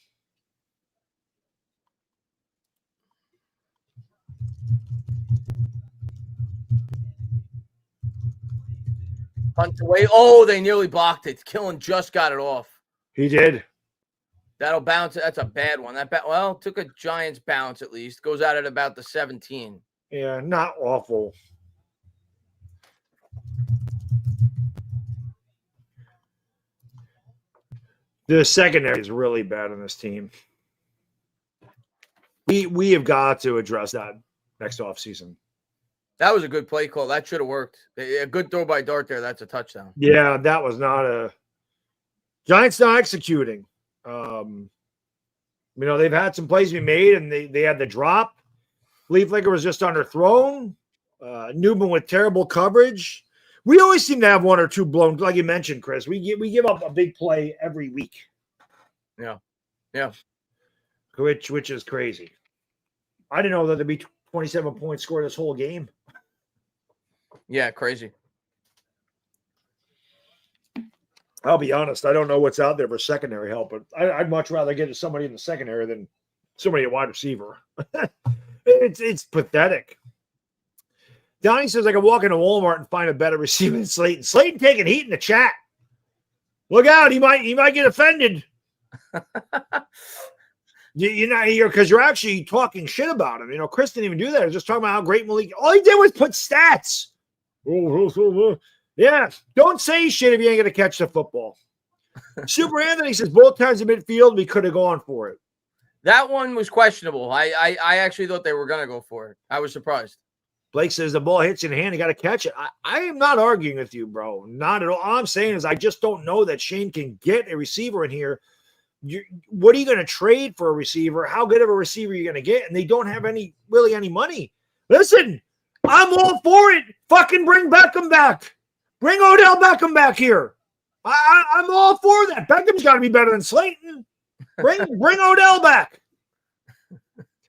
Punt away. Oh, they nearly blocked it. Killen just got it off. He did. That'll bounce. That's a bad one. Took a Giants bounce at least. Goes out at about the 17. Yeah, not awful. The secondary is really bad on this team. We have got to address that next offseason. That was a good play call. That should have worked. A good throw by Dart there. That's a touchdown. Yeah, that was not a – Giants not executing. They've had some plays be made, and they had the drop. Flea flicker was just underthrown. Newman with terrible coverage. We always seem to have 1 or 2 blown, like you mentioned, Chris. We give up a big play every week. Yeah. Which is crazy. I didn't know that there'd be 27 points scored this whole game. Yeah, crazy. I'll be honest. I don't know what's out there for secondary help, but I'd much rather get to somebody in the secondary than somebody at wide receiver. It's pathetic. Donnie says I can walk into Walmart and find a better receiver than Slayton. Slayton taking heat in the chat. Look out! He might get offended. Because you're actually talking shit about him. Chris didn't even do that. He was just talking about how great Malik. All he did was put stats. Yeah, don't say shit if you ain't going to catch the football. Super Anthony says both times in midfield we could have gone for it. That one was questionable. I actually thought they were going to go for it. I was surprised. Blake says the ball hits you in the hand, you got to catch it. I am not arguing with you, bro. Not at all. All I'm saying is I just don't know that Shane can get a receiver in here. What are you going to trade for a receiver? How good of a receiver are you going to get? And they don't have any money. Listen, I'm all for it. Fucking bring Beckham back. Bring Odell Beckham back here. I'm all for that. Beckham's got to be better than Slayton. Bring Odell back.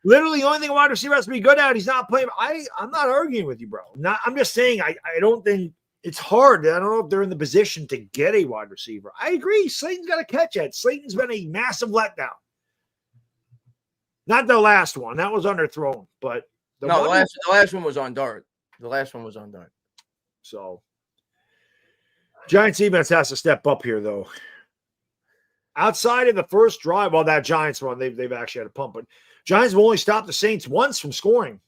Literally, the only thing a wide receiver has to be good at, he's not playing. I'm not arguing with you, bro. I'm just saying I don't think it's hard. I don't know if they're in the position to get a wide receiver. I agree. Slayton's got to catch it. Slayton's been a massive letdown. Not the last one. That was underthrown. But the last one was on Dart. The last one was on Dart. So Giants defense has to step up here, though. Outside of the first drive, well, that Giants one, they've actually had a pump, but Giants have only stopped the Saints once from scoring.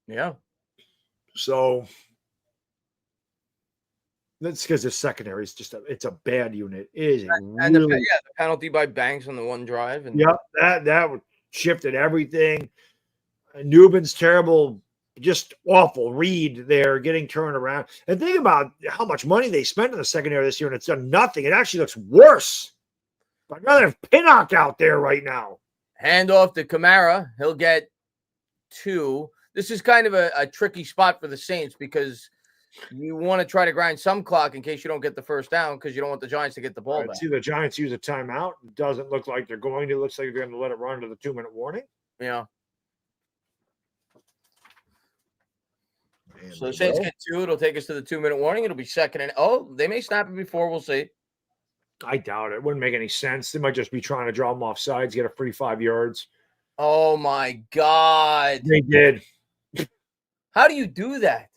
Yeah. So that's because the secondary is just it's a bad unit. It is the penalty by Banks on the one drive. And that shifted everything. Newbin's terrible, just awful read there, getting turned around. And think about how much money they spent in the secondary this year, and it's done nothing. It actually looks worse. I'd rather have Pinnock out there right now. Hand off to Kamara. He'll get 2. This is kind of a tricky spot for the Saints because you want to try to grind some clock in case you don't get the first down because you don't want the Giants to get the ball back. See, the Giants use a timeout. It doesn't look like they're going to. It looks like they're going to let it run to the 2-minute warning. Yeah. So the Saints get 2. It'll take us to the 2-minute warning. It'll be second and they may snap it before. We'll see. I doubt it. It wouldn't make any sense. They might just be trying to draw them off sides, get a free 5 yards. Oh my God! They did. How do you do that?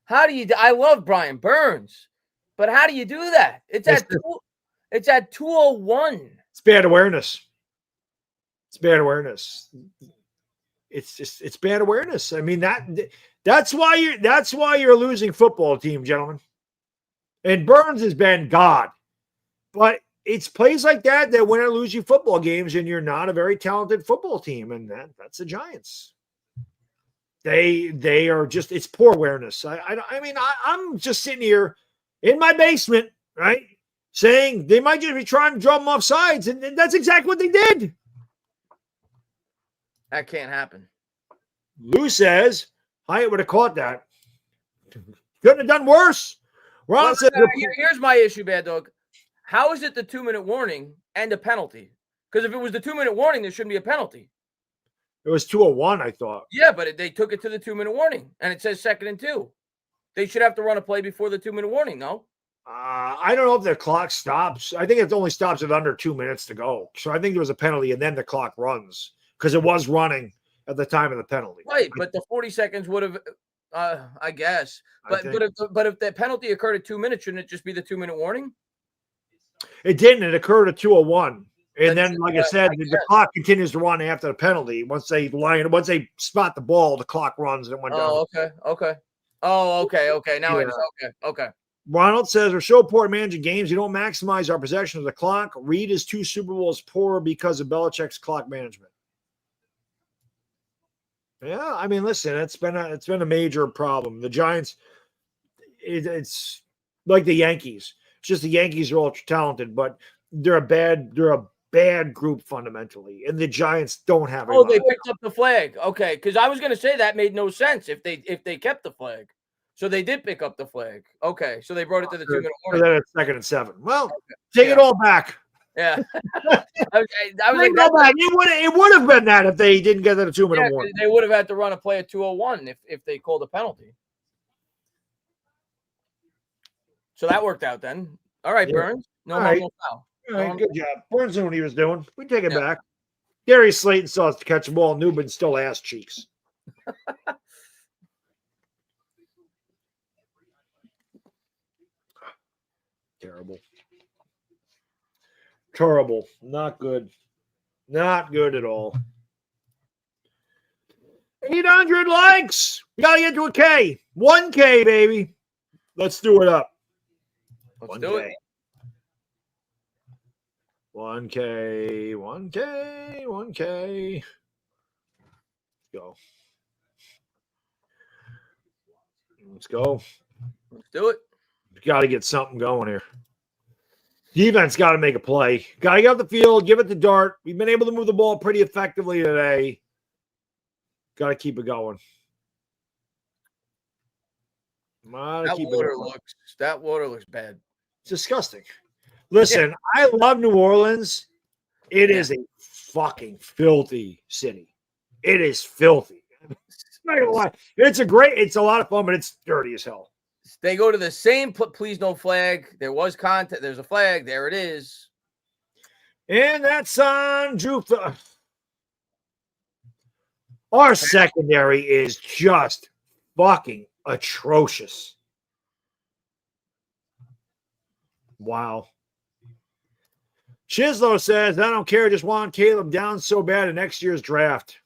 I love Brian Burns, but how do you do that? It's at 2:01. It's bad awareness. It's bad awareness. It's bad awareness. I mean that's why you're losing football team, gentlemen. And Burns has been God, but it's plays like that win or lose you football games, and you're not a very talented football team, and that's the Giants. They are just, it's poor awareness. I'm just sitting here in my basement, right, saying they might just be trying to draw them off sides, and that's exactly what they did. That can't happen. Lou says Hyatt would have caught that. Couldn't have done worse. Ron said, here's my issue, Bad Dog. How is it the 2-minute warning and a penalty? Because if it was the 2-minute warning, there shouldn't be a penalty. It was 2:01, I thought. Yeah, but they took it to the 2-minute warning, and it says 2nd and 2. They should have to run a play before the 2-minute warning, no? I don't know if the clock stops. I think it only stops at under 2 minutes to go. So I think there was a penalty, and then the clock runs because it was running at the time of the penalty. Right, but the 40 seconds would have, I guess. But if the penalty occurred at 2 minutes, shouldn't it just be the 2-minute warning? It didn't. It occurred at 2:01. And then, like I said, the clock continues to run after the penalty. Once they spot the ball, the clock runs and it went down. Okay. Oh, okay. Now it is. Okay. Ronald says, we're so poor at managing games. You don't maximize our possession of the clock. Reed is 2 Super Bowls poor because of Belichick's clock management. Yeah, I mean, listen, it's been a major problem. The Giants, it's like the Yankees. It's just the Yankees are ultra talented, but they're a bad group fundamentally, and the Giants don't have. They picked up the flag. Okay, because I was going to say that made no sense if they kept the flag. So they did pick up the flag. Okay, so they brought it to the 2-minute warning. Then it's 2nd and 7. Well, take it all back. Yeah, I was like, it would have been that if they didn't get to the 2-minute warning. They would have had to run a play at 2:01 if they called a penalty. So that worked out then. All right, Burns. No foul. All right, good job. Burns knew what he was doing. We take it back. Gary Slayton saw us to catch the ball. Newman still ass cheeks. Terrible. Not good. Not good at all. 800 likes. We got to get to a K. 1K, baby. Let's do it up. Let's do it. 1K. Let's go. Let's do it. Got to get something going here. Defense got to make a play. Got to get off the field, give it to Dart. We've been able to move the ball pretty effectively today. Got to keep it going. That water looks bad. disgusting. Listen, I love New Orleans. It is a fucking filthy city. It is filthy. Not gonna lie. It's a lot of fun, but it's dirty as hell. They go to the same please no flag. There was content. There's a flag. There it is. And that's on Drew. Our secondary is just fucking atrocious. Wow. Chislow says, I don't care. Just want Caleb down so bad in next year's draft.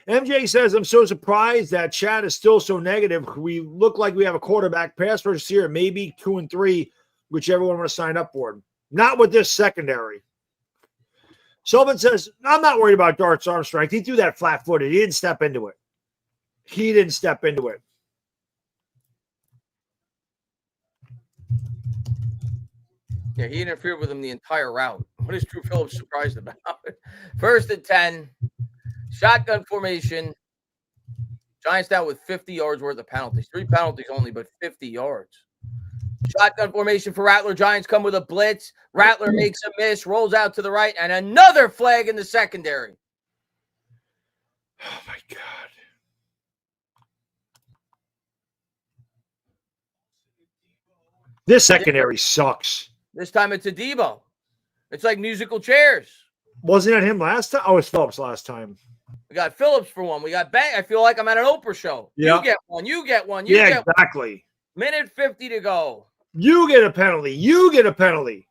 MJ says, I'm so surprised that Chad is still so negative. We look like we have a quarterback pass rush here, maybe 2 and 3, whichever one want to sign up for. Not with this secondary. Sullivan says, I'm not worried about Dart's arm strength. He threw that flat-footed. He didn't step into it. Yeah, he interfered with him the entire route. What is Drew Phillips surprised about? 1st and 10. Shotgun formation. Giants down with 50 yards worth of penalties. 3 penalties only, but 50 yards. Shotgun formation for Rattler. Giants come with a blitz. Rattler makes a miss, rolls out to the right, and another flag in the secondary. Oh, my God. This secondary sucks. This time it's a Debo. It's like musical chairs. Wasn't it him last time? Oh, it was Phillips last time. We got Phillips for one. We got Bang. I feel like I'm at an Oprah show. Yeah. You get one. You get one. Exactly. Minute 50 to go. You get a penalty.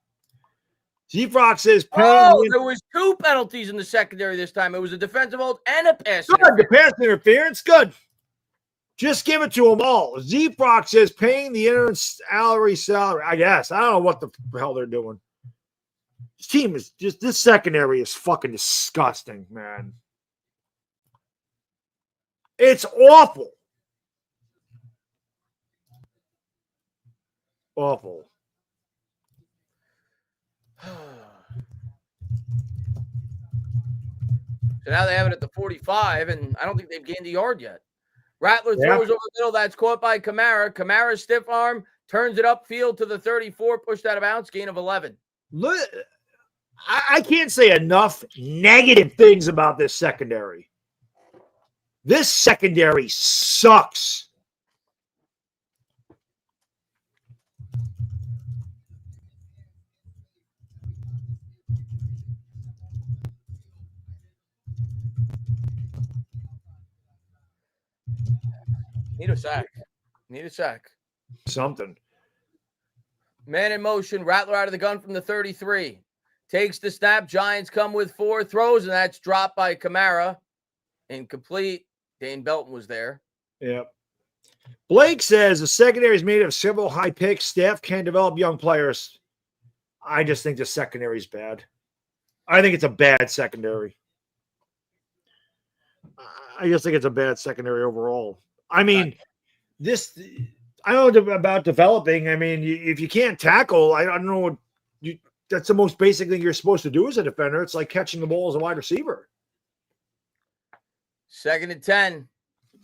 Z-Frock says, oh, there was 2 penalties in the secondary this time. It was a defensive hold and a pass interference. The pass interference, good. Just give it to them all. Z-Frock says, paying the interim salary. I guess. I don't know what the hell they're doing. This team is just, this secondary is fucking disgusting, man. It's awful. Awful. So now they have it at the 45, and I don't think they've gained a yard yet. Rattler throws over the middle. That's caught by Kamara. Kamara stiff arm, turns it upfield to the 34, pushed out of bounds, gain of 11. Look, I can't say enough negative things about this secondary. This secondary sucks. Need a sack. Something. Man in motion. Rattler out of the gun from the 33. Takes the snap. Giants come with 4 throws, and that's dropped by Kamara. Incomplete. Dane Belton was there. Yep. Blake says the secondary is made of several high picks. Staff can develop young players. I just think the secondary is bad. I think it's a bad secondary. I just think it's a bad secondary overall. I mean, I don't know about developing. I mean, if you can't tackle, I don't know what that's the most basic thing you're supposed to do as a defender. It's like catching the ball as a wide receiver. 2nd and 10.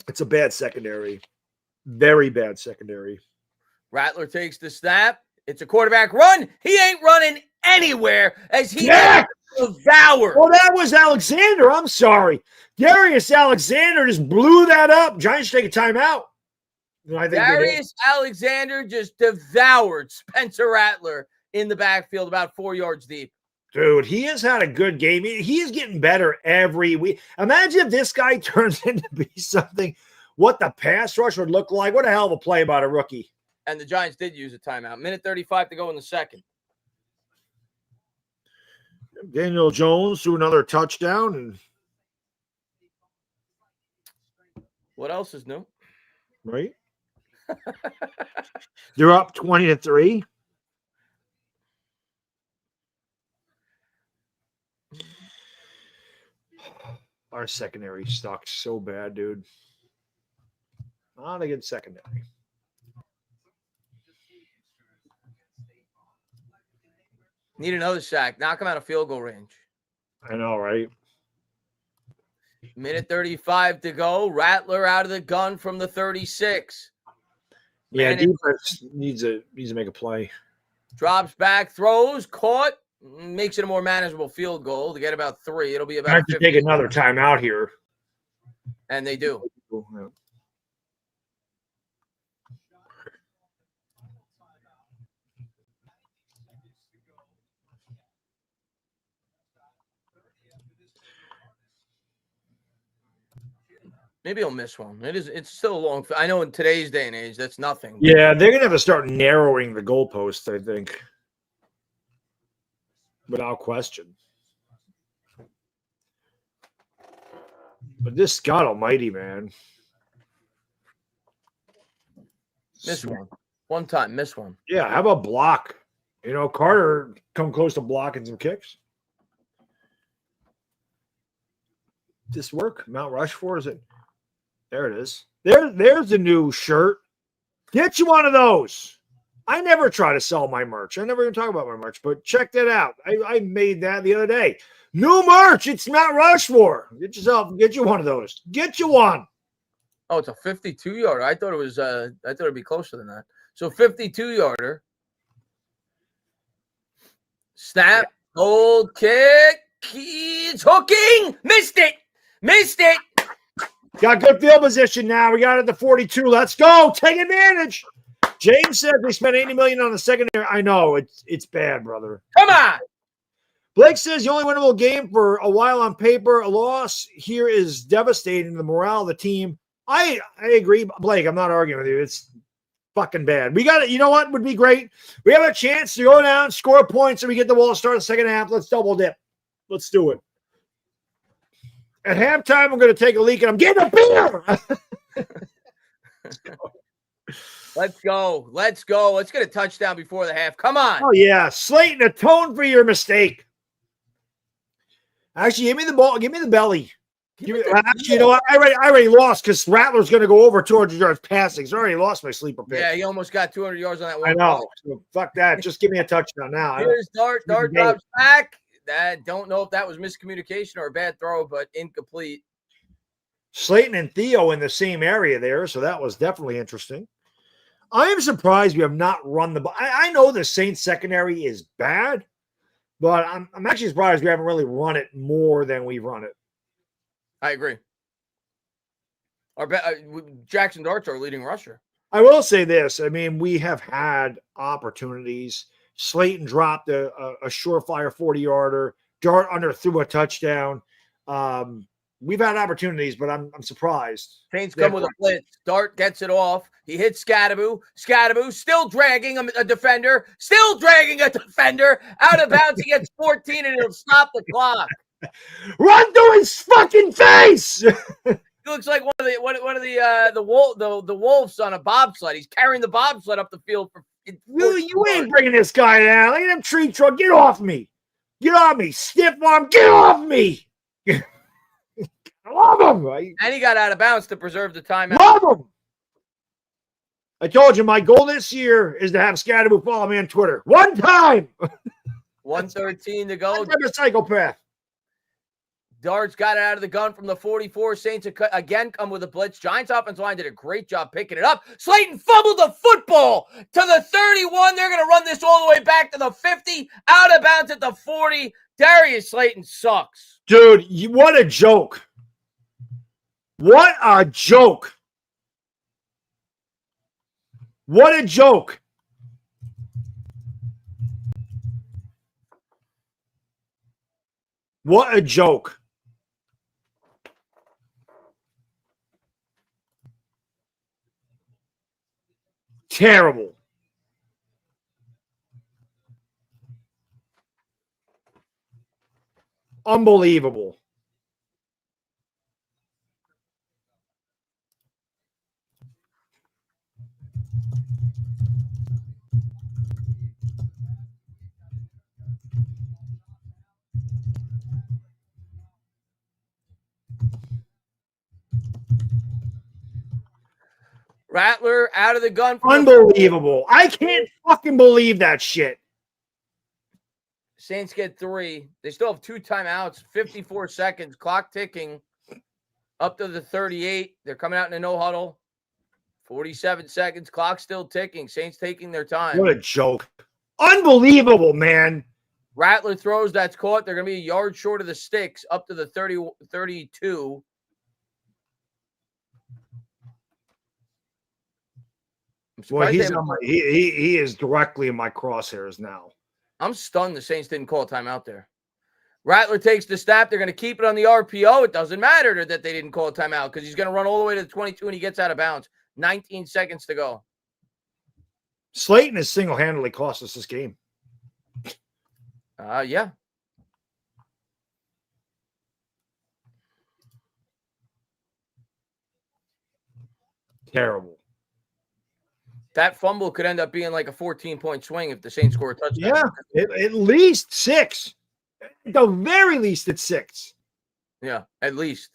It's a bad secondary. Very bad secondary. Rattler takes the snap. It's a quarterback run. He ain't running anywhere as he gets devoured. Well, that was Alexander. I'm sorry. Darius Alexander just blew that up. Giants take a timeout. Darius Alexander just devoured Spencer Rattler in the backfield about 4 yards deep. Dude, he has had a good game. He is getting better every week. Imagine if this guy turns into be something, what the pass rush would look like. What a hell of a play by a rookie. And the Giants did use a timeout. Minute 35 to go in the second. Daniel Jones threw another touchdown. And what else is new? Right? They're up 20-3. Our secondary sucks so bad, dude. Not a good secondary. Need another sack. Knock him out of field goal range. I know, right? Minute 35 to go. Rattler out of the gun from the 36. Yeah, Man, defense needs to make a play. drops back, throws, caught, makes it a more manageable field goal to get about 3. It'll be I about have to take another timeout here. And they do. Maybe he'll miss one. It's still a long. I know in today's day and age, that's nothing. Yeah, they're gonna have to start narrowing the goalposts, I think, without question. But this God Almighty, man, Miss one time, miss one. Yeah, how about block? You know, Carter come close to blocking some kicks. This work? Mount Rushmore, is it? There it is. There's the new shirt. Get you one of those. I never try to sell my merch. I never even talk about my merch, but check that out. I made that the other day. New merch. It's Mount Rushmore. Get you one of those. Get you one. Oh, it's a 52-yarder. I thought it'd be closer than that. So 52-yarder. Snap, hold, kick. He's hooking. Missed it. Got good field position now. We got it at the 42. Let's go. Take advantage. James said they spent $80 million on the secondary. I know. It's bad, brother. Come on. Blake says the only winnable game for a while on paper. A loss here is devastating to the morale of the team. I agree, Blake. I'm not arguing with you. It's fucking bad. We got it. You know what would be great? We have a chance to go down, score points, and we get the ball to start the second half. Let's double dip. Let's do it. At halftime, I'm going to take a leak, and I'm getting a beer. Let's go. Let's get a touchdown before the half. Come on. Oh, yeah. Slayton, atone for your mistake. Actually, give me the ball. Give me the belly. Actually, you know what? I already lost because Rattler's going to go over 200 yards passing. So I already lost my sleeper pick. Yeah, he almost got 200 yards on that one. I know. So fuck that. Just give me a touchdown now. Here's Dart. Dart drops back. Don't know if that was miscommunication or a bad throw, but incomplete. Slayton and Theo in the same area there, so that was definitely interesting. I am surprised we have not run the ball. I know the Saints secondary is bad, but I'm actually surprised we haven't really run it more than we've run it. I agree. Jackson Dart's our leading rusher. I will say this. I mean, we have had opportunities. Slayton dropped a surefire 40-yarder. Dart underthrew a touchdown. We've had opportunities, but I'm surprised. Saints come with a blitz. Dart gets it off. He hits Scadaboo. Scadaboo still dragging a defender. Out of bounds. He gets 14, and it'll stop the clock. Run to his fucking face! He looks like one of the wolves on a bobsled. He's carrying the bobsled up the field for. You ain't bringing this guy down. Look at him tree truck. Get off me. Get off me. Stiff arm. Get off me. I love him. And he got out of bounds to preserve the timeout. Love him. I told you my goal this year is to have Scadaboo follow me on Twitter. One time. 1:13 to go. I'm a psychopath. Dart's got it out of the gun from the 44. Saints again come with a blitz. Giants offensive line did a great job picking it up. Slayton fumbled the football to the 31. They're going to run this all the way back to the 50. Out of bounds at the 40. Darius Slayton sucks. Dude, what a joke. What a joke. What a joke. What a joke. Terrible. Unbelievable. Rattler out of the gun. Unbelievable. I can't fucking believe that shit. Saints get 3. They still have 2 timeouts, 54 seconds, clock ticking up to the 38. They're coming out in a no huddle. 47 seconds. Clock still ticking. Saints taking their time. What a joke. Unbelievable, man. Rattler throws. That's caught. They're going to be a yard short of the sticks up to the 32. Boy, he is directly in my crosshairs now. I'm stunned the Saints didn't call a timeout there. Rattler takes the snap. They're going to keep it on the RPO. It doesn't matter that they didn't call a timeout because he's going to run all the way to the 22 and he gets out of bounds. 19 seconds to go. Slayton has single-handedly cost us this game. Yeah. Terrible. That fumble could end up being like a 14-point swing if the Saints score a touchdown. Yeah, at least 6. At the very least, it's 6. Yeah, at least.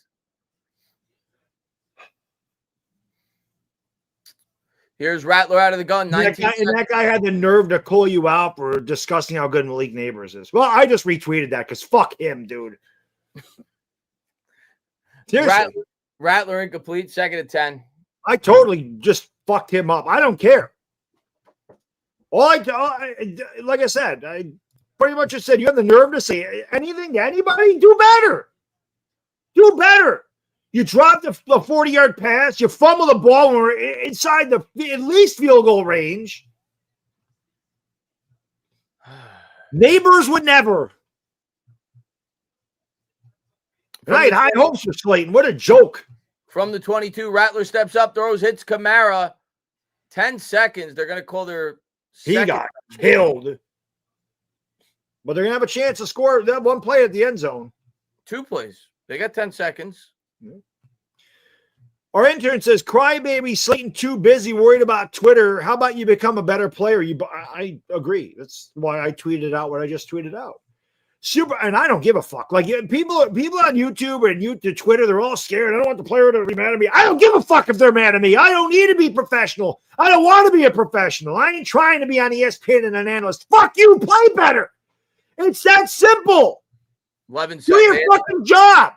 Here's Rattler out of the gun. That guy had the nerve to call you out for discussing how good Malik Neighbors is. Well, I just retweeted that because fuck him, dude. Rattler incomplete, 2nd and 10. I totally just fucked him up. I don't care. Like I said, I pretty much just said, you have the nerve to say anything to anybody? Do better. Do better. You dropped a 40-yard pass. You fumble the ball when we're inside the at least field goal range. Neighbors would never. And I had high hopes for Slayton. What a joke. From the 22, Rattler steps up, throws, hits Kamara. 10 seconds. They're going to call their He got killed. But they're going to have a chance to score that one play at the end zone. 2 plays. They got 10 seconds. Our intern says, crybaby Slayton too busy, worried about Twitter. How about you become a better player? I agree. That's why I tweeted out what I just tweeted out. And I don't give a fuck. Like people on YouTube and Twitter, they're all scared. I don't want the player to be mad at me. I don't give a fuck if they're mad at me. I don't need to be professional. I don't want to be a professional. I ain't trying to be on ESPN and an analyst. Fuck you. Play better. It's that simple. 11 seconds. Do your fucking job.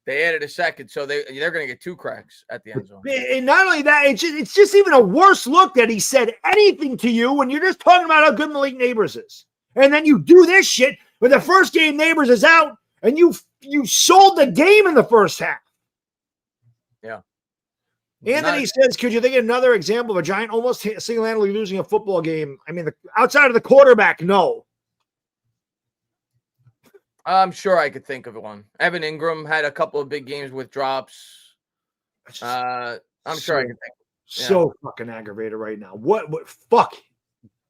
They added a second, so they're going to get 2 cracks at the end zone. And not only that, it's just even a worse look that he said anything to you when you're just talking about how good Malik Neighbors is. And then you do this shit when the first game Neighbors is out and you sold the game in the first half. Yeah. Anthony says, could you think of another example of a Giant almost single-handedly losing a football game? I mean, outside of the quarterback, no. I'm sure I could think of one. Evan Ingram had a couple of big games with drops. I'm sure I could think. Yeah. So fucking aggravated right now. What? Fuck.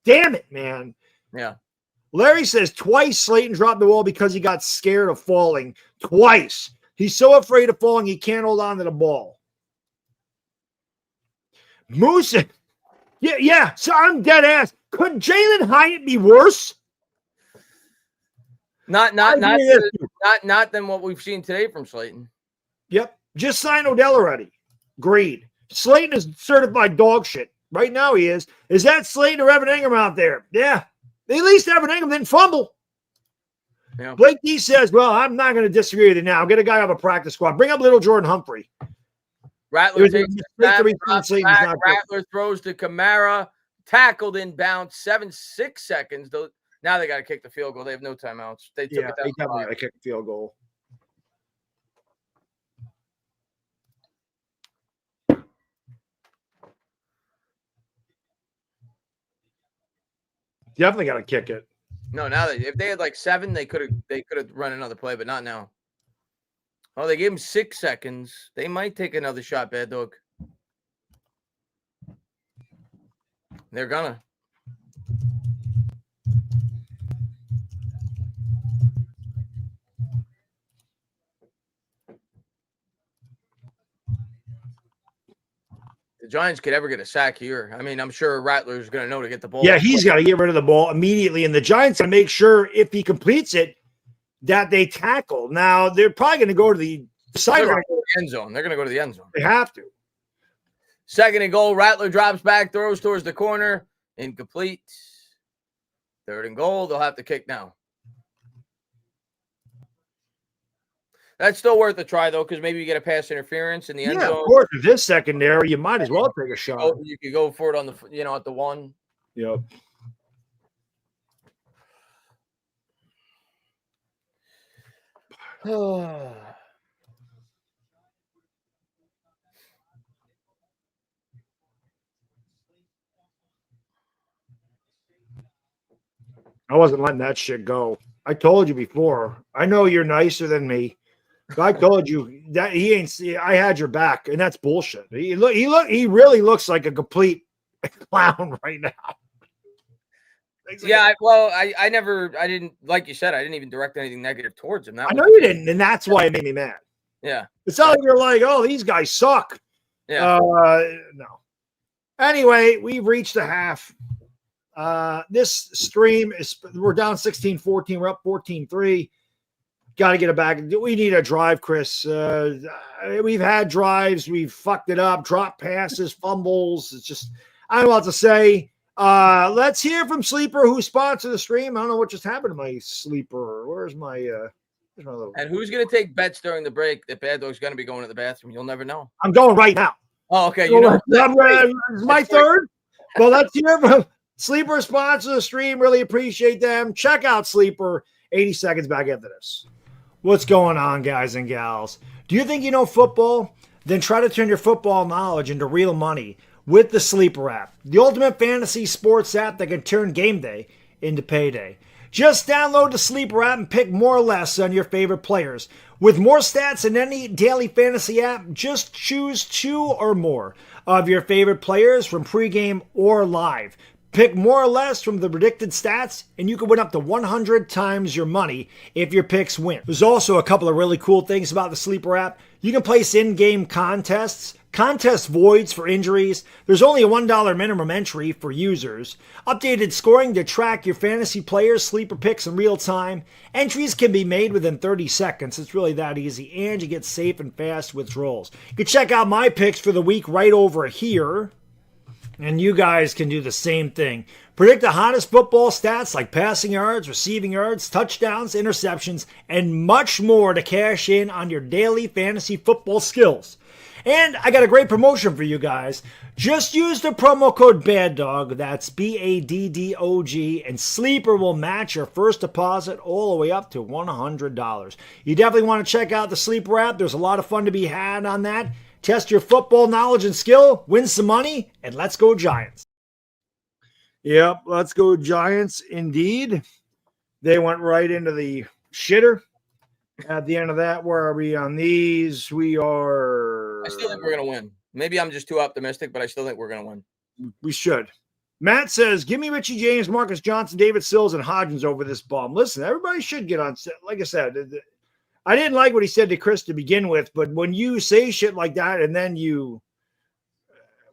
Damn it, man. Yeah. Larry says twice Slayton dropped the ball because he got scared of falling. Twice. He's so afraid of falling he can't hold on to the ball. Moose. Yeah. So I'm dead ass. Could Jalen Hyatt be worse? Not than what we've seen today from Slayton. Yep. Just sign Odell already. Agreed. Slayton is certified dog shit. Right now he is. Is that Slayton or Evan Ingram out there? Yeah. At least Evan Ingram didn't fumble. Yeah. Blake D says, well, I'm not going to disagree with you now. Get a guy off a practice squad. Bring up little Jordan Humphrey. Rattler takes the snap, Rattler throws to Kamara. Tackled in bounds. 6 seconds. Now they got to kick the field goal. They have no timeouts. They took it down. They definitely got to kick the field goal. Definitely got to kick it. No, now if they had like 7, they could have run another play, but not now. Oh, they gave him 6 seconds. They might take another shot, Baddog. They're gonna. The Giants could ever get a sack here. I mean, I'm sure Rattler's going to know to get the ball. Yeah, he's got to get rid of the ball immediately. And the Giants got to make sure if he completes it that they tackle. Now, they're probably going to go to the sideline. End zone. They're going to go to the end zone. They have to. 2nd and goal. Rattler drops back, throws towards the corner. Incomplete. 3rd and goal. They'll have to kick now. That's still worth a try though, because maybe you get a pass interference in the end Yeah, zone. of course. With this secondary, you might as well take a shot. You could go for it on the at the 1. Yep. I wasn't letting that shit go. I told you before. I know you're nicer than me. But I told you that he ain't. I had your back, and that's bullshit. He really looks like a complete clown right now. Yeah, I didn't, like you said, I didn't even direct anything negative towards him. I know you didn't, and that's why it made me mad. Yeah, it's not like you're like, oh, these guys suck. Yeah, no. Anyway, we've reached the half. This stream we're down 16-14. We're up 14-3. Got to get it back. We need a drive, Chris. We've had drives. We've fucked it up. Drop passes, fumbles. It's just, I don't know what to say. Let's hear from Sleeper, who sponsored the stream. I don't know what just happened to my Sleeper. Where's my little... And who's going to take bets during the break that Baddog's going to be going to the bathroom? You'll never know. I'm going right now. Oh, okay. It's my third. Well, let's hear from Sleeper, sponsor the stream. Really appreciate them. Check out Sleeper. 80 seconds back after this. What's going on, guys and gals? Do you think you know football? Then try to turn your football knowledge into real money with the Sleeper app, the ultimate fantasy sports app that can turn game day into payday. Just download the Sleeper app and pick more or less on your favorite players. With more stats than any daily fantasy app, just choose 2 or more of your favorite players from pregame or live. Pick more or less from the predicted stats, and you can win up to 100 times your money if your picks win. There's also a couple of really cool things about the Sleeper app. You can place in-game contests, contest voids for injuries. There's only a $1 minimum entry for users. Updated scoring to track your fantasy players' sleeper picks in real time. Entries can be made within 30 seconds. It's really that easy, and you get safe and fast withdrawals. You can check out my picks for the week right over here. And you guys can do the same thing. Predict the hottest football stats like passing yards, receiving yards, touchdowns, interceptions, and much more to cash in on your daily fantasy football skills. And I got a great promotion for you guys. Just use the promo code BADDOG, that's BADDOG, and Sleeper will match your first deposit all the way up to $100. You definitely want to check out the Sleeper app. There's a lot of fun to be had on that. Test your football knowledge and skill, win some money, and let's go Giants. Yep, let's go Giants indeed. They went right into the shitter. At the end of that, where are we on these? We are... I still think we're going to win. Maybe I'm just too optimistic, but I still think we're going to win. We should. Matt says, give me Richie James, Marcus Johnson, David Sills, and Hodgins over this bomb. Listen, everybody should get on set. Like I said, I didn't like what he said to Chris to begin with, but when you say shit like that and then you,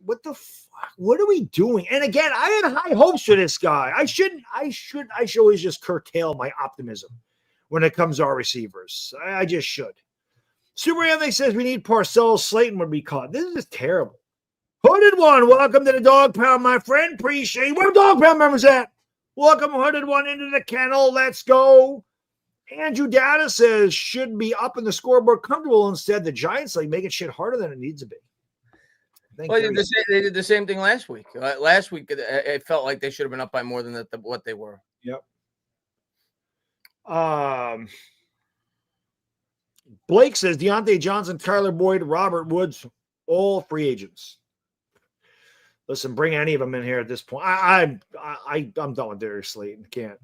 what the fuck? What are we doing? And again, I had high hopes for this guy. I should always just curtail my optimism when it comes to our receivers. I just should. Super Anthony says we need Parcells. Slayton would be caught. This is terrible. Hooded One, welcome to the Dog Pound, my friend. Appreciate where Dog Pound members at. Welcome, Hooded One, into the kennel. Let's go. Andrew Data says should be up in the scoreboard comfortable. Instead, the Giants like making shit harder than it needs to be. Well, they did the same thing last week. Last week, it felt like they should have been up by more than what they were. Yep. Blake says Deontay Johnson, Tyler Boyd, Robert Woods, all free agents. Listen, bring any of them in here at this point. I'm done with Darius Slayton. Can't.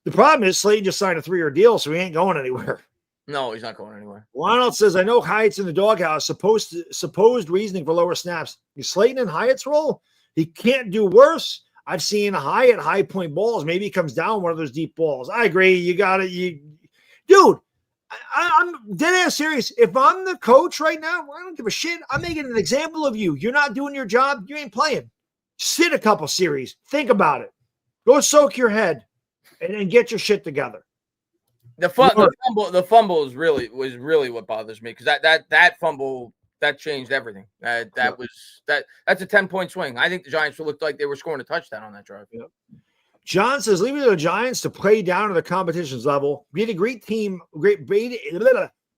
The problem is Slayton just signed a 3-year deal, so he ain't going anywhere. No, he's not going anywhere. Ronald says, I know Hyatt's in the doghouse. Supposed reasoning for lower snaps. Is Slayton in Hyatt's role? He can't do worse. I've seen Hyatt high point balls. Maybe he comes down one of those deep balls. I agree. You got it. Dude, I'm dead ass serious. If I'm the coach right now, I don't give a shit. I'm making an example of you. You're not doing your job. You ain't playing. Sit a couple series. Think about it. Go soak your head and get your shit together. The fumble was really what bothers me, because that fumble that changed everything. That's a 10-point swing. I think the Giants looked like they were scoring a touchdown on that drive. Yep. John says, leave it to the Giants to play down to the competition's level. Be a great team,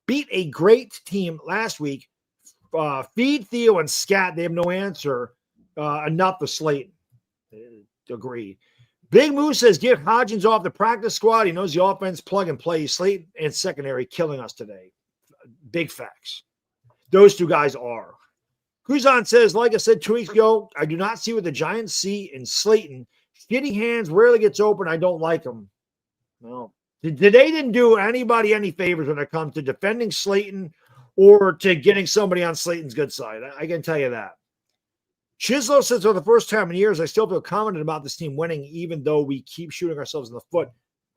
beat a great team last week. Feed Theo and Scat. They have no answer. Enough for Slayton. Agreed. Big Moose says, get Hodgins off the practice squad. He knows the offense plug and play. Slayton and secondary killing us today. Big facts. Those two guys are. Kuzan says, like I said 2 weeks ago, I do not see what the Giants see in Slayton. Shitty hands, rarely gets open. I don't like him. No. Today didn't do anybody any favors when it comes to defending Slayton or to getting somebody on Slayton's good side. I can tell you that. Chislo says, for the first time in years, I still feel confident about this team winning, even though we keep shooting ourselves in the foot.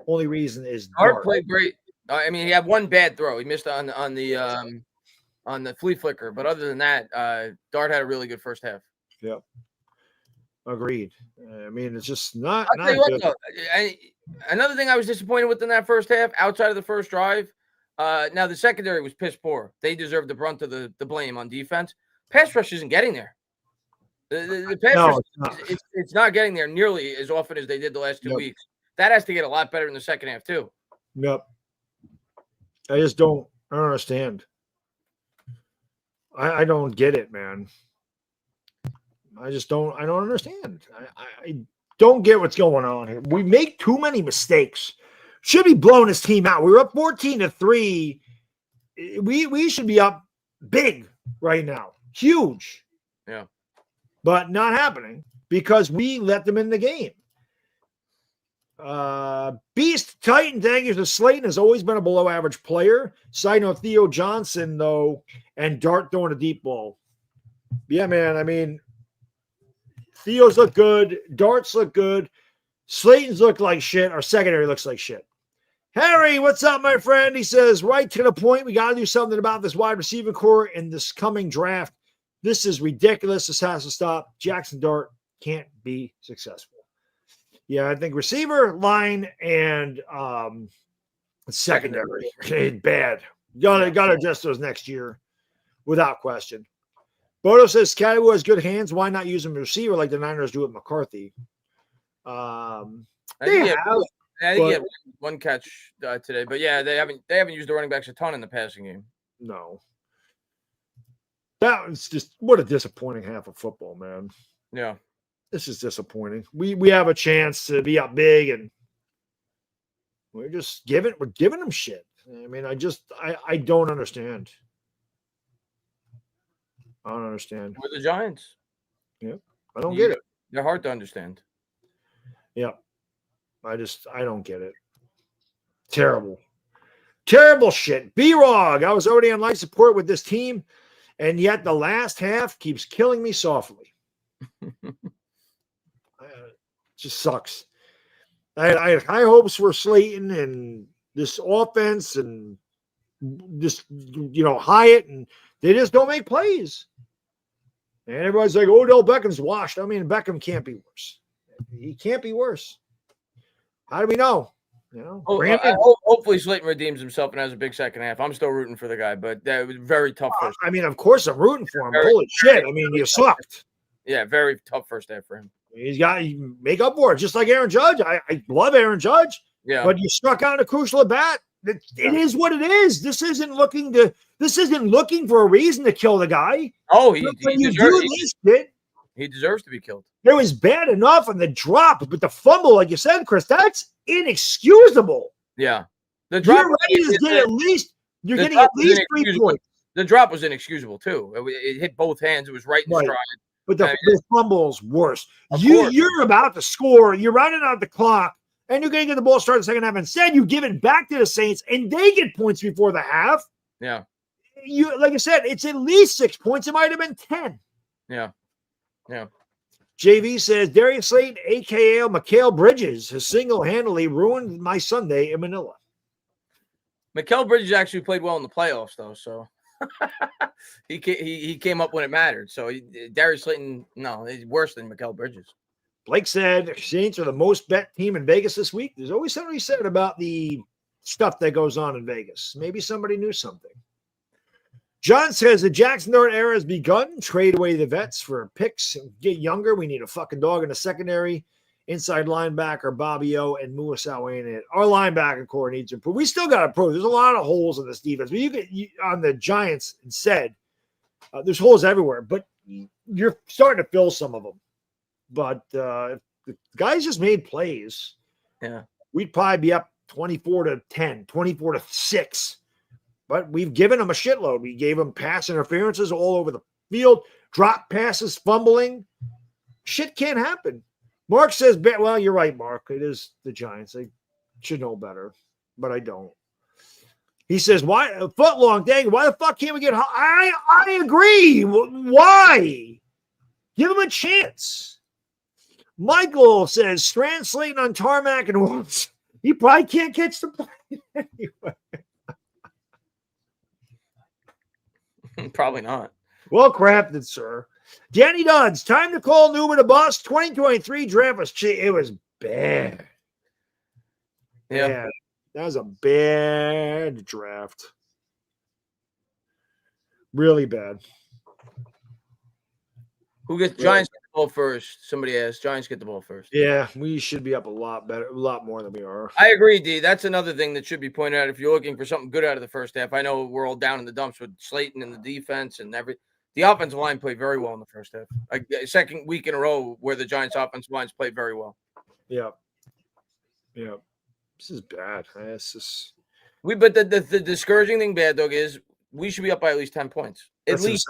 Only reason is Dart played great. I mean, he had one bad throw. He missed on the flea flicker, but other than that, Dart had a really good first half. Yep. Agreed. I mean, it's just not I'll tell you good. what, though, another thing I was disappointed with in that first half, outside of the first drive, now the secondary was piss poor. They deserved the brunt of the blame on defense. Pass rush isn't getting there. The pass rush, it's not getting there nearly as often as they did the last 2 weeks. That has to get a lot better in the second half, too. Yep. I don't understand. I don't get it, man. I don't understand. I don't get what's going on here. We make too many mistakes. Should be blowing this team out. We were up 14-3. We should be up big right now. Huge. Yeah. But not happening because we let them in the game. Beast Titan, thank you to Slayton, has always been a below average player. Side note, Theo Johnson, though, and Dart throwing a deep ball. Yeah, man. I mean, Theo's look good. Darts look good. Slayton's look like shit. Our secondary looks like shit. Harry, what's up, my friend? He says, right to the point. We got to do something about this wide receiver core in this coming draft. This is ridiculous. This has to stop. Jackson Dart can't be successful. Yeah, I think receiver, line, and secondary bad. Gotta adjust those next year, without question. Bodo says Cadwell has good hands. Why not use him as receiver like the Niners do with McCarthy? I think he had one catch today, but yeah, they haven't used the running backs a ton in the passing game. No. That was just what a disappointing half of football, man. Yeah. This is disappointing. We have a chance to be up big, and we're giving them shit. I mean, I don't understand. I don't understand. We're the Giants. Yep. I don't get it. They're hard to understand. Yep. I don't get it. Terrible. Terrible shit. B-Rog, I was already on life support with this team, and yet the last half keeps killing me softly. Just sucks. I had high hopes for Slayton and this offense and this, Hyatt, and they just don't make plays. And everybody's like, Odell Beckham's washed. I mean, Beckham can't be worse. He can't be worse. How do we know? Hopefully Slayton redeems himself and has a big second half. I'm still rooting for the guy, but that was very tough first. I mean, of course I'm rooting for him. Holy shit. I mean, you sucked. Yeah, very tough first half for him. He's got to make up for it, just like Aaron Judge. I love Aaron Judge. Yeah. But you struck out a crucial at bat. It is what it is. This isn't looking for a reason to kill the guy. Oh, he deserves to be killed. It was bad enough on the drop, but the fumble, like you said, Chris, that's inexcusable. Yeah. The drop you're getting at least 3 points. The drop was inexcusable too. It hit both hands. It was right in stride. But the fumble's worse. You're about to score. You're running out the clock, and you're going to get the ball started the second half. Instead, you give it back to the Saints, and they get points before the half. Yeah. Like I said, it's at least 6 points. It might have been 10. Yeah. Yeah. JV says, Darius Slayton, a.k.a. Mikal Bridges, has single-handedly ruined my Sunday in Manila. Mikal Bridges actually played well in the playoffs, though, so he came up when it mattered. So Darius Slayton, no, he's worse than Mikal Bridges. Blake said, Saints are the most bet team in Vegas this week. There's always something he said about the stuff that goes on in Vegas. Maybe somebody knew something. John says the Jackson Dart era has begun. Trade away the vets for picks. Get younger. We need a fucking dog in the secondary Inside linebacker Bobby O and Muasau ain't it. Our linebacker core needs improvement. We still got to improve. There's a lot of holes in this defense. But on the Giants instead, there's holes everywhere. But you're starting to fill some of them. But if the guys just made plays, we'd probably be up 24-10, 24-6. But we've given them a shitload. We gave them pass interferences all over the field, drop passes, fumbling. Shit can't happen. Mark says, well, you're right, Mark. It is the Giants. I should know better, but I don't. He says, why a foot long dang? Why the fuck can't we get I agree. Why? Give him a chance. Michael says, Strand Slayton on tarmac and once. He probably can't catch the plane anyway. Probably not. Well crafted, sir. Danny Duds, time to call Newman a bust. 2023 draft was it was bad. Yeah. Bad. That was a bad draft. Really bad. Who gets Giants get the ball first? Somebody asked. Giants get the ball first. Yeah, we should be up a lot better, a lot more than we are. I agree, D. That's another thing that should be pointed out if you're looking for something good out of the first half. I know we're all down in the dumps with Slayton and the defense and everything. The offensive line played very well in the first half. Second week in a row where the Giants' offensive lines played very well. Yeah. Yeah. This is bad. But the discouraging thing, Baddog, is we should be up by at least 10 points. At least.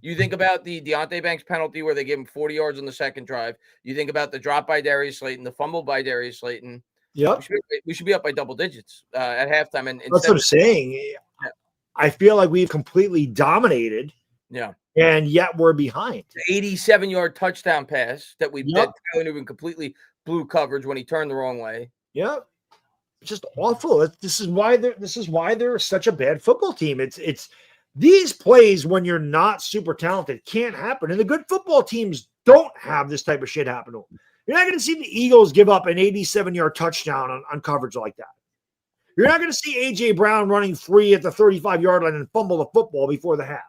You think about the Deontay Banks penalty where they gave him 40 yards on the second drive. You think about the drop by Darius Slayton, the fumble by Darius Slayton. Yep. We should be up by double digits at halftime. And that's what I'm saying. I feel like we've completely dominated. Yeah. And yet we're behind. The 87-yard touchdown pass that Tyler Newman completely blew coverage when he turned the wrong way. Yeah. It's just awful. This is why they're such a bad football team. It's these plays when you're not super talented can't happen. And the good football teams don't have this type of shit happen to them. You're not going to see the Eagles give up an 87-yard touchdown on coverage like that. You're not going to see A.J. Brown running free at the 35-yard line and fumble the football before the half.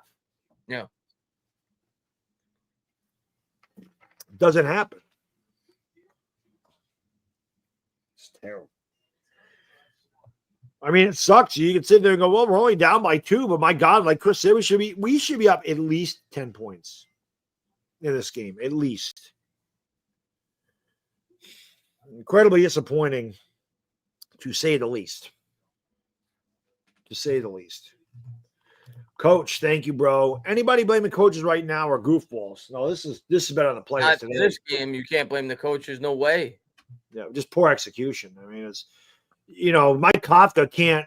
Yeah. Doesn't happen. It's terrible. I mean, it sucks. You can sit there and go, well, we're only down by 2, but my God, like Chris said, we should be up at least 10 points in this game. At least. Incredibly disappointing, to say the least. To say the least. Coach, thank you, bro. Anybody blaming coaches right now are goofballs. No, this is better on the players Not today. this game, you can't blame the coaches. No way. Yeah, just poor execution. I mean, it's Mike Kafka can't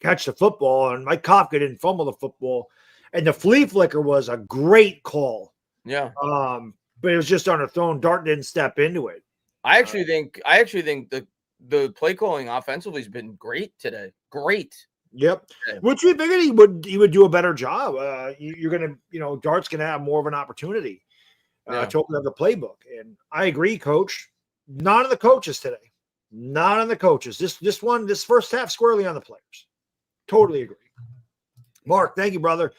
catch the football, and Mike Kafka didn't fumble the football. And the flea flicker was a great call. Yeah. But it was just underthrown. Dart didn't step into it. I actually think the play calling offensively has been great today. Great. Yep. Which we figured he would do a better job. You're gonna, Dart's gonna have more of an opportunity to open up the playbook. And I agree, Coach. Not on the coaches today. Not on the coaches. This first half squarely on the players. Totally agree. Mark, thank you, brother.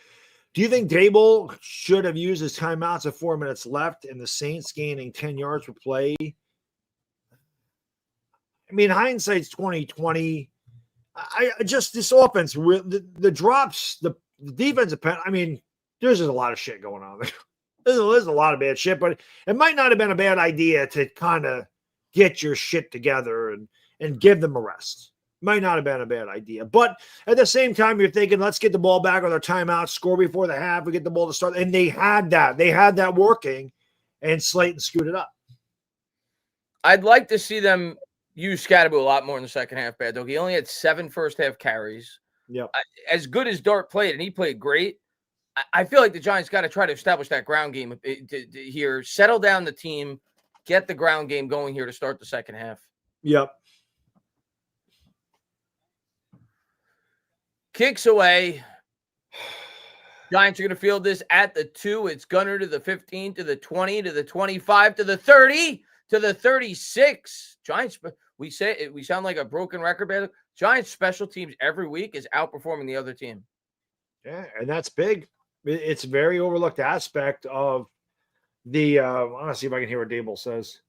Do you think Dable should have used his timeouts at 4 minutes left and the Saints gaining 10 yards per play? I mean, hindsight's 2020. This offense, the drops, the defensive I mean, there's just a lot of shit going on there. There's a lot of bad shit, but it might not have been a bad idea to kind of get your shit together and give them a rest. Might not have been a bad idea. But at the same time, you're thinking, let's get the ball back with our timeout, score before the half, we get the ball to start. And they had that. They had that working, and Slayton screwed it up. I'd like to see them use Scatterbo a lot more in the second half, Baddog. He only had 7 first-half carries. Yep. As good as Dart played, and he played great, I feel like the Giants got to try to establish that ground game here, settle down the team, get the ground game going here to start the second half. Yep. Kicks away. Giants are going to field this at the 2. It's Gunner to the 15, to the 20, to the 25, to the 30, to the 36. Giants, we sound like a broken record, man. Giants special teams every week is outperforming the other team. Yeah, and that's big. It's a very overlooked aspect of I want to see if I can hear what Dable says.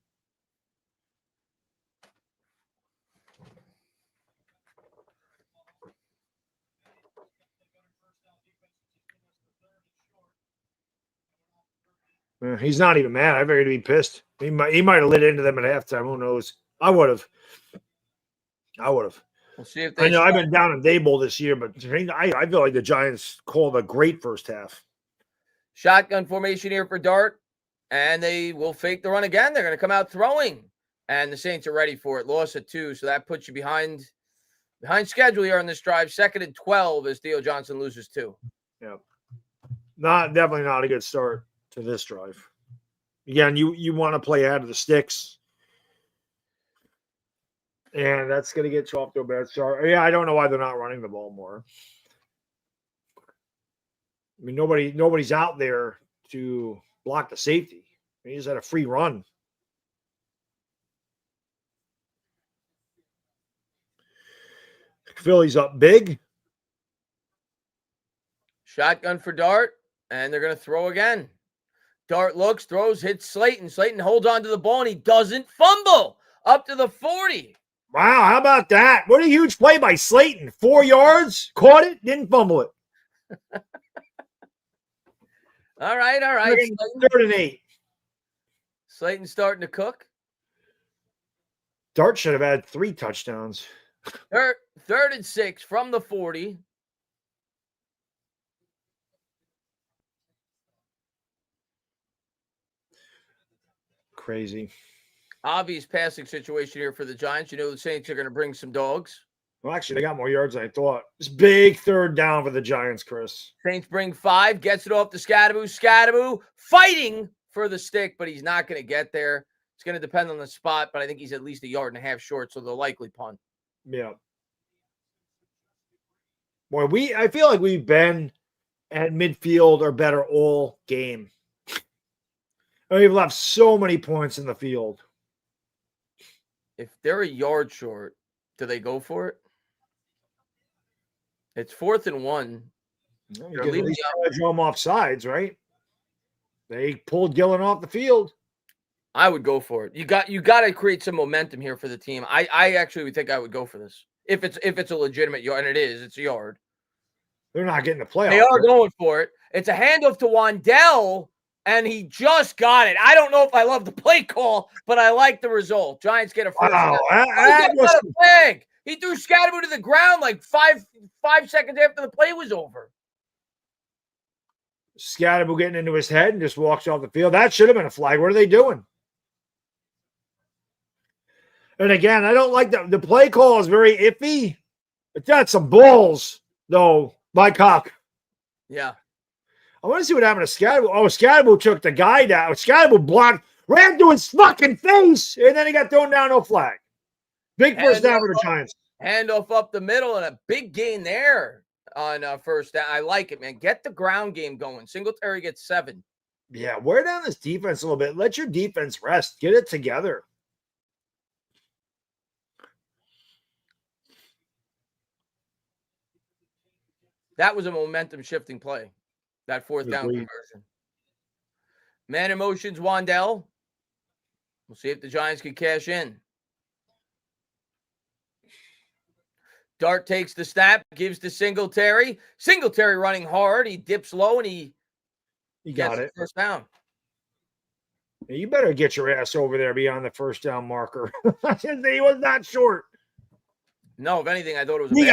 He's not even mad. I figured he'd be pissed. He might have lit into them at halftime. Who knows? I would have. We'll see if I they know I've been down in Dable this year, but I feel like the Giants called a great first half. shotgun formation here for Dart, and they will fake the run again. They're going to come out throwing, and the Saints are ready for it. Loss at 2, so that puts you behind schedule here on this drive. 2nd and 12 as Theo Johnson loses 2. Yeah, definitely not a good start to this drive. Again, you want to play out of the sticks, and that's going to get you off to a bad start. Yeah, I don't know why they're not running the ball more. I mean, nobody's out there to block the safety. He just had a free run. Philly's up big. Shotgun for Dart, and they're going to throw again. Dart looks, throws, hits Slayton. Slayton holds on to the ball, and he doesn't fumble up to the 40. Wow, how about that? What a huge play by Slayton. 4 yards, caught it, didn't fumble it. All right. 3rd and 8. Slayton's starting to cook. Dart should have had 3 touchdowns. 3rd and 6 from the 40. Crazy. Obvious passing situation here for the Giants. You know the Saints are going to bring some dogs. Well, actually, they got more yards than I thought. It's big 3rd down for the Giants, Chris. Saints bring 5, gets it off to Scadaboo. Scadaboo fighting for the stick, but he's not going to get there. It's going to depend on the spot, but I think he's at least 1.5 yards short, so they'll likely punt. Yeah. Boy, I feel like we've been at midfield or better all game. We've left so many points in the field. If they're 1 yard short, do they go for it? It's 4th and 1. You can at least draw them off sides, right? They pulled Gillen off the field. I would go for it. You got to create some momentum here for the team. I actually would think I would go for this. If it's a legitimate yard, and it's a yard. They're not getting the playoff. They are going for it. It's a handoff to Wandell, and he just got it. I don't know if I love the play call, but I like the result. Giants get a first down. That was a flag. He threw Scadaboo to the ground like five seconds after the play was over. Scadaboo getting into his head and just walks off the field. That should have been a flag. What are they doing? And again, I don't like the play call is very iffy. But that's some balls, though, by Cock. Yeah. I want to see what happened to Scadaboo. Oh, Scadaboo took the guy down. Scadaboo blocked, ran to his fucking face, and then he got thrown down, no flag. Big first down for the Giants. Handoff up the middle and a big gain there on first down. I like it, man. Get the ground game going. Singletary gets 7. Yeah, wear down this defense a little bit. Let your defense rest. Get it together. That was a momentum-shifting play, that 4th down conversion. Man in motion's Wandell. We'll see if the Giants can cash in. Dart takes the snap, gives to Singletary. Singletary running hard. He dips low, and he got it. First down. You better get your ass over there beyond the first down marker. He was not short. No, if anything, I thought it was. We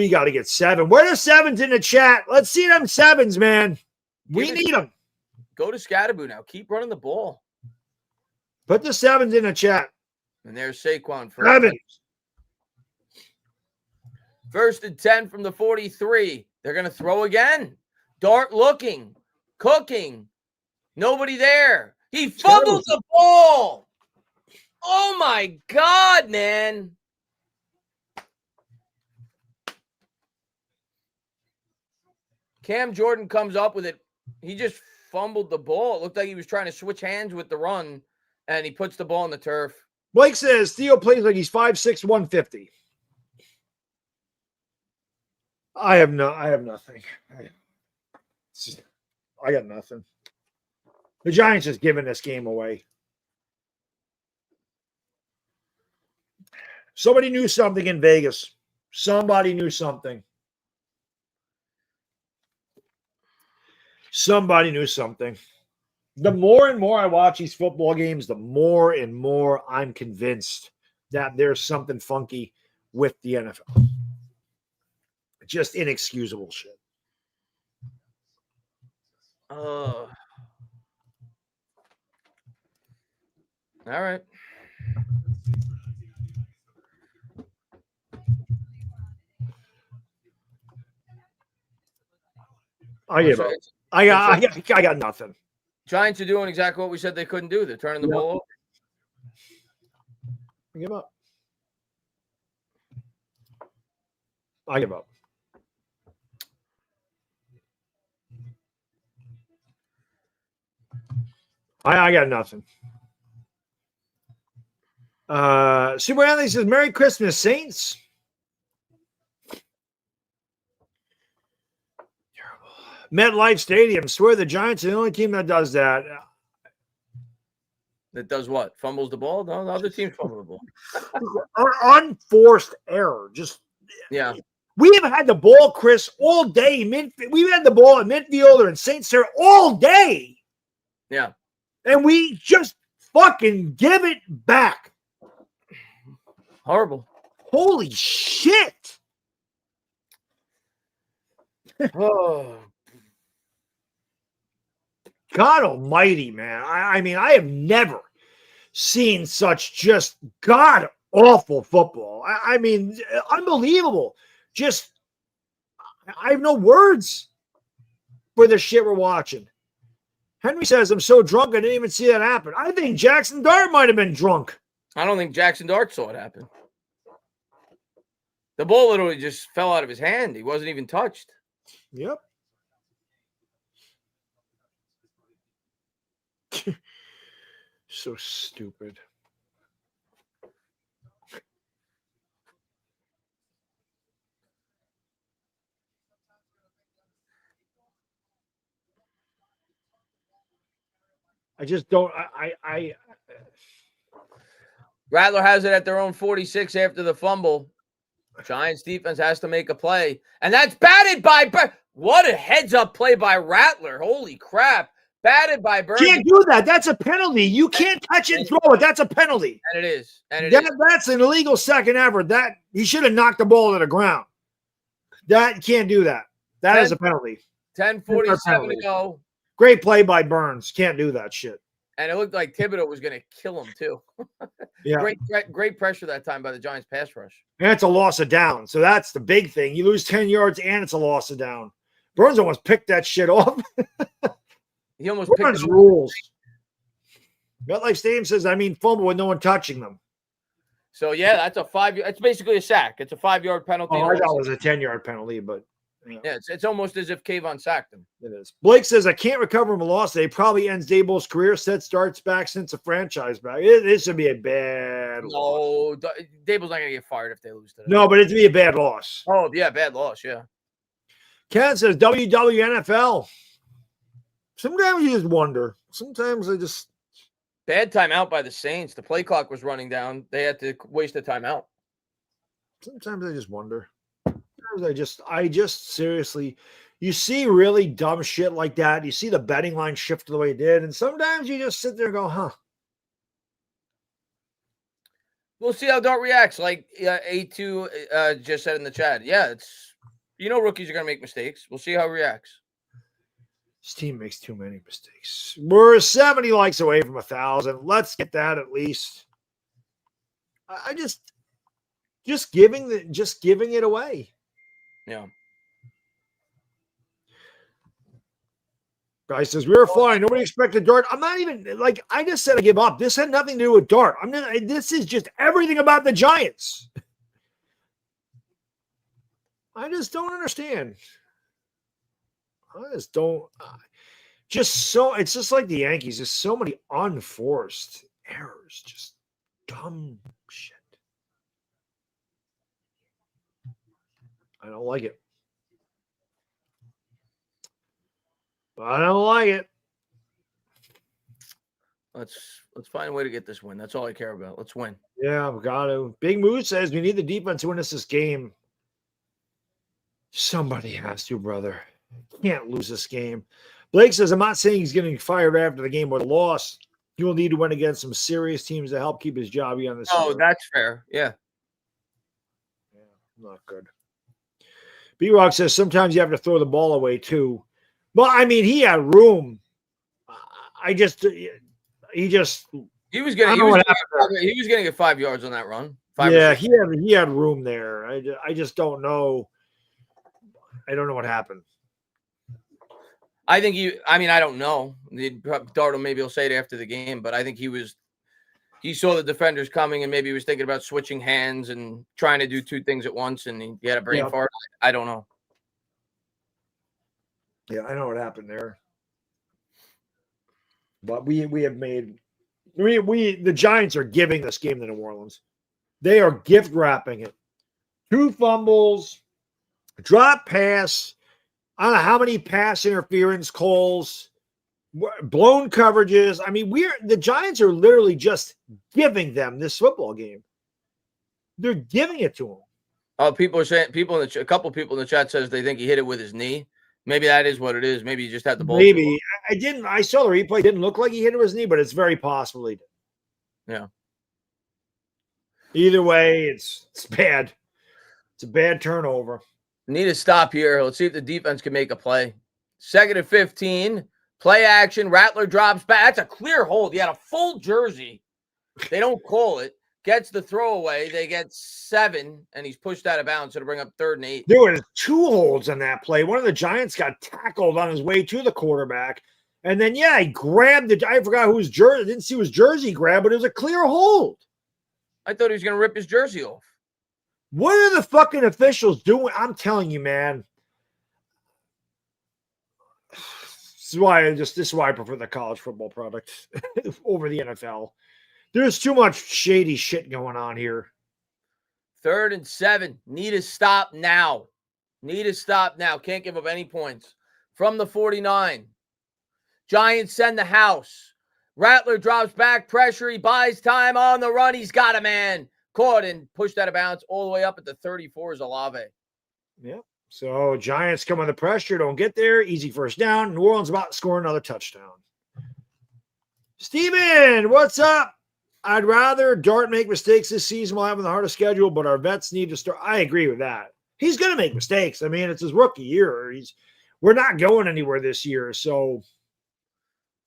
got to get 7. Where are the 7s in the chat? Let's see them 7s, man. We need them. Go to Scadaboo now. Keep running the ball. Put the 7s in the chat. And there's Saquon for 7. 1st and 10 from the 43. They're going to throw again. Dart looking, cooking. Nobody there. He fumbles the ball. Oh, my God, man. Cam Jordan comes up with it. He just fumbled the ball. It looked like he was trying to switch hands with the run, and he puts the ball on the turf. Blake says Theo plays like he's 5'6", 150. I have nothing. I got nothing. The Giants just giving this game away. Somebody knew something in Vegas. Somebody knew something. Somebody knew something. The more and more I watch these football games, the more and more I'm convinced that there's something funky with the NFL. Just inexcusable shit. All right. I give up. I got nothing. Giants are doing exactly what we said they couldn't do. They're turning the ball over. I give up. I give up. I got nothing. Super Anthony says, Merry Christmas, Saints. MetLife Stadium. Swear the Giants are the only team that does that. That does what? Fumbles the ball? No, the other teams fumble the ball. Unforced error. Just yeah. We have had the ball, Chris, all day. We've had the ball at midfield or in Saints there all day. Yeah. And we just fucking give it back. Horrible. Holy shit. Oh. God almighty, man. I mean, I have never seen such just god awful football. I mean, unbelievable. Just, I have no words for the shit we're watching. Henry says, I'm so drunk, I didn't even see that happen. I think Jackson Dart might have been drunk. I don't think Jackson Dart saw it happen. The ball literally just fell out of his hand. He wasn't even touched. Yep. So stupid. I just don't. Rattler has it at their own 46 after the fumble. Giants defense has to make a play. And that's batted by what a heads-up play by Rattler. Holy crap. Batted by Burns. Can't do that. That's a penalty. You can't touch it and throw it. That's a penalty. And it is. That's an illegal second effort. That he should have knocked the ball to the ground. That can't do that. That is a penalty. 10:47 to go. Great play by Burns. Can't do that shit. And it looked like Thibodeau was going to kill him too. Yeah. Great pressure that time by the Giants pass rush. And it's a loss of down. So that's the big thing. You lose 10 yards and it's a loss of down. Burns almost picked that shit off. He almost Burns picked rules. MetLife Stadium says, fumble with no one touching them. So, yeah, that's a 5 yard. It's basically a sack. It's a 5-yard penalty. Oh, I thought it was a 10-yard penalty, but. Yeah, it's almost as if Kayvon sacked him. It is. Blake says, I can't recover from a loss. They probably ends Daboll's career. Set starts back since a franchise back. This would be a bad loss. No, Daboll's not going to get fired if they lose today. No, but it'd be a bad loss. Oh, yeah, bad loss, yeah. Ken says, WWNFL. Sometimes you just wonder. Sometimes I just. Bad timeout by the Saints. The play clock was running down. They had to waste a timeout. Sometimes I just wonder. I just seriously, you see really dumb shit like that. You see the betting line shift the way it did. And sometimes you just sit there and go, huh. We'll see how Dart reacts. Like A2 just said in the chat. Yeah, rookies are going to make mistakes. We'll see how he reacts. This team makes too many mistakes. We're 70 likes away from 1,000. Let's get that at least. I just giving it away. Yeah. Guy says, we were flying. Nobody expected Dart. I'm not even I just said I give up. This had nothing to do with Dart. This is just everything about the Giants. I just don't understand. I just don't. It's just like the Yankees. There's so many unforced errors. Just dumb shit. I don't like it. I don't like it. Let's find a way to get this win. That's all I care about. Let's win. Yeah, we got to. Big Moose says we need the defense to win us this game. Somebody has to, brother. Can't lose this game. Blake says, I'm not saying he's getting fired after the game or the loss. He will need to win against some serious teams to help keep his job on this. Oh, that's fair. Yeah. Not good. B-Rock says sometimes you have to throw the ball away too. Well, I mean, he had room. He was gonna get 5 yards on that run. He had room there. I just don't know. I don't know what happened. I don't know. Dardo maybe will say it after the game, but I think he saw the defenders coming and maybe he was thinking about switching hands and trying to do two things at once, and he had a brain fart. I don't know. Yeah, I know what happened there. But the Giants are giving this game to New Orleans. They are gift wrapping it. 2 fumbles, drop pass. I don't know how many pass interference calls, blown coverages. I mean, the Giants are literally just giving them this football game. They're giving it to them. Oh, people are saying a couple people in the chat says they think he hit it with his knee. Maybe that is what it is. Maybe he just had the ball. Maybe I saw the replay. Didn't look like he hit it with his knee, but it's very possible he did. Yeah. Either way, it's bad. It's a bad turnover. Need a stop here. Let's see if the defense can make a play. 2nd and 15. Play action. Rattler drops back. That's a clear hold. He had a full jersey. They don't call it. Gets the throwaway. They get 7, and he's pushed out of bounds. So to bring up 3rd and 8. There was 2 holds on that play. One of the Giants got tackled on his way to the quarterback. And then, he grabbed I forgot whose jersey. I didn't see whose jersey grabbed, but it was a clear hold. I thought he was going to rip his jersey off. What are the fucking officials doing? I'm telling you, man. This is why I prefer the college football product over the NFL. There's too much shady shit going on here. 3rd and 7. Need to stop now. Can't give up any points. From the 49. Giants send the house. Rattler drops back, pressure. He buys time on the run. He's got a man. Caught and pushed out of bounds all the way up at the 34 is Olave. Yeah. So Giants come under pressure, don't get there. Easy first down. New Orleans about to score another touchdown. Steven, what's up? I'd rather Dart make mistakes this season while having the hardest schedule, but our vets need to start. I agree with that. He's going to make mistakes. I mean, it's his rookie year. We're not going anywhere this year, so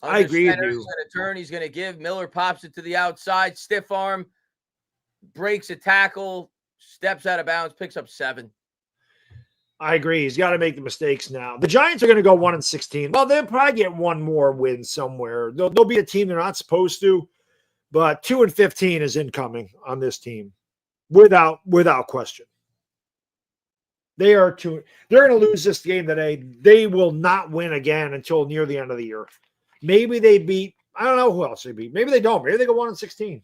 I agree with you. He's going to turn. He's going to give. Miller pops it to the outside. Stiff arm. Breaks a tackle. Steps out of bounds. Picks up 7. I agree. He's got to make the mistakes now. The Giants are going to go 1-16. Well, they'll probably get one more win somewhere. They'll be a team they're not supposed to, but 2-15 is incoming on this team without question. They're going to lose this game today. They will not win again until near the end of the year. Maybe they beat. I don't know who else they beat. Maybe they don't. Maybe they go 1-16.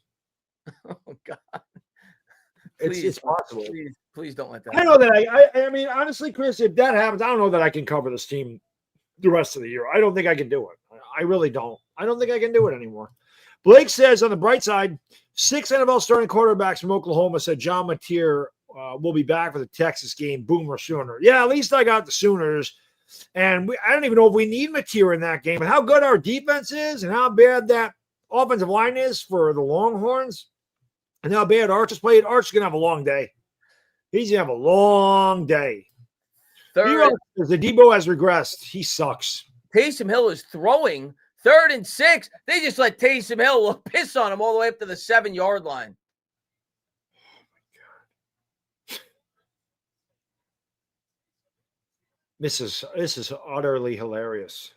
Oh God! It's possible. Please don't let that. I know that. I mean, honestly, Chris, if that happens, I don't know that I can cover this team the rest of the year. I don't think I can do it. I really don't. I don't think I can do it anymore. Blake says on the bright side, 6 NFL starting quarterbacks from Oklahoma said John Mateer will be back for the Texas game. Boomer Sooner. Yeah, at least I got the Sooners. And I don't even know if we need Mateer in that game. But how good our defense is and how bad that offensive line is for the Longhorns. And how bad Arch has played. Arch is going to have a long day. He's going to have a long day. The Debo has regressed. He sucks. Taysom Hill is throwing 3rd and 6. They just let Taysom Hill piss on him all the way up to the 7-yard line. This is utterly hilarious.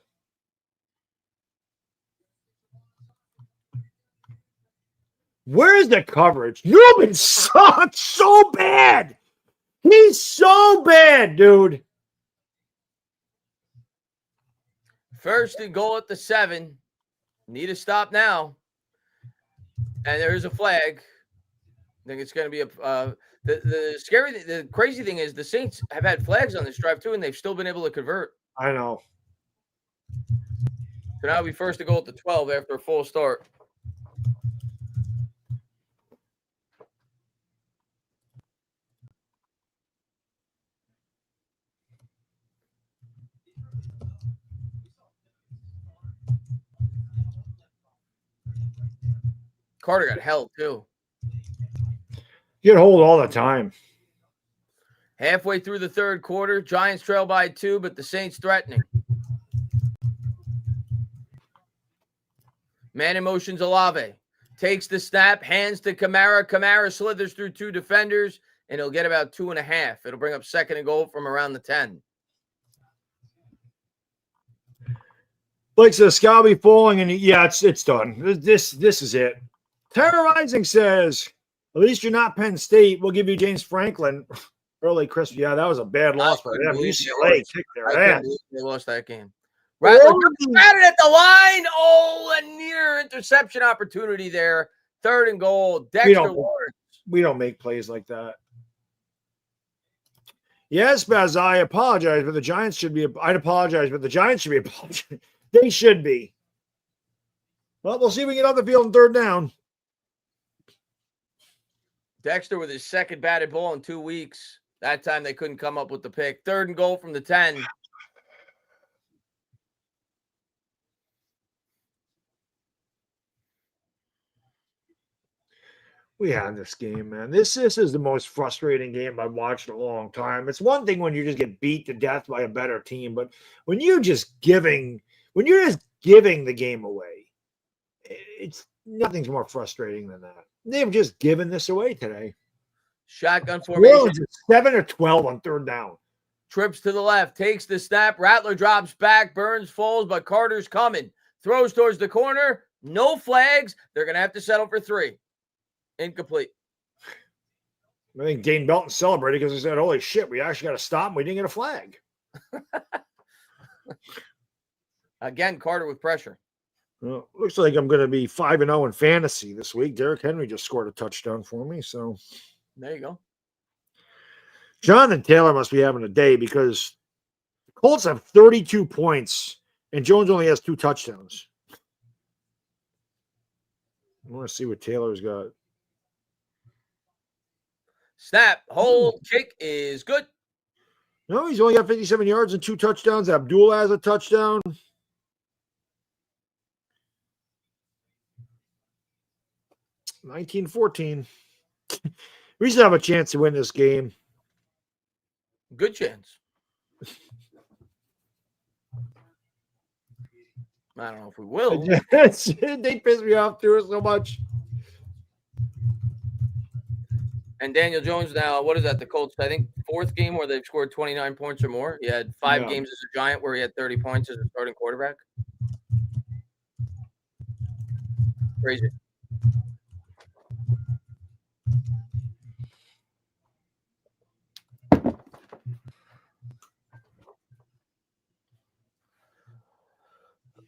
Where is the coverage? Newman sucks so bad. He's so bad, dude. 1st and goal at the 7. Need to stop now. And there is a flag. I think it's going to be the crazy thing is the Saints have had flags on this drive too, and they've still been able to convert. I know. So now we 1st and goal at the 12 after a full start. Carter got held too. You get hold all the time. Halfway through the third quarter, Giants trail by 2, but the Saints threatening. Man in motion's Olave. Takes the snap, hands to Kamara. Kamara slithers through 2 defenders, and he'll get about 2.5. It'll bring up 2nd and goal from around the 10. Blake says, Scalby falling, and yeah, it's done. This is it. Terrorizing says, at least you're not Penn State. We'll give you James Franklin. Early Christmas. Yeah, that was a bad loss for them. UCLA kicked their ass. They lost that game. Rattler got it at the line. Oh, a near interception opportunity there. 3rd and goal. Dexter Lawrence. We don't make plays like that. Yes, Baz, I apologize, but the Giants should be. I'd apologize, but the Giants should be apologizing. They should be. Well, we'll see if we can get off the field in 3rd down. Dexter with his 2nd batted ball in 2 weeks. That time they couldn't come up with the pick. 3rd and goal from the 10. We had this game, man. This is the most frustrating game I've watched in a long time. It's one thing when you just get beat to death by a better team, but when you're just giving the game away, it's nothing's more frustrating than that. They've just given this away today. Shotgun formation. 7 or 12 on 3rd down. Trips to the left, takes the snap. Rattler drops back. Burns falls, but Carter's coming. Throws towards the corner. No flags. They're going to have to settle for 3. Incomplete. I think Dane Belton celebrated because he said, holy shit, we actually got to stop. We didn't get a flag. Again, Carter with pressure. Well, looks like I'm going to be 5-0 in fantasy this week. Derrick Henry just scored a touchdown for me, so there you go. Jonathan Taylor must be having a day because the Colts have 32 points and Jones only has 2 touchdowns. I want to see what Taylor's got. Snap, hold, kick is good. No, he's only got 57 yards and 2 touchdowns. Abdul has a touchdown. $19-14. We should have a chance to win this game. Good chance. I don't know if we will. They piss me off too so much. And Daniel Jones now, what is that? The Colts, I think, 4th game where they've scored 29 points or more. He had 5 games as a Giant where he had 30 points as a starting quarterback. Crazy.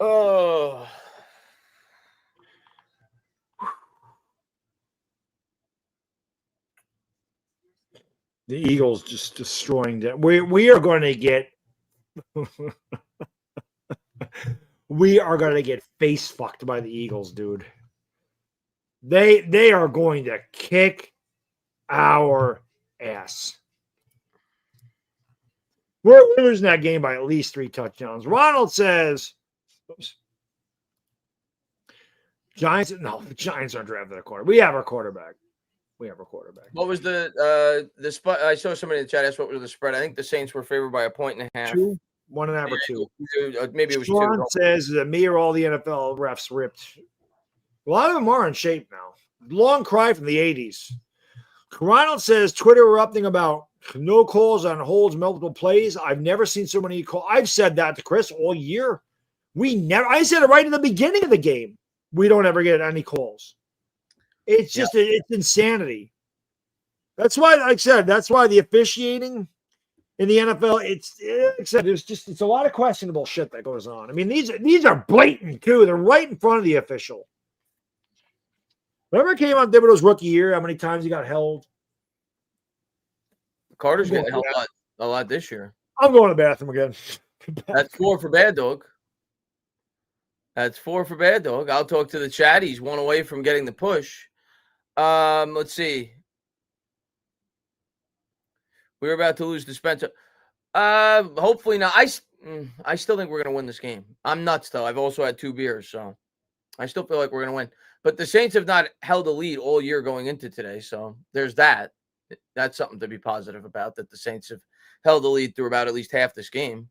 Oh. The Eagles just destroying them. We are going to get we are going to get face fucked by the Eagles, dude. They are going to kick our ass. We're losing that game by at least 3 touchdowns. Ronald says, oops. Giants. No, the Giants aren't drafting a quarterback. We have our quarterback. What was the spread? I saw somebody in the chat ask what was the spread. I think the Saints were favored by 1.5. 2, 1.5 or 2. Maybe it was Sean 2. says that me or all the NFL refs ripped. A lot of them are in shape now. Long cry from the 80s. Ronald says Twitter erupting about no calls on holds, multiple plays. I've never seen so many calls. I've said that to Chris all year. I said it right in the beginning of the game. We don't ever get any calls. It's just it's insanity. That's why, like I said, that's why the officiating in the NFL, it's a lot of questionable shit that goes on. I mean, these are blatant too. They're right in front of the official. Remember, it came on Thibodeau's rookie year, how many times he got held? Carter's getting held a lot this year. I'm going to the bathroom again. That's 4 for Baddog. That's 4 for Baddog. I'll talk to the chat. He's 1 away from getting the push. Let's see. We're about to lose to Spencer. Hopefully not. I still think we're going to win this game. I'm nuts, though. I've also had 2 beers, so I still feel like we're going to win. But the Saints have not held a lead all year going into today, so there's that. That's something to be positive about, that the Saints have held the lead through about at least half this game.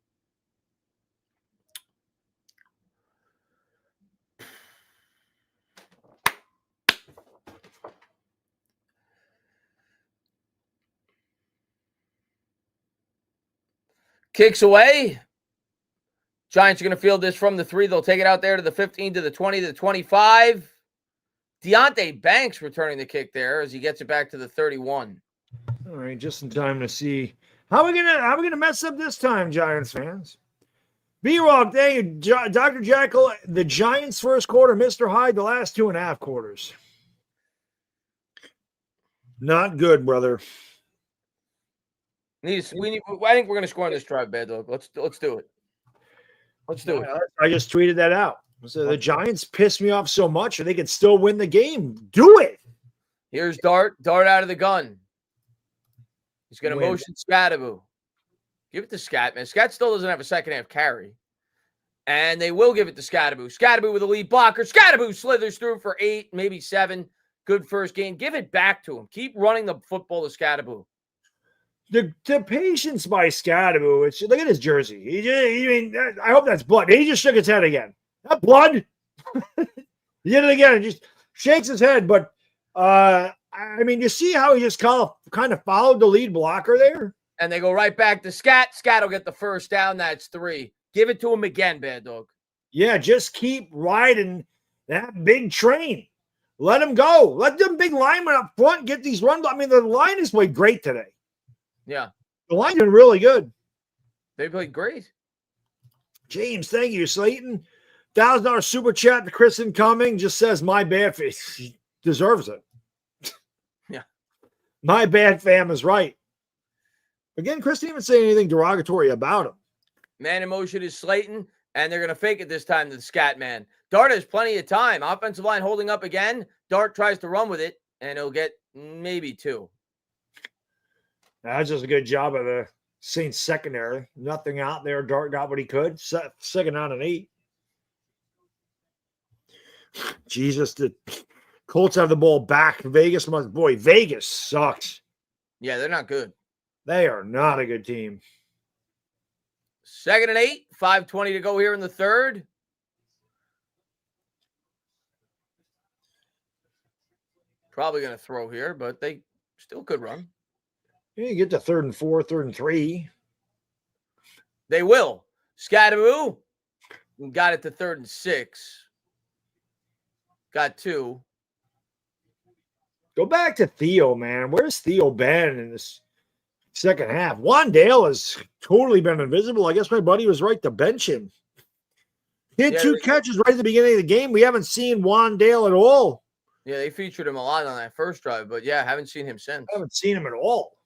Kicks away. Giants are going to field this from the 3. They'll take it out there to the 15, to the 20, to the 25. Deonte Banks returning the kick there as he gets it back to the 31. All right, just in time to see how we gonna mess up this time, Giants fans. B-Rock, thank you, Dr. Jackal. The Giants' first quarter, Mr. Hyde, the last 2.5 quarters. Not good, brother. I think we're going to score on this drive, Baddog. Let's do it. Let's do it. I just tweeted that out. So the Giants pissed me off so much, and they could still win the game. Do it. Here's Dart out of the gun. He's going to motion Scattaboo. Give it to Scat, man. Scat still doesn't have a second half carry. And they will give it to Scattaboo. Scattaboo with a lead blocker. Scattaboo slithers through for 8, maybe 7. Good first game. Give it back to him. Keep running the football to Scattaboo. The patience by Scattaboo. Look at his jersey. I hope that's blood. He just shook his head again. That blood. He did it again. He just shakes his head. But, you see how he just kind of followed the lead blocker there? And they go right back to Scat. Scat will get the first down. That's 3. Give it to him again, Baddog. Yeah, just keep riding that big train. Let him go. Let them big linemen up front get these runs. I mean, the line has played great today. Yeah. The line's been really good. They played great. James, thank you. Slayton, $1,000 super chat to Kristen Cumming. Just says, my bad. He deserves it. Yeah. My bad fam is right. Again, Chris didn't even say anything derogatory about him. Man in motion is Slayton, and they're going to fake it this time to the Scat man. Dart has plenty of time. Offensive line holding up again. Dart tries to run with it, and he'll get maybe 2. That's just a good job of the Saints secondary. Nothing out there. Dart got what he could. Second out and 8. Jesus, the Colts have the ball back. Vegas sucks. Yeah, they're not good. They are not a good team. 2nd and 8, 5:20 to go here in the 3rd. Probably going to throw here, but they still could run. You get to 3rd and 4, 3rd and 3. They will. Scattaboo got it to 3rd and 6. Got 2. Go back to Theo, man. Where's Theo been in this second half? Wandale has totally been invisible. I guess my buddy was right to bench him. He had 2 catches right at the beginning of the game. We haven't seen Wandale at all. Yeah, they featured him a lot on that first drive, but yeah, haven't seen him since. I haven't seen him at all.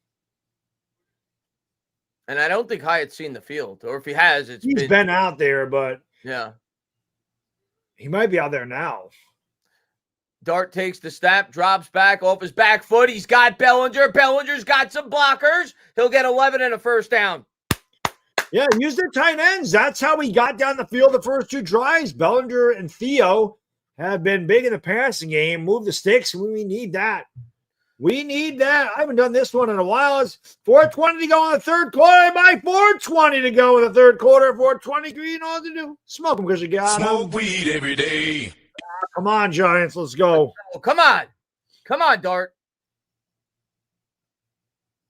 And I don't think Hyatt's seen the field, or if he has, He's been out there, but yeah, he might be out there now. Dart takes the snap, drops back off his back foot. He's got Bellinger. Bellinger's got some blockers. He'll get 11 and a first down. Yeah, use their tight ends. That's how we got down the field the first 2 drives. Bellinger and Theo have been big in the passing game. Move the sticks. We need that. We need that. I haven't done this one in a while. It's 4:20 to go in the 3rd quarter. By 4:20 to go in the 3rd quarter. 4:23, you know what to do. Smoke them because you got them. Smoke weed every day. Come on, Giants. Let's go. Oh, come on. Come on, Dart.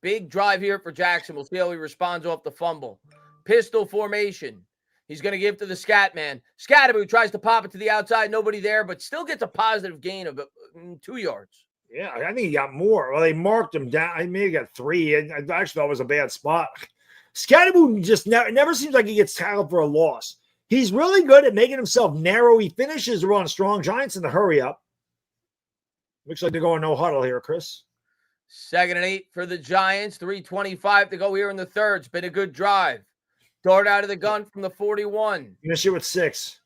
Big drive here for Jackson. We'll see how he responds off the fumble. Pistol formation. He's going to give to the Scat man. Scattaboo tries to pop it to the outside. Nobody there, but still gets a positive gain of 2 yards. Yeah, I think he got more. Well, they marked him down. I maybe got 3. I actually thought it was a bad spot. Scattaboo just never seems like he gets tackled for a loss. He's really good at making himself narrow. He finishes the run strong. Giants in the hurry up. Looks like they're going no huddle here, Chris. 2nd and 8 for the Giants. 3:25 to go here in the 3rd. It's been a good drive. Dart out of the gun from the 41. Finish it with 6.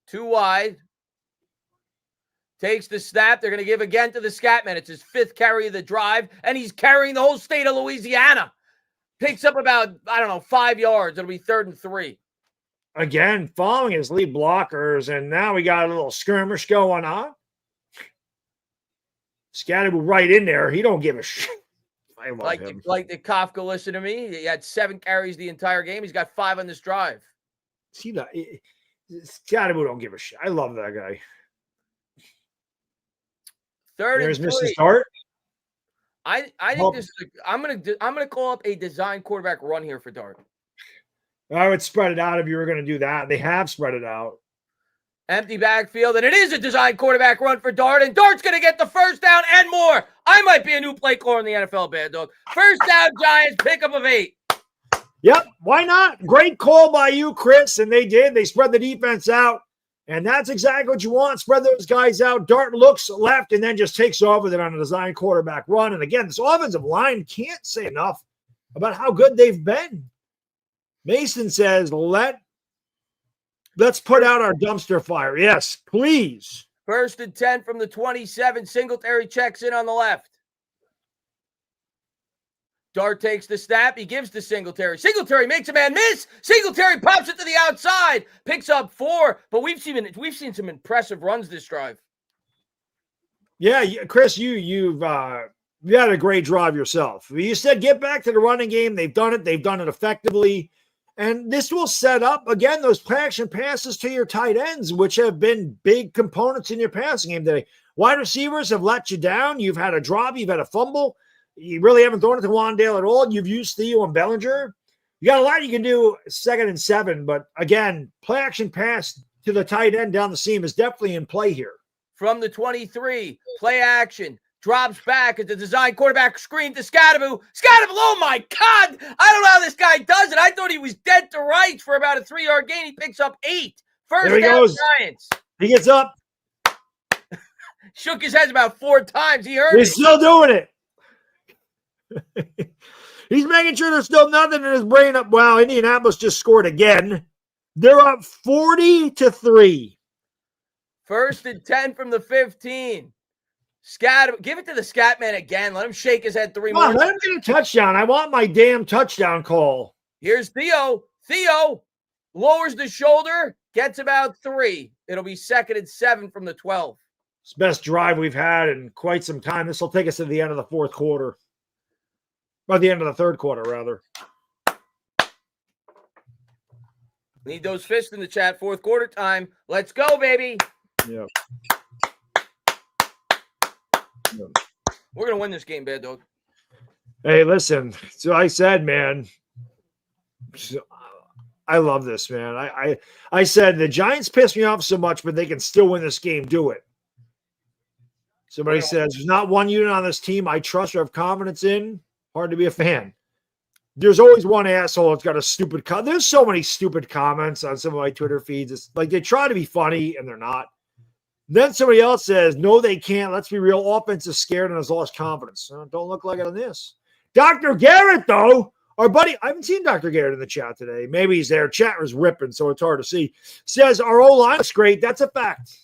2 wide. Takes the snap. They're going to give again to the Scatman. It's his 5th carry of the drive, and he's carrying the whole state of Louisiana. Picks up about, 5 yards. It'll be 3rd and 3. again, following his lead blockers, and now we got a little skirmish going on. Scatterboo right in there. He don't give a shit. I love him. Like the Kafka, listen to me. He had 7 carries the entire game. He's got 5 on this drive. See that? Scatterboo don't give a shit. I love that guy. There's Mr. Start. I think this is. I'm gonna call up a design quarterback run here for Dart. I would spread it out if you were going to do that. They have spread it out. Empty backfield, and it is a design quarterback run for Dart, and Dart's going to get the first down and more. I might be a new play caller in the NFL, Bad Dog. First down, Giants, pickup of 8. Yep, why not? Great call by you, Chris, and they did. They spread the defense out, and that's exactly what you want. Spread those guys out. Dart looks left and then just takes off with it on a design quarterback run. And again, this offensive line can't say enough about how good they've been. Mason says, let's put out our dumpster fire. Yes, please. 1st and 10 from the 27. Singletary checks in on the left. Dart takes the snap. He gives to Singletary. Singletary makes a man miss. Singletary pops it to the outside. Picks up 4. But we've seen some impressive runs this drive. Yeah, Chris, you've had a great drive yourself. You said get back to the running game. They've done it. They've done it effectively. And this will set up, again, those play-action passes to your tight ends, which have been big components in your passing game today. Wide receivers have let you down. You've had a drop. You've had a fumble. You really haven't thrown it to Wandale at all. You've used Theo and Bellinger. You got a lot you can do 2nd and 7. But, again, play-action pass to the tight end down the seam is definitely in play here. From the 23, play action. Drops back at the design quarterback screen to Scatterboo. Scatterboo, oh my God! I don't know how this guy does it. I thought he was dead to rights for about a 3-yard gain. He picks up 8. First there he down, goes. Giants. He gets up. Shook his head about 4 times. He heard He's still doing it. He's making sure there's still nothing in his brain. Wow, Indianapolis just scored again. They're up 40-3. 1st and 10 from the 15. Give it to the scat man again. Let him shake his head 3 more times. Let him get a touchdown. I want my damn touchdown call. Here's Theo. Theo lowers the shoulder, gets about 3. It'll be 2nd and 7 from the 12. It's the best drive we've had in quite some time. This will take us to the end of the 4th quarter. Or the end of the 3rd quarter, rather. Need those fists in the chat. 4th quarter time. Let's go, baby. Yeah. We're going to win this game, Bad Dog. Hey, listen. So I said, man, I love this, man. I said the Giants piss me off so much, but they can still win this game. Do it. Somebody says, there's not one unit on this team I trust or have confidence in. Hard to be a fan. There's always one asshole that's got a stupid comment. There's so many stupid comments on some of my Twitter feeds. It's like they try to be funny, and they're not. Then somebody else says, no, they can't. Let's be real. Offense is scared and has lost confidence. Don't look like it on this. Dr. Garrett, though, our buddy, I haven't seen Dr. Garrett in the chat today. Maybe he's there. Chat was ripping, so it's hard to see. Says our O-line is great. That's a fact.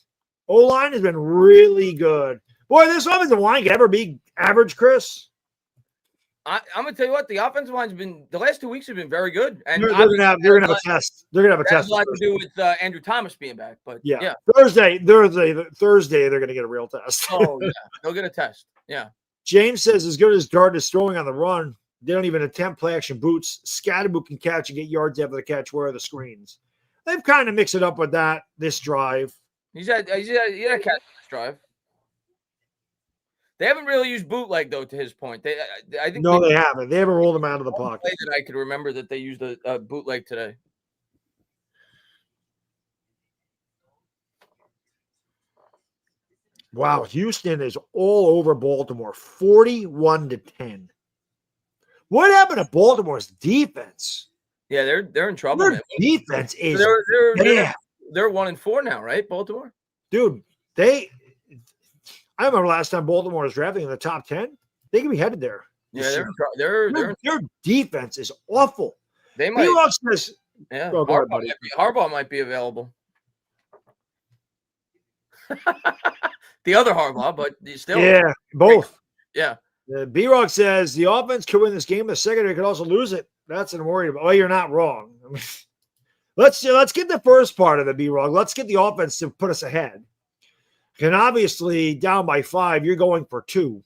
O-line has been really good. Boy, this offensive line can ever be average, Chris. I'm going to tell you what, the offensive line's been, the last 2 weeks have been very good. And they're going to have a test. They're going to have a test. That has a lot to do with Andrew Thomas being back. But yeah. Thursday, they're going to get a real test. Oh, yeah. They'll get a test. Yeah. James says, as good as Dart is throwing on the run, they don't even attempt play action boots. Scatterboo can catch and get yards after the catch. Where are the screens? They've kind of mixed it up with that this drive. He's had a catch this drive. They haven't really used bootleg, though, to his point. They haven't. They haven't rolled him out of the pocket. That I could remember that they used a bootleg today. Wow, Houston is all over Baltimore, 41-10. What happened to Baltimore's defense? Yeah, they're in trouble. Their man. defense is they're 1-4 now, right? Baltimore, dude. I remember last time Baltimore was drafting in the top 10. They can be headed there. Yeah, their defense is awful. They might. Yeah, Harbaugh might be available. The other Harbaugh, but still. Yeah, both. Yeah. B-Rock says the offense could win this game. The secondary could also lose it. That's what I'm worried about. Well, you're not wrong. I mean, Let's get the first part of the B-Rog. Let's get the offense to put us ahead. And obviously, down by 5, you're going for 2.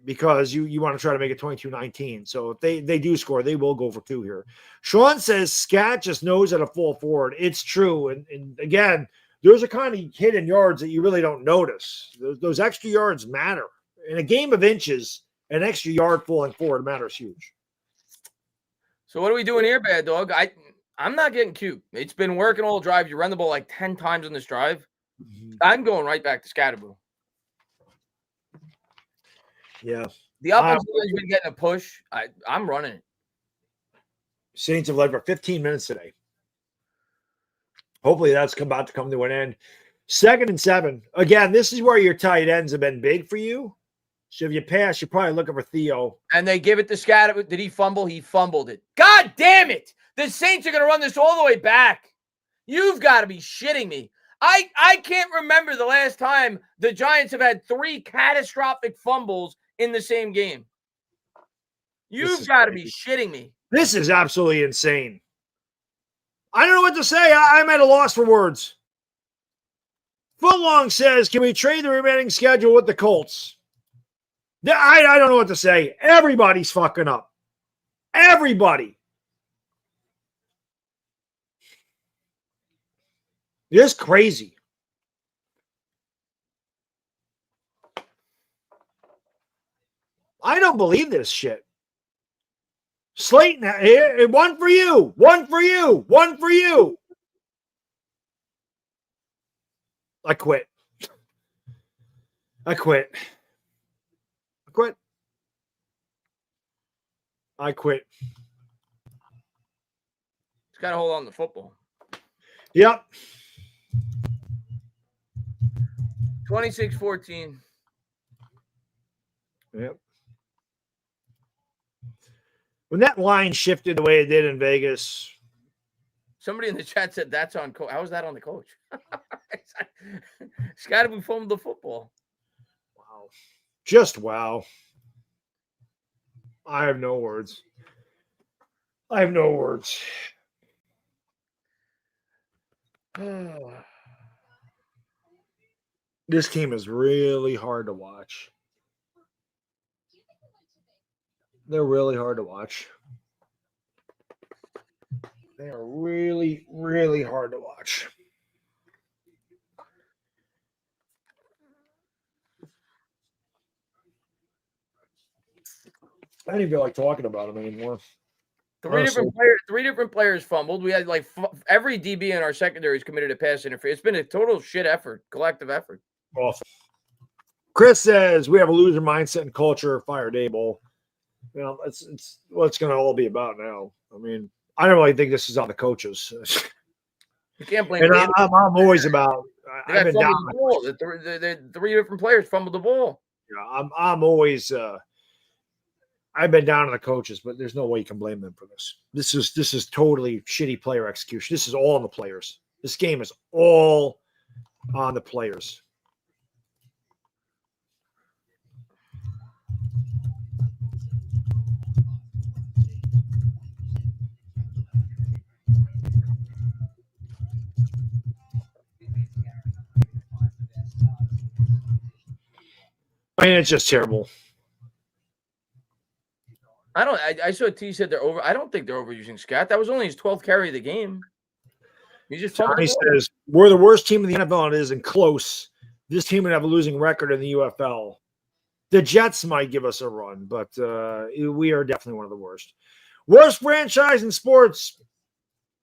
Because you want to try to make it 22-19. So if they do score, they will go for 2 here. Sean says Scat just knows how to fall forward. It's true. And again, those are kind of hidden yards that you really don't notice. Those extra yards matter. In a game of inches, an extra yard falling forward matters huge. So what are we doing here, Bad Dog? I'm not getting cute. It's been working all drive. You run the ball like 10 times on this drive. I'm going right back to Scatterboo. Yeah. The offense has been getting a push. I'm running it. Saints have led for 15 minutes today. Hopefully that's about to come to an end. 2nd and 7. Again, this is where your tight ends have been big for you. So if you pass, you're probably looking for Theo. And they give it to Scatterboo. Did he fumble? He fumbled it. God damn it. The Saints are going to run this all the way back. You've got to be shitting me. I can't remember the last time the Giants have had 3 catastrophic fumbles in the same game. You've got to be shitting me. This is absolutely insane. I don't know what to say. I'm at a loss for words. Footlong says, can we trade the remaining schedule with the Colts? I don't know what to say. Everybody's fucking up. Everybody. It's crazy. I don't believe this shit. Slayton, one for you. One for you. One for you. I quit. I quit. I quit. I quit. He's got to hold on to the football. Yep. 26-14. Yep. When that line shifted the way it did in Vegas. Somebody in the chat said that's on coach. How is that on the coach? Scatterboo fumbled the football. Wow. Just wow. I have no words. I have no words. This team is really hard to watch. They're really hard to watch. They are really, really hard to watch. I don't even feel like talking about them anymore. Three different players fumbled. We had like every DB in our secondary has committed a pass interference. It's been a total shit effort, collective effort. Awful. Chris says we have a loser mindset and culture. Fire Dable. You know, it's what it's going to all be about now. I mean, I don't really think this is on the coaches. You can't blame. And I'm always about. I've been down. The 3 different players fumbled the ball. Yeah, I'm always. I've been down on the coaches, but there's no way you can blame them for this. This is totally shitty player execution. This is all on the players. This game is all on the players. I mean, it's just terrible. I saw T said they're over. I don't think they're overusing Scat. That was only his 12th carry of the game. He just Tommy says we're the worst team in the NFL and it isn't close. This team would have a losing record in the UFL. The Jets might give us a run, but we are definitely one of the worst. Worst franchise in sports.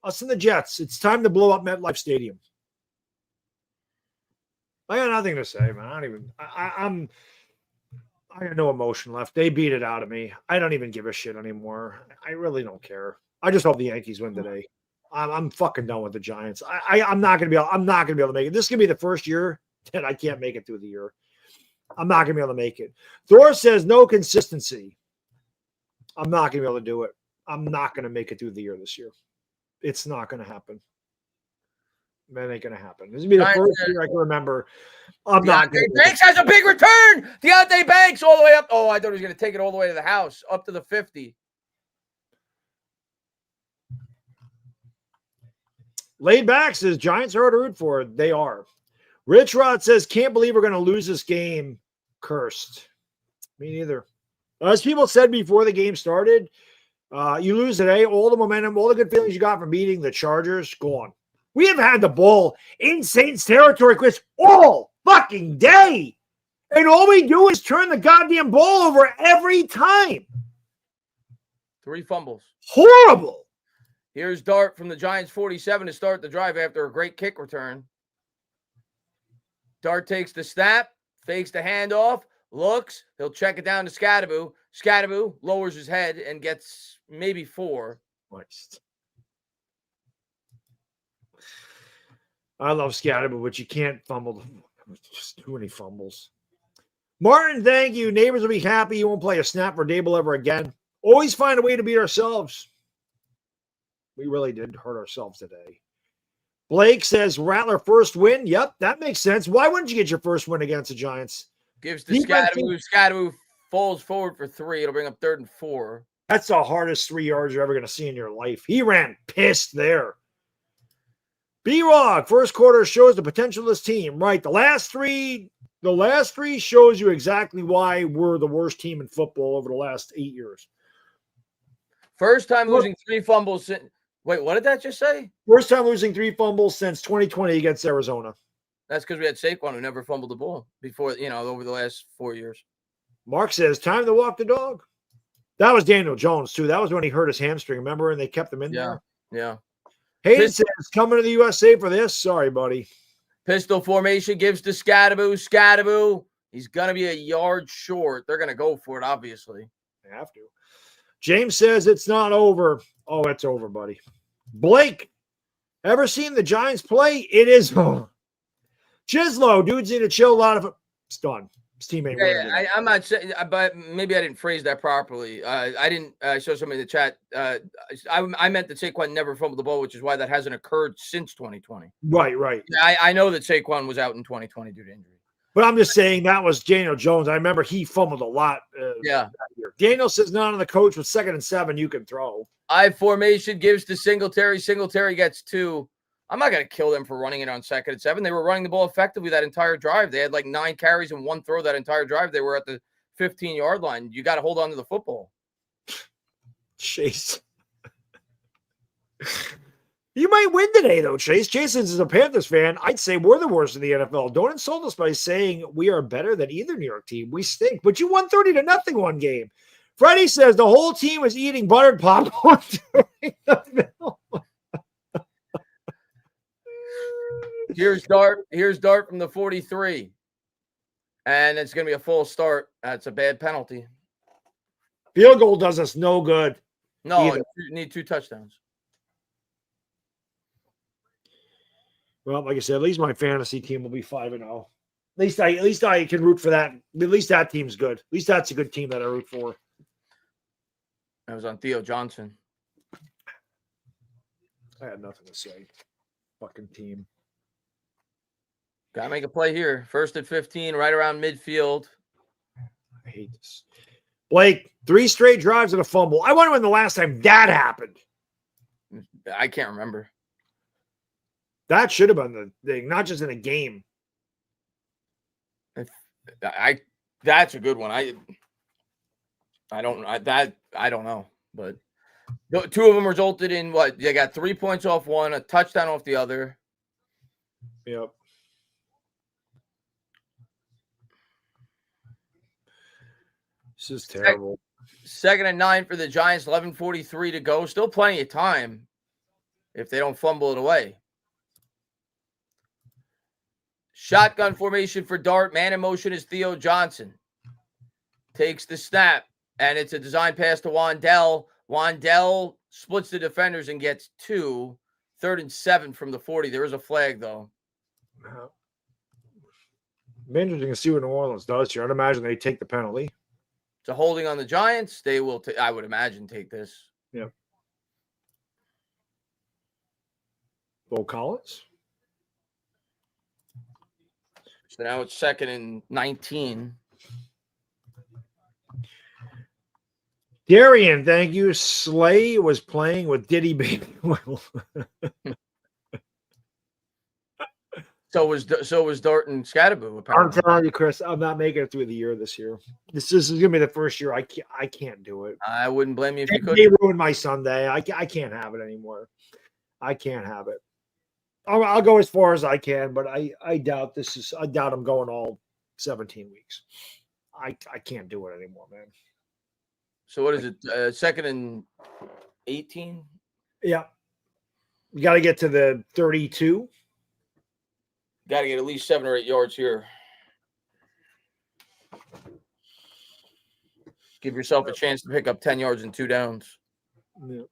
Us and the Jets. It's time to blow up MetLife Stadium. I got nothing to say, man. I got no emotion left. They beat it out of me. I don't even give a shit anymore. I really don't care. I just hope the Yankees win today. I'm fucking done with the Giants. I'm not gonna be able to make it. This is gonna be the first year that I can't make it through the year. I'm not gonna be able to make it. Thor says no consistency. I'm not gonna be able to do it. I'm not gonna make it through the year this year. It's not gonna happen. That ain't gonna happen. This will be the first year I can remember. Deontay Banks has a big return. Deontay Banks all the way up. Oh, I thought he was gonna take it all the way to the house, up to the 50. Laid back says Giants are hard to root for. They are. Rich Rod says, can't believe we're going to lose this game. Cursed. Me neither. As people said before the game started, you lose today, all the momentum, all the good feelings you got from beating the Chargers, gone. We have had the ball in Saints territory, Chris, all fucking day. And all we do is turn the goddamn ball over every time. 3 fumbles. Horrible. Here's Dart from the Giants 47 to start the drive after a great kick return. Dart takes the snap, fakes the handoff, looks. He'll check it down to Scadaboo. Scadaboo lowers his head and gets maybe 4. Nice. I love Scadaboo, but you can't fumble. Just too many fumbles. Martin, thank you. Neighbors will be happy you won't play a snap for Dable ever again. Always find a way to beat ourselves. We really did hurt ourselves today. Blake says, Rattler first win. Yep, that makes sense. Why wouldn't you get your first win against the Giants? Gives to Scadaboo. Scadaboo falls forward for 3. It'll bring up 3rd and 4. That's the hardest 3 yards you're ever going to see in your life. He ran pissed there. B-Rog, first quarter shows the potential of this team. Right, the last three shows you exactly why we're the worst team in football over the last 8 years. First time losing 3 fumbles. Wait, what did that just say? First time losing 3 fumbles since 2020 against Arizona. That's because we had Saquon who never fumbled the ball before, over the last 4 years. Mark says, time to walk the dog. That was Daniel Jones, too. That was when he hurt his hamstring, remember? And they kept him in there. Yeah. Hayden says, coming to the USA for this? Sorry, buddy. Pistol formation gives to Scadaboo. Scadaboo, he's going to be a yard short. They're going to go for it, obviously. They have to. James says it's not over. Oh, it's over, buddy. Blake, ever seen the Giants play? It is over. Chislo, dudes need to chill a lot of it. It's done. His teammate. Yeah, I'm not saying, but maybe I didn't phrase that properly. I didn't show somebody in the chat. I meant that Saquon never fumbled the ball, which is why that hasn't occurred since 2020. Right. Yeah, I know that Saquon was out in 2020 due to injury. But I'm just saying that was Daniel Jones. I remember he fumbled a lot. Yeah. Daniel says none on the coach with 2nd and 7 you can throw. I formation gives to Singletary. Singletary gets 2. I'm not going to kill them for running it on 2nd and 7. They were running the ball effectively that entire drive. They had like 9 carries and 1 throw that entire drive. They were at the 15-yard line. You got to hold on to the football. Chase. You might win today, though, Chase. Jason is a Panthers fan. I'd say we're the worst in the NFL. Don't insult us by saying we are better than either New York team. We stink. But you won 30-0 one game. Freddie says the whole team was eating buttered popcorn during the film. Here's Dart from the 43. And it's going to be a full start. That's a bad penalty. Field goal does us no good. No, you need 2 touchdowns. Well, like I said, at least my fantasy team will be 5-0. At least I can root for that. At least that team's good. At least that's a good team that I root for. That was on Theo Johnson. I had nothing to say. Fucking team. Gotta make a play here. 1st and 15, right around midfield. I hate this. Blake, 3 straight drives and a fumble. I wonder when the last time that happened. I can't remember. That should have been the thing, not just in a game. That's a good one. I don't know, but 2 of them resulted in what? They got 3 points off one, a touchdown off the other. Yep. This is terrible. 2nd and 9 for the Giants, 11:43 to go. Still plenty of time if they don't fumble it away. Shotgun formation for Dart. Man in motion is Theo Johnson. Takes the snap, and it's a design pass to Wandell. Wandell splits the defenders and gets 2. 3rd and 7 from the 40. There is a flag, though. Be interesting to see what New Orleans does here. I'd imagine they take the penalty. It's a holding on the Giants. They will, I would imagine, take this. Yeah. Bo Collins. So now it's 2nd and 19. Darian, thank you. Slay was playing with Diddy Baby Will. So was Dart and Scatterboo, I'm apparently. telling you, Chris, I'm not making it through the year this year. This is going to be the first year I can't do it. I wouldn't blame you if you could. They ruined my Sunday. I can't have it anymore. I can't have it. I'll go as far as I can, but I doubt I doubt I'm going all 17 weeks. I can't do it anymore, man. So what is it? 2nd and 18? Yeah. You got to get to the 32. Got to get at least 7 or 8 yards here. Give yourself a chance to pick up 10 yards and 2 downs. Yeah.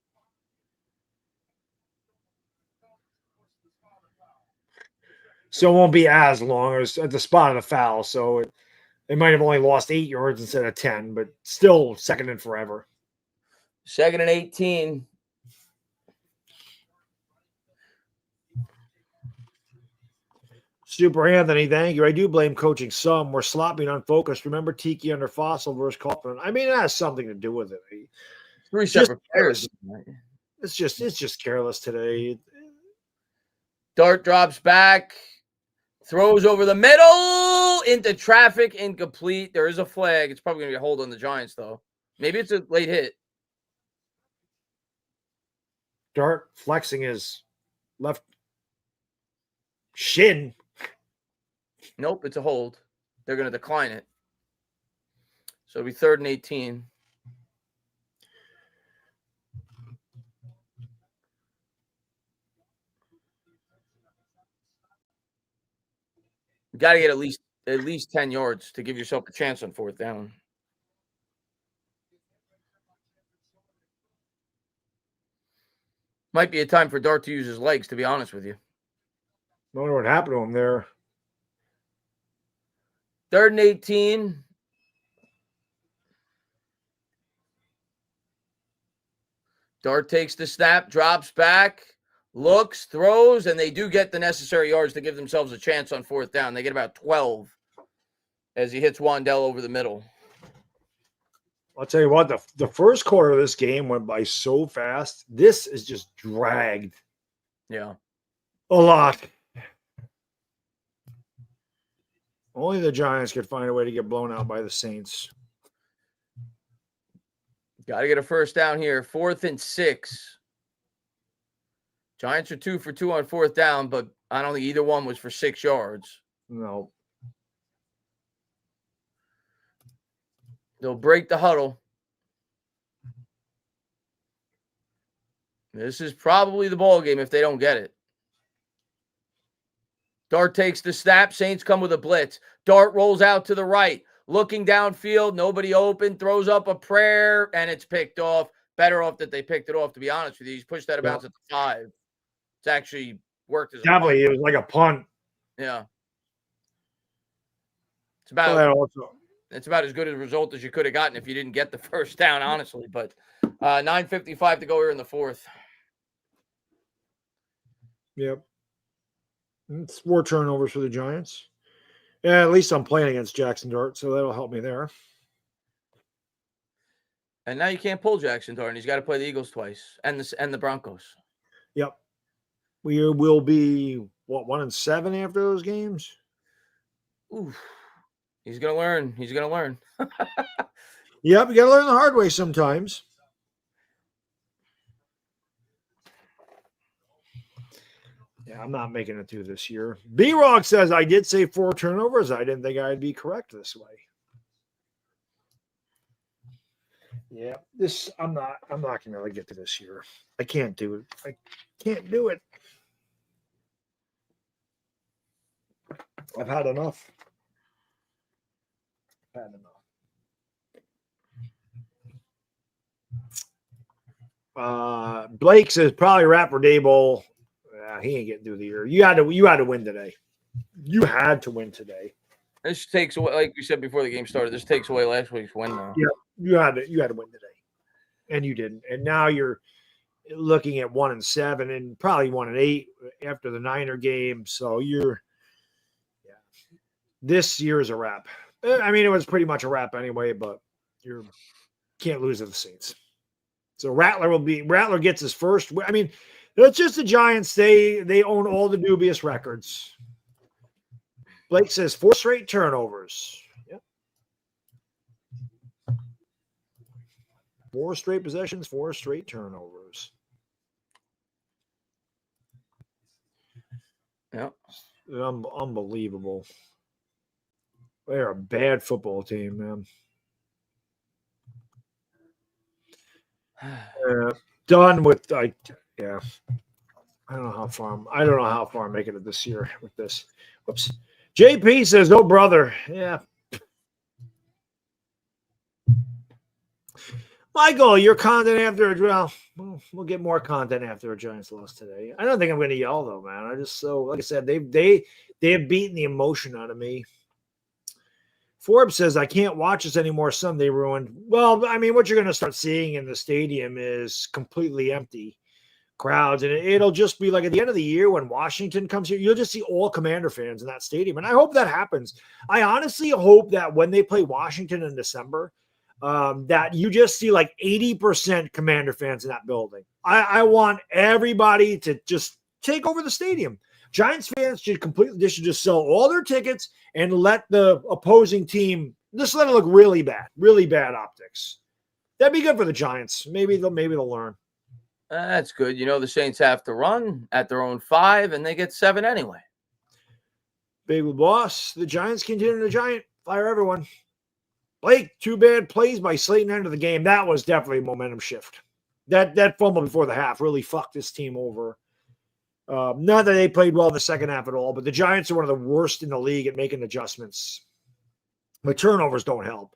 So it won't be as long as at the spot of the foul. So it might have only lost 8 yards instead of 10, but still 2nd and forever. 2nd and 18. Super Anthony, thank you. I do blame coaching some. We're sloppy and unfocused. Remember Tiki under Fossil versus Kaufman? I mean, it has something to do with it. 3 separate players. It's just careless today. Dart drops back, throws over the middle into traffic, incomplete. There is a flag. It's probably going to be a hold on the Giants, though. Maybe it's a late hit. Dart flexing his left shin. Nope, it's a hold. They're going to decline it. So it'll be 3rd and 18. You got to get at least 10 yards to give yourself a chance on 4th down. Might be a time for Dart to use his legs, to be honest with you. I wonder what happened to him there. 3rd and 18. Dart takes the snap, drops back, looks, throws, and they do get the necessary yards to give themselves a chance on 4th down. They get about 12 as he hits Wandell over the middle. I'll tell you what, the first quarter of this game went by so fast. This is just dragged. Yeah. A lot. Only the Giants could find a way to get blown out by the Saints. Got to get a 1st down here. 4th and 6. Giants are 2 for 2 on 4th down, but I don't think either one was for 6 yards. No. They'll break the huddle. This is probably the ball game if they don't get it. Dart takes the snap. Saints come with a blitz. Dart rolls out to the right. Looking downfield. Nobody open. Throws up a prayer, and it's picked off. Better off that they picked it off, to be honest with you. He's pushed that of bounds at the 5. It's actually worked as a Definitely, punt. it was like a punt. Yeah. It's about as good a result as you could have gotten if you didn't get the 1st down, honestly. But 9:55 to go here in the 4th. Yep. It's 4 turnovers for the Giants. Yeah, at least I'm playing against Jackson Dart, so that'll help me there. And now you can't pull Jackson Dart, and he's got to play the Eagles twice and the Broncos. Yep. We will be, 1-7 after those games? Ooh. He's going to learn. He's going to learn. Yep, you got to learn the hard way sometimes. Yeah, I'm not making it through this year. B-Rock says, I did say 4 turnovers. I didn't think I'd be correct this way. Yeah, I'm not going to really get to this year. I can't do it. I can't do it. I've had enough. Blake says probably Rapper Dayball. He ain't getting through the year. You had to win today. You had to win today. This takes away, like we said before the game started, this takes away last week's win now. Yeah, you had to win today. And you didn't. And now you're looking at 1-7 and probably 1-8 after the Niner game. So this year is a wrap. I mean, it was pretty much a wrap anyway, but you can't lose to the Saints. So Rattler gets his first. I mean, it's just the Giants. They own all the dubious records. Blake says 4 straight turnovers. Yep. 4 straight possessions, 4 straight turnovers. Yep. Unbelievable. They're a bad football team, man. Done with yeah. I don't know how far I'm making it this year with this. Whoops. JP says, "Oh brother, yeah." Michael, your content after we'll get more content after a Giants loss today. I don't think I'm going to yell though, man. I just like I said, they have beaten the emotion out of me. Forbes says, I can't watch this anymore. Sunday ruined. Well, I mean, what you're going to start seeing in the stadium is completely empty crowds. And it'll just be like at the end of the year when Washington comes here, you'll just see all Commander fans in that stadium. And I hope that happens. I honestly hope that when they play Washington in December, that you just see like 80% Commander fans in that building. I want everybody to just take over the stadium. Giants fans should just sell all their tickets and let the opposing team just let it look really bad optics. That'd be good for the Giants. Maybe they'll learn. That's good. You know, the Saints have to run at their own 5, and they get 7 anyway. Big boss. The Giants continue to giant. Fire everyone. Blake, 2 bad plays by Slayton end of the game. That was definitely a momentum shift. That fumble before the half really fucked this team over. Not that they played well in the second half at all, but the Giants are one of the worst in the league at making adjustments. But turnovers don't help.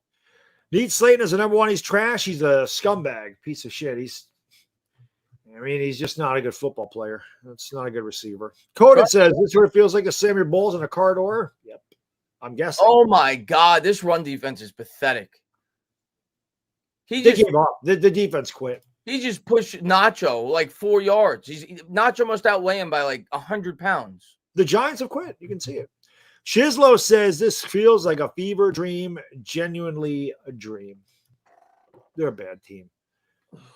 Need Slayton as a number 1. He's trash. He's a scumbag, piece of shit. He's just not a good football player. That's not a good receiver. Coded says, this where it feels like a Samuel Bowles in a car door. Yep. I'm guessing. Oh my God. This run defense is pathetic. They gave up. The defense quit. He just pushed Nacho like 4 yards. Nacho must outweigh him by like 100 pounds. The Giants have quit. You can see it. Chislo says this feels like a fever dream, genuinely a dream. They're a bad team.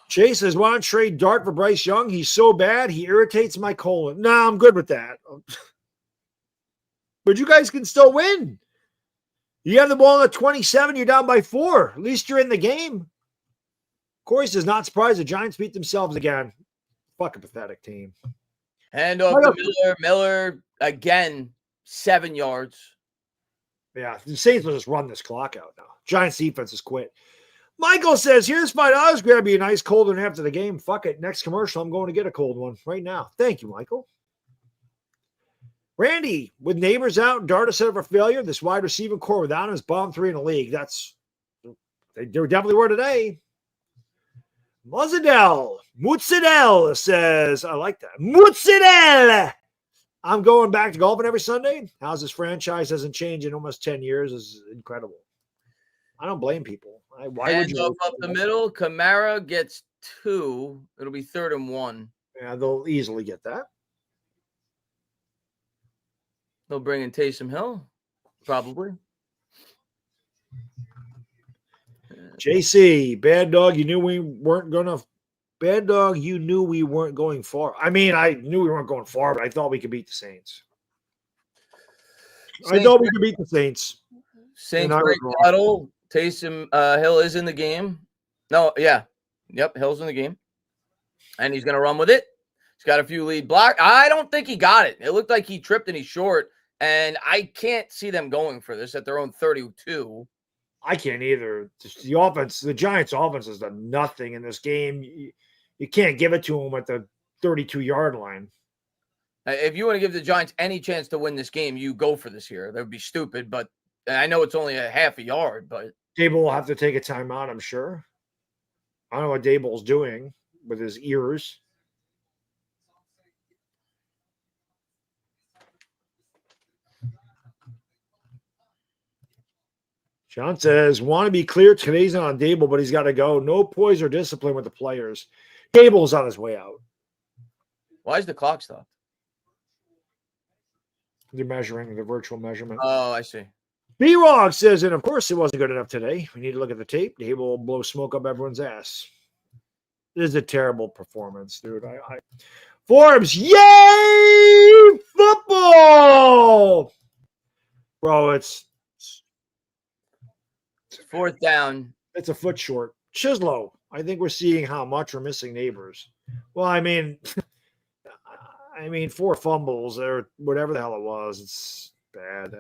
Chase says, why don't trade Dart for Bryce Young? He's so bad, he irritates my colon. Nah, I'm good with that. But you guys can still win. You have the ball at 27, you're down by 4. At least you're in the game. Corey says, not surprised the Giants beat themselves again. Fucking pathetic team. Hand off to Miller again, 7 yards. Yeah, the Saints will just run this clock out now. Giants defense has quit. Michael says, here's $5. Grab you a nice cold one after the game. Fuck it. Next commercial, I'm going to get a cold one right now. Thank you, Michael. Randy, with neighbors out, Dart a set up for failure. This wide receiving core without him is bottom 3 in the league. They definitely were today. Muzzadel says, I like that. Muzzadel. I'm going back to golfing every Sunday. How's this franchise hasn't changed in almost 10 years is incredible. I don't blame people. Why would you? Up the middle, Kamara gets 2. It'll be 3rd and 1. Yeah, they'll easily get that. They'll bring in Taysom Hill, probably. JC, Bad Dog, you knew we weren't going to. Bad Dog, you knew we weren't going far. I mean, I knew we weren't going far, but I thought we could beat the Saints. I thought we could beat the Saints. Saints break battle. Taysom Hill is in the game. No, yeah. Yep, Hill's in the game. And he's going to run with it. He's got a few lead block. I don't think he got it. It looked like he tripped and he's short. And I can't see them going for this at their own 32. I can't either. The offense, the Giants' offense has done nothing in this game. You can't give it to them at the 32-yard line. If you want to give the Giants any chance to win this game, you go for this here. That would be stupid, but I know it's only a half a yard, but Dable will have to take a timeout, I'm sure. I don't know what Dable's doing with his ears. John says, want to be clear, today's not on Dable, but he's got to go. No poise or discipline with the players. Dable's on his way out. Why is the clock stopped? They're measuring the virtual measurement. Oh, I see. B-Rog says, and of course it wasn't good enough today. We need to look at the tape. Dable will blow smoke up everyone's ass. This is a terrible performance, dude. Forbes, yay! Football! Bro, it's Fourth down. it's a foot short. Chislow, I think we're seeing how much we're missing neighbors. Well, I mean, 4 fumbles or whatever the hell it was. It's bad.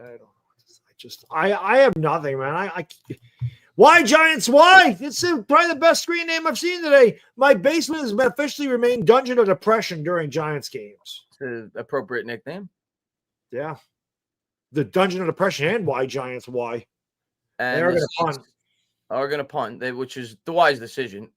I have nothing, man. Why Giants? Why? It's probably the best screen name I've seen today. My basement has officially remained Dungeon of Depression during Giants games. It's an appropriate nickname. Yeah. The Dungeon of Depression and why Giants? Why? And They're going to punt. Are going to punt, which is the wise decision.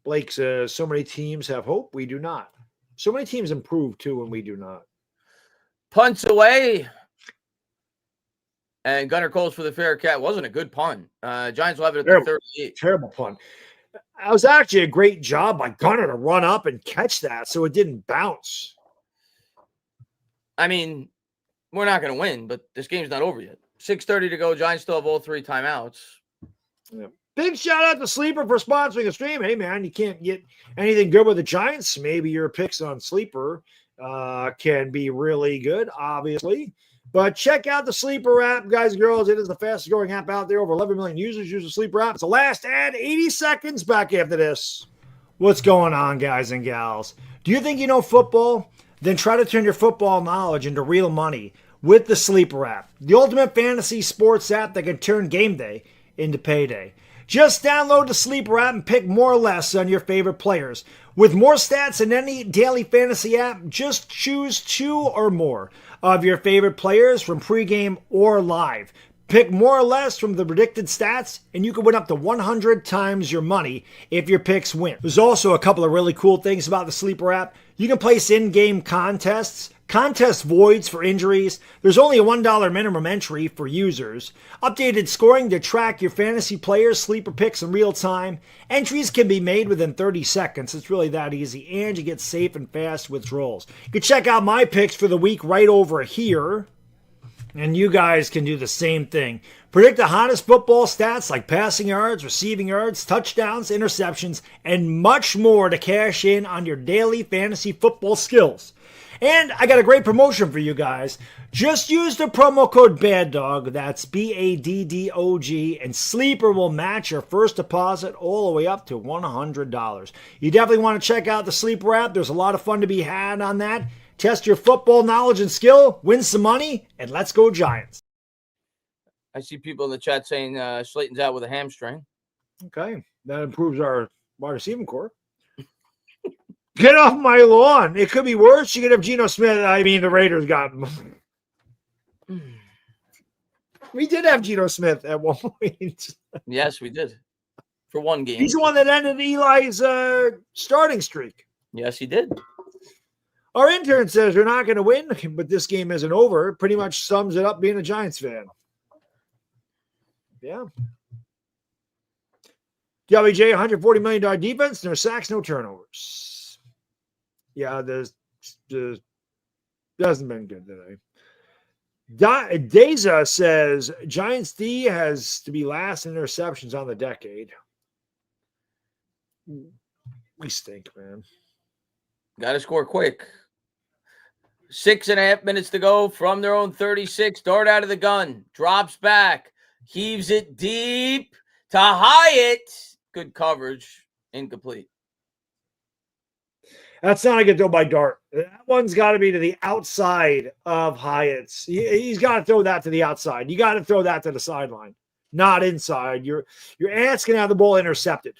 Blake says, so many teams have hope. We do not. So many teams improve too, and we do not. Punts away. And Gunnar calls for the fair catch. Wasn't a good punt. Giants will have it at the 38. Terrible punt. That was actually a great job by Gunnar to run up and catch that so it didn't bounce. I mean, we're not going to win, but this game's not over yet. 6:30 to go. Giants still have all 3 timeouts. Yeah. Big shout out to Sleeper for sponsoring the stream. Hey, man, you can't get anything good with the Giants. Maybe your picks on Sleeper can be really good, obviously. But check out the Sleeper app, guys and girls. It is the fastest growing app out there. Over 11 million users use the Sleeper app. It's the last ad, 80 seconds back after this. What's going on, guys and gals? Do you think you know football? Then try to turn your football knowledge into real money with the Sleeper app, the ultimate fantasy sports app that can turn game day into payday. Just download the Sleeper app and pick more or less on your favorite players. With more stats than any daily fantasy app, just choose 2 or more of your favorite players from pregame or live. Pick more or less from the predicted stats, and you can win up to 100 times your money if your picks win. There's also a couple of really cool things about the Sleeper app. You can place in-game contests, contest voids for injuries. There's only a $1 minimum entry for users. Updated scoring to track your fantasy players' sleeper picks in real time. Entries can be made within 30 seconds. It's really that easy, and you get safe and fast withdrawals. You can check out my picks for the week right over here. And you guys can do the same thing. Predict the hottest football stats like passing yards, receiving yards, touchdowns, interceptions, and much more to cash in on your daily fantasy football skills. And I got a great promotion for you guys. Just use the promo code BADDOG, that's BADDOG, and Sleeper will match your first deposit all the way up to $100. You definitely want to check out the Sleeper app. There's a lot of fun to be had on that. Test your football knowledge and skill, win some money, and let's go Giants. I see people in the chat saying Slayton's out with a hamstring. Okay, that improves our wide receiving core. Get off my lawn. It could be worse. You could have Geno Smith. I mean, the Raiders got him. We did have Geno Smith at one point. Yes, we did. For one game. He's the one that ended Eli's starting streak. Yes, he did. Our intern says we're not going to win, but this game isn't over. Pretty much sums it up being a Giants fan. Yeah. WJ, $140 million defense, no sacks, no turnovers. Yeah, there's hasn't been good today. Deza says Giants D has to be last in interceptions on the decade. We stink, man. Got to score quick. 6.5 minutes to go from their own 36. Dart out of the gun. Drops back. Heaves it deep to Hyatt. Good coverage. Incomplete. That's not a good throw by Dart. That one's got to be to the outside of Hyatt's. He's got to throw that to the outside. You got to throw that to the sideline, not inside. Your aunt's going to have the ball intercepted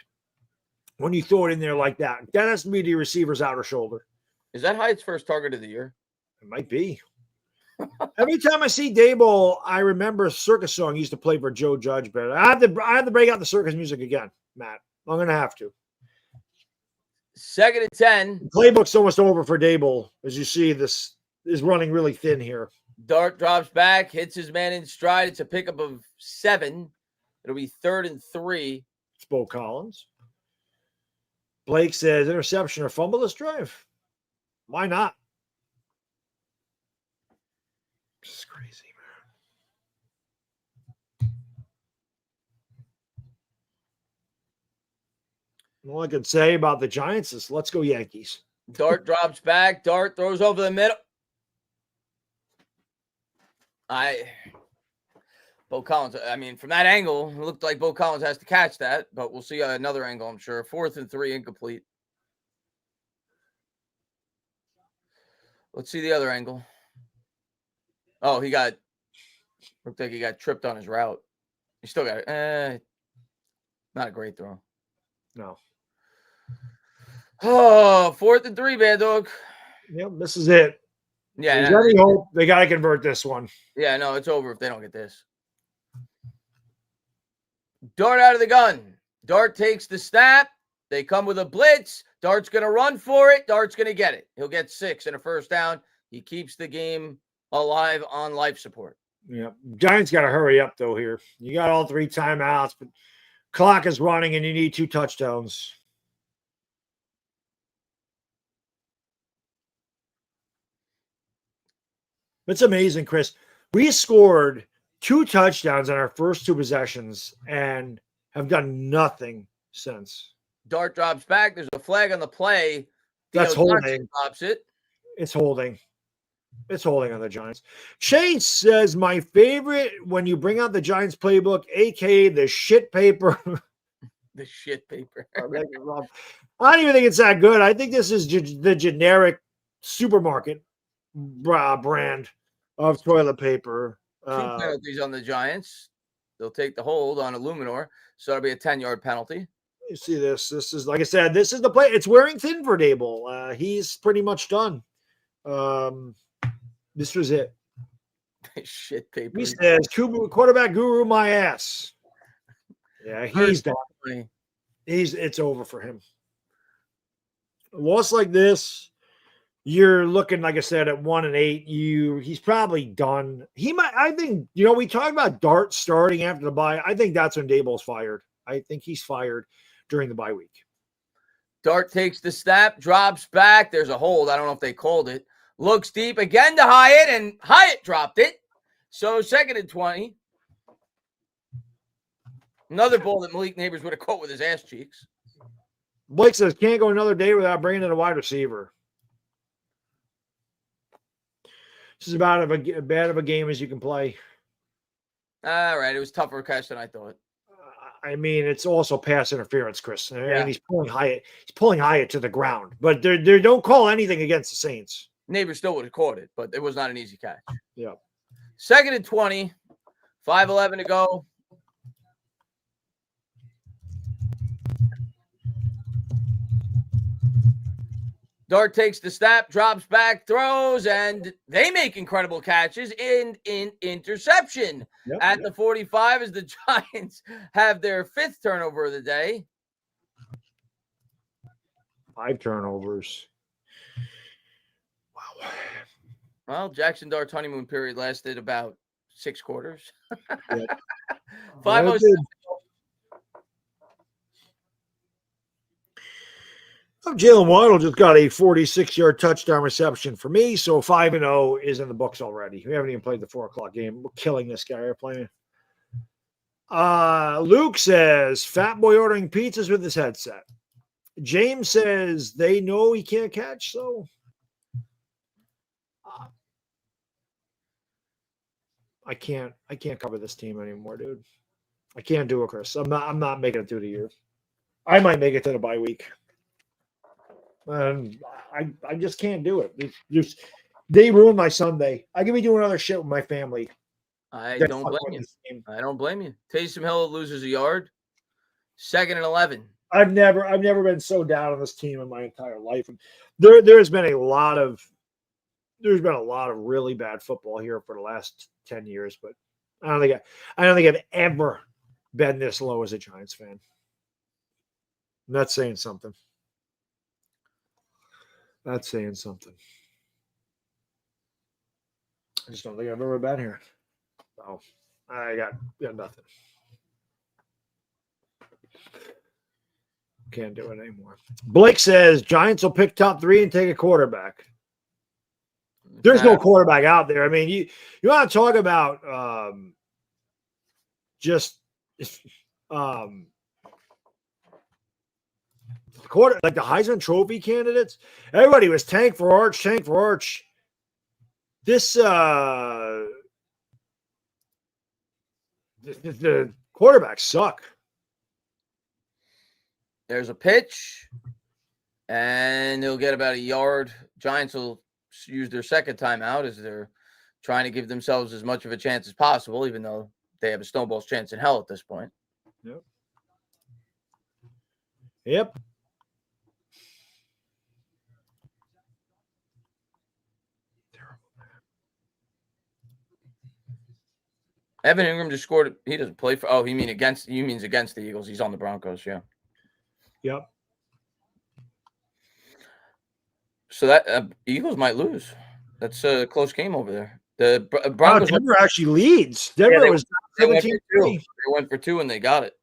when you throw it in there like that. That has to be the receiver's outer shoulder. Is that Hyatt's first target of the year? It might be. Every time I see Dable, I remember a circus song he used to play for Joe Judge. But I have to break out the circus music again, Matt. I'm going to have to. 2nd and 10. The playbook's almost over for Dable. As you see, this is running really thin here. Dart drops back, hits his man in stride. It's a pickup of 7. It'll be 3rd and 3. It's Bo Collins. Blake says interception or fumble this drive. Why not? This is crazy, man. All I can say about the Giants is let's go Yankees. Dart drops back. Dart throws over the middle. Bo Collins, I mean, from that angle, it looked like Bo Collins has to catch that, but we'll see another angle, I'm sure. 4th and 3, incomplete. Let's see the other angle. Oh, looked like he got tripped on his route. He still got it. Not a great throw. No. Oh, 4th and 3, Baddog. Yep, this is it. Yeah, There's any hope. They got to convert this one. Yeah, no, it's over if they don't get this. Dart out of the gun. Dart takes the snap. They come with a blitz. Dart's going to run for it. Dart's going to get it. He'll get 6 and a first down. He keeps the game alive on life support. Yeah, Giants got to hurry up, though, here. You got all 3 timeouts, but clock is running, and you need 2 touchdowns. It's amazing, Chris. We scored 2 touchdowns on our first 2 possessions and have done nothing since. Dart drops back. There's a flag on the play. That's Theo holding. Johnson drops it. It's holding. It's holding on the Giants. Chase says, my favorite when you bring out the Giants playbook, a.k.a. the shit paper. The shit paper. I don't even think it's that good. I think this is the generic supermarket brand of toilet paper. 2 penalties on the Giants. They'll take the hold on Illuminor, so it'll be a 10-yard penalty. You see this. This is, like I said, this is the play. It's wearing thin for Dable. He's pretty much done. This was it. Shit paper. He says, quarterback guru, my ass. Yeah, he's done. It's over for him. A loss like this, you're looking, like I said, at 1-8. He's probably done. He might. I think, we talked about Dart starting after the bye. I think that's when Dable's fired. I think he's fired during the bye week. Dart takes the snap, drops back. There's a hold. I don't know if they called it. Looks deep again to Hyatt, and Hyatt dropped it. So 2nd and 20. Another ball that Malik Neighbors would have caught with his ass cheeks. Blake says, can't go another day without bringing in a wide receiver. This is about as bad of a game as you can play. All right. It was tougher catch than I thought. I mean, it's also pass interference, Chris. Yeah. And he's pulling Hyatt to the ground. But they don't call anything against the Saints. Neighbors still would have caught it, but it was not an easy catch. Yeah. 2nd and 20. 5:11 to go. Dart takes the snap, drops back, throws, and they make incredible catches in interception at the 45 as the Giants have their 5th turnover of the day. 5 turnovers. Wow. Well, Jackson Dart's honeymoon period lasted about 6 quarters. Yep. 5:07. Jalen Waddle just got a 46-yard touchdown reception for me, so 5-0 is in the books already. We haven't even played the 4 o'clock game. We're killing this guy. We're playing. Luke says, fat boy ordering pizzas with his headset. James says they know he can't catch, so I can't cover this team anymore, dude. I can't do it, Chris. I'm not making it through the year. I might make it to the bye week. I just can't do it. They ruined my Sunday. I could be doing other shit with my family. I don't blame you. I don't blame you. Taysom Hill loses a yard. 2nd and 11. I've never been so down on this team in my entire life. There's been a lot of really bad football here for the last 10 years, but I don't think I've ever been this low as a Giants fan. I'm not saying something. That's saying something. I just don't think I've ever been here. So I got nothing. Can't do it anymore. Blake says Giants will pick top 3 and take a quarterback. There's no quarterback out there. I mean, you want to talk about like the Heisman Trophy candidates, everybody was tank for Arch. This the quarterbacks suck. There's a pitch, and they'll get about a yard. Giants will use their second timeout as they're trying to give themselves as much of a chance as possible, even though they have a snowball's chance in hell at this point. Yep. Evan Ingram just scored. He doesn't play for. Oh, he means against the Eagles. He's on the Broncos. Yeah. Yep. So that Eagles might lose. That's a close game over there. The Broncos. Denver actually leads. Denver was 17-3. They went for 2 and they got it.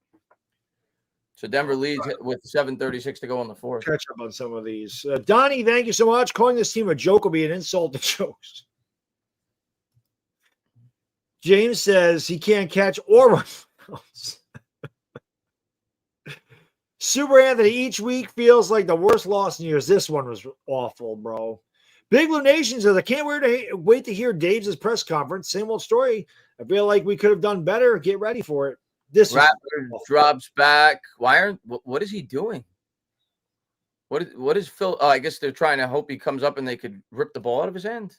So Denver leads with 7:36 to go on the fourth. Catch up on some of these. Donnie, thank you so much. Calling this team a joke will be an insult to jokes. James says he can't catch or run. Super Anthony, each week feels like the worst loss in years. This one was awful, bro. Big Blue Nation says, I can't wait to hear Dave's press conference. Same old story. I feel like we could have done better. Get ready for it. This Raptor drops back. What is he doing? What is Phil? Oh, I guess they're trying to hope he comes up and they could rip the ball out of his hand.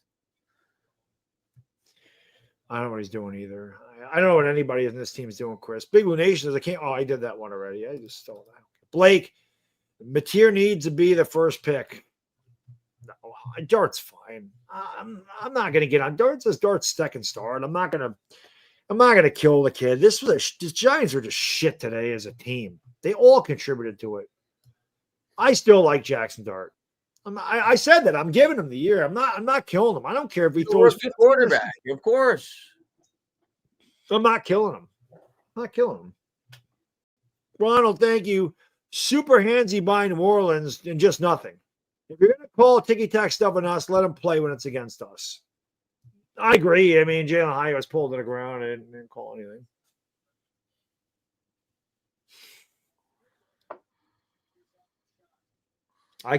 I don't know what he's doing either. I don't know what anybody in this team is doing, Chris. Big Blue Nation says, I can't. Oh, I did that one already. I just stole that. Blake, Mateer needs to be the first pick. No, Dart's fine. I'm not going to get on. Dart's second start. I'm not going to kill the kid. The Giants are just shit today as a team. They all contributed to it. I still like Jackson Dart. I said that I'm giving him the year. I'm not killing him. I don't care if he throws the quarterback, of course. I'm not killing him. Ronald, thank you. Super handsy by New Orleans and just nothing. If you're going to call ticky-tack stuff on us, let them play when it's against us. I agree. I mean, Jalen Hyatt was pulled to the ground and didn't call anything. I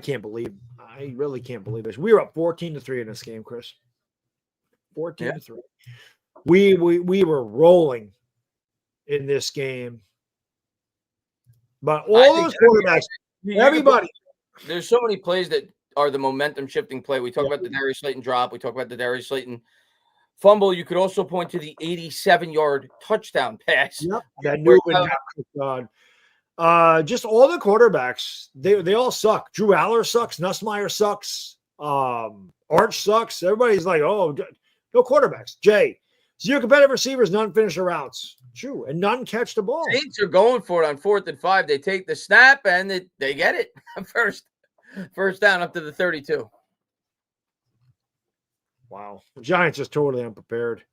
really can't believe this. We were up 14-3 in this game, Chris. 14-3. We were rolling in this game. But all those quarterbacks, everybody. There's so many plays that are the momentum shifting play. We talk about the Darius Slayton drop. We talk about the Darius Slayton fumble. You could also point to the 87-yard touchdown pass. Yep. That new one. Just all the quarterbacks, they all suck. Drew Aller sucks. Nussmeier sucks. Arch sucks. Everybody's like, oh, no quarterbacks. Jay, zero competitive receivers, none finish their routes. True, and none catch the ball. Saints are going for it on 4th and 5. They take the snap and they get it first down up to the 32. Wow, the Giants just totally unprepared.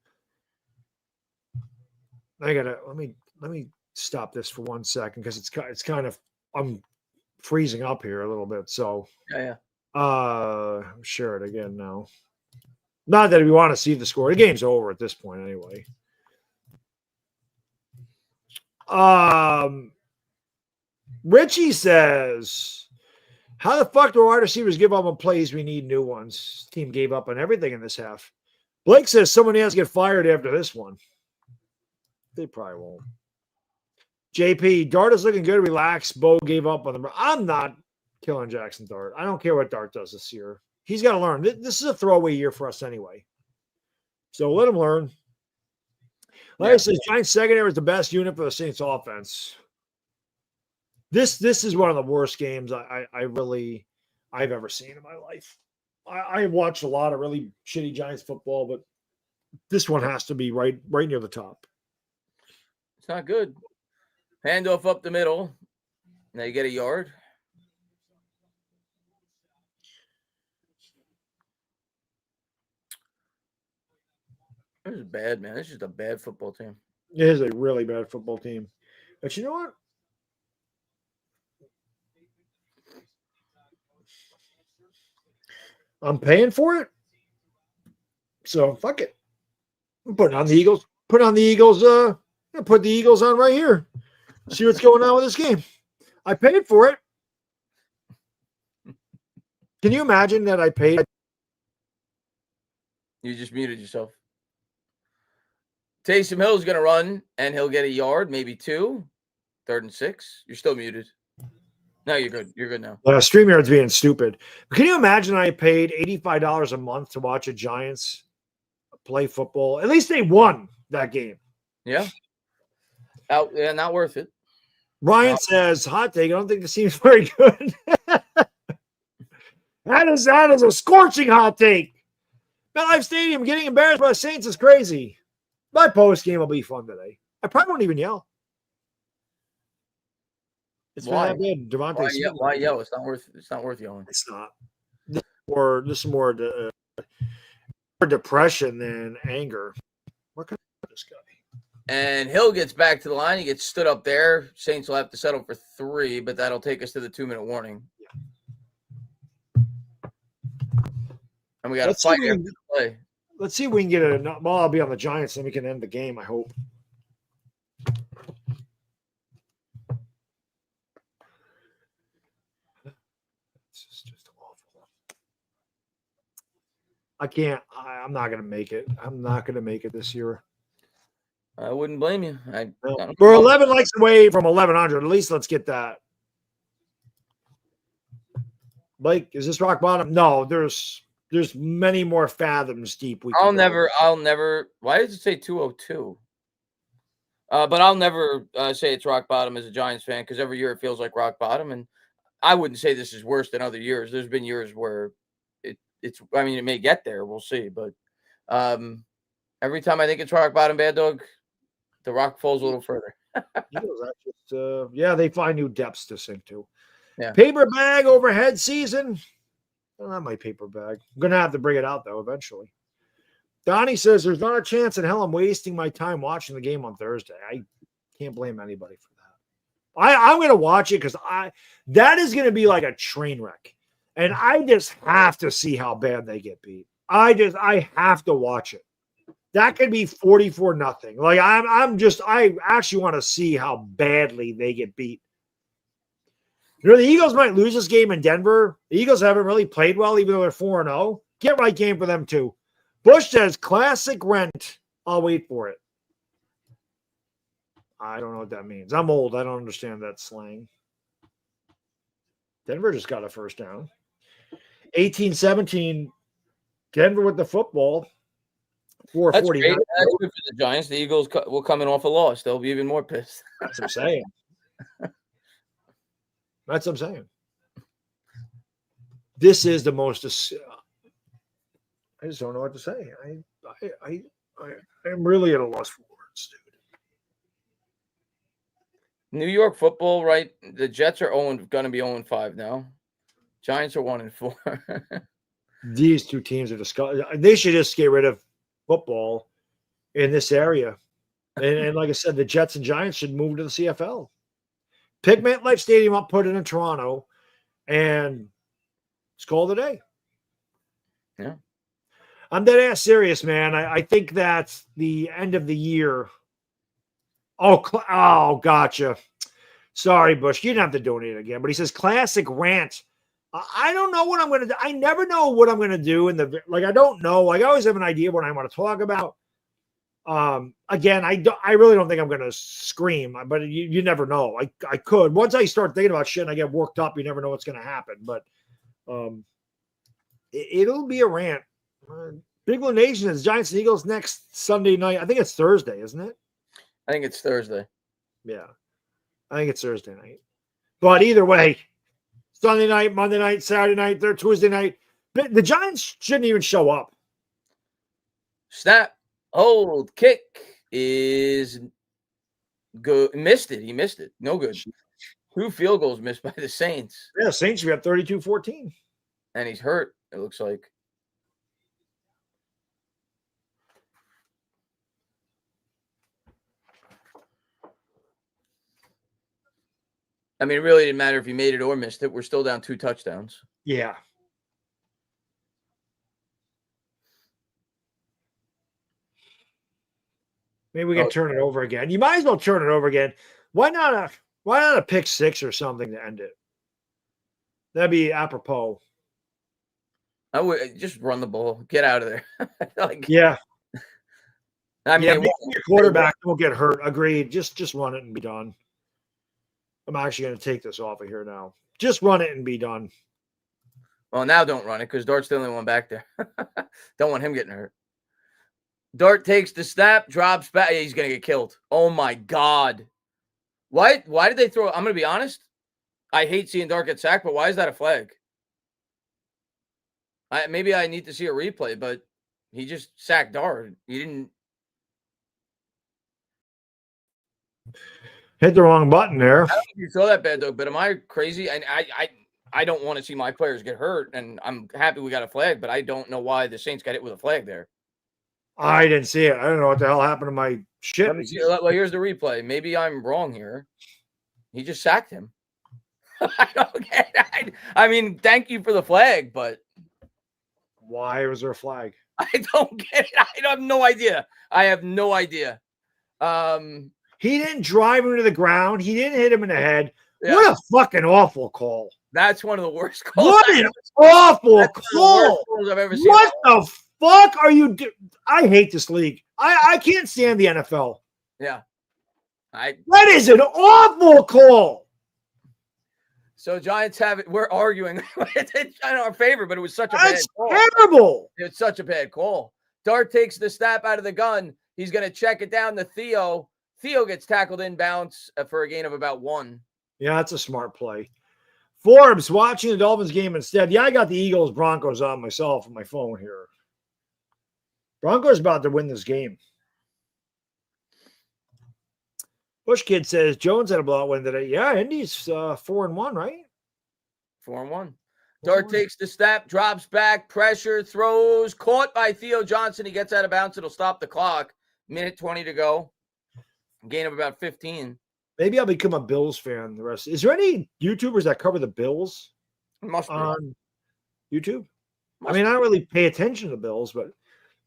Let me stop this for 1 second because it's kind of I'm freezing up here a little bit. So I'm sure it again now. Not that we want to see the score. The game's over at this point anyway. Richie says, how the fuck do our wide receivers give up on plays? We need new ones. Team gave up on everything in this half. Blake says somebody has to get fired after this one. They probably won't. JP, Dart is looking good. Relax. Bo gave up on them. I'm not killing Jackson Dart. I don't care what Dart does this year. He's got to learn. This is a throwaway year for us anyway. So let him learn. Like I said, Giants secondary is the best unit for the Saints offense. This is one of the worst games I've ever seen in my life. I watched a lot of really shitty Giants football, but this one has to be right near the top. It's not good. Handoff up the middle. Now you get a yard. This is bad, man. This is just a bad football team. It is a really bad football team. But you know what? I'm paying for it. So fuck it. I'm putting on the Eagles. Put on the Eagles. Put the Eagles on right here. See what's going on with this game. I paid for it. Can you imagine that I paid? You just muted yourself. Taysom Hill's going to run, and he'll get a yard, maybe 2. 3rd and 6. You're still muted. No, you're good. You're good now. StreamYard's being stupid. But can you imagine I paid $85 a month to watch a Giants play football? At least they won that game. Yeah. Not worth it. Ryan says, hot take, I don't think this seems very good. That is a scorching hot take. MetLife Stadium getting embarrassed by the Saints is crazy. My post game will be fun today. I probably won't even yell. It's Why? not that bad. Why yell? It's not worth yelling. It's not. This is more depression than anger. What can I do this guy? And Hill gets back to the line. He gets stood up there. Saints will have to settle for 3, but that'll take us to the 2-minute warning. And we got to fight after the play. Let's see if we can get it. Well, I'll be on the Giants, and we can end the game, I hope. It's just awful. I'm not going to make it. I'm not going to make it this year. I wouldn't blame you. We're 11 likes away from 1,100. At least let's get that. Blake, is this rock bottom? No, there's many more fathoms deep. I'll never. Why does it say 202? But I'll never say it's rock bottom as a Giants fan, because every year it feels like rock bottom, and I wouldn't say this is worse than other years. There's been years where it's. I mean, it may get there. We'll see, but every time I think it's rock bottom, Bad Dog, the rock falls a little further. They find new depths to sink to. Yeah. Paper bag overhead season. Not my paper bag. I'm going to have to bring it out, though, eventually. Donnie says, there's not a chance in hell I'm wasting my time watching the game on Thursday. I can't blame anybody for that. I'm going to watch it because that is going to be like a train wreck. And I just have to see how bad they get beat. I have to watch it. That could be 44-0. Like I actually want to see how badly they get beat. You know, the Eagles might lose this game in Denver. The Eagles haven't really played well, even though they're 4-0. Get right game for them, too. Bush says, classic rent. I'll wait for it. I don't know what that means. I'm old. I don't understand that slang. Denver just got a first down. 18-17. Denver with the football. 4:49. That's great. That's good for the Giants. The Eagles will come in off a loss. They'll be even more pissed. That's what I'm saying. That's what I'm saying. This is the most. I just don't know what to say. I'm really at a loss for words, dude. New York football, right? The Jets are going to be 0-5 now. Giants are 1-4. These two teams are disgusting. They should just get rid of football in this area. And like I said, the Jets and Giants should move to the CFL. Pick MetLife Stadium up, put it in Toronto, and it's called a day. Yeah. I'm dead ass serious, man. I think that's the end of the year. Oh, gotcha. Sorry, Bush. You didn't have to donate again. But he says, classic rant. I don't know what I'm going to do. I never know what I'm going to do. I don't know. Like, I always have an idea of what I want to talk about. Again, I really don't think I'm going to scream, but you never know. I could. Once I start thinking about shit and I get worked up, you never know what's going to happen. But it'll be a rant. Big Blue Nation is Giants and Eagles next Sunday night. I think it's Thursday, isn't it? I think it's Thursday. Yeah. I think it's Thursday night. But either way, Sunday night, Monday night, Saturday night, Tuesday night, the Giants shouldn't even show up. Snap, hold, kick is good. Missed it. He missed it. No good. 2 field goals missed by the Saints. Yeah, Saints should be up 32-14. And he's hurt, it looks like. I mean, it really didn't matter if he made it or missed it. We're still down 2 touchdowns. Yeah. Maybe we can turn it over again. You might as well turn it over again. Why not a pick 6 or something to end it? That'd be apropos. I would just run the ball. Get out of there. Yeah. I mean, Yeah, maybe your quarterback won't get hurt. Agreed. Just run it and be done. I'm actually going to take this off of here now. Just run it and be done. Well, now don't run it because Dart's the only one back there. Don't want him getting hurt. Dart takes the snap, drops back. Yeah, he's going to get killed. Oh, my God. Why did they throw? I'm going to be honest. I hate seeing Dart get sacked, but why is that a flag? Maybe I need to see a replay, but he just sacked Dart. He didn't. Hit the wrong button there. I don't know if you saw that, Baddog, but am I crazy? And I don't want to see my players get hurt, and I'm happy we got a flag, but I don't know why the Saints got hit with a flag there. I didn't see it. I don't know what the hell happened to my shit. Let me see. Well, here's the replay. Maybe I'm wrong here. He just sacked him. I don't get it. I mean, thank you for the flag, but why was there a flag? I don't get it. I have no idea. I have no idea. He didn't drive him to the ground. He didn't hit him in the head. Yeah. What a fucking awful call. That's one of the worst calls. What an awful call. I've ever seen. What the fuck are you doing? I hate this league. I can't stand the NFL. Yeah. That is an awful call. So Giants have it. We're arguing. It's in our favor, but it was such a bad call. Terrible. It's such a bad call. Dart takes the snap out of the gun. He's going to check it down to Theo. Theo gets tackled inbounds for a gain of about 1. Yeah, that's a smart play. Forbes watching the Dolphins game instead. Yeah, I got the Eagles-Broncos on myself on my phone here. Broncos about to win this game. Bush Kid says Jones had a blowout win today. Yeah, Indy's 4-1, right? 4-1. Dart takes the snap, drops back, pressure, throws, caught by Theo Johnson. He gets out of bounds. It'll stop the clock. Minute 20 to go. Gain of about 15. Maybe I'll become a Bills fan. The rest. Is there any YouTubers that cover the Bills on YouTube? I mean, I don't really pay attention to the Bills, but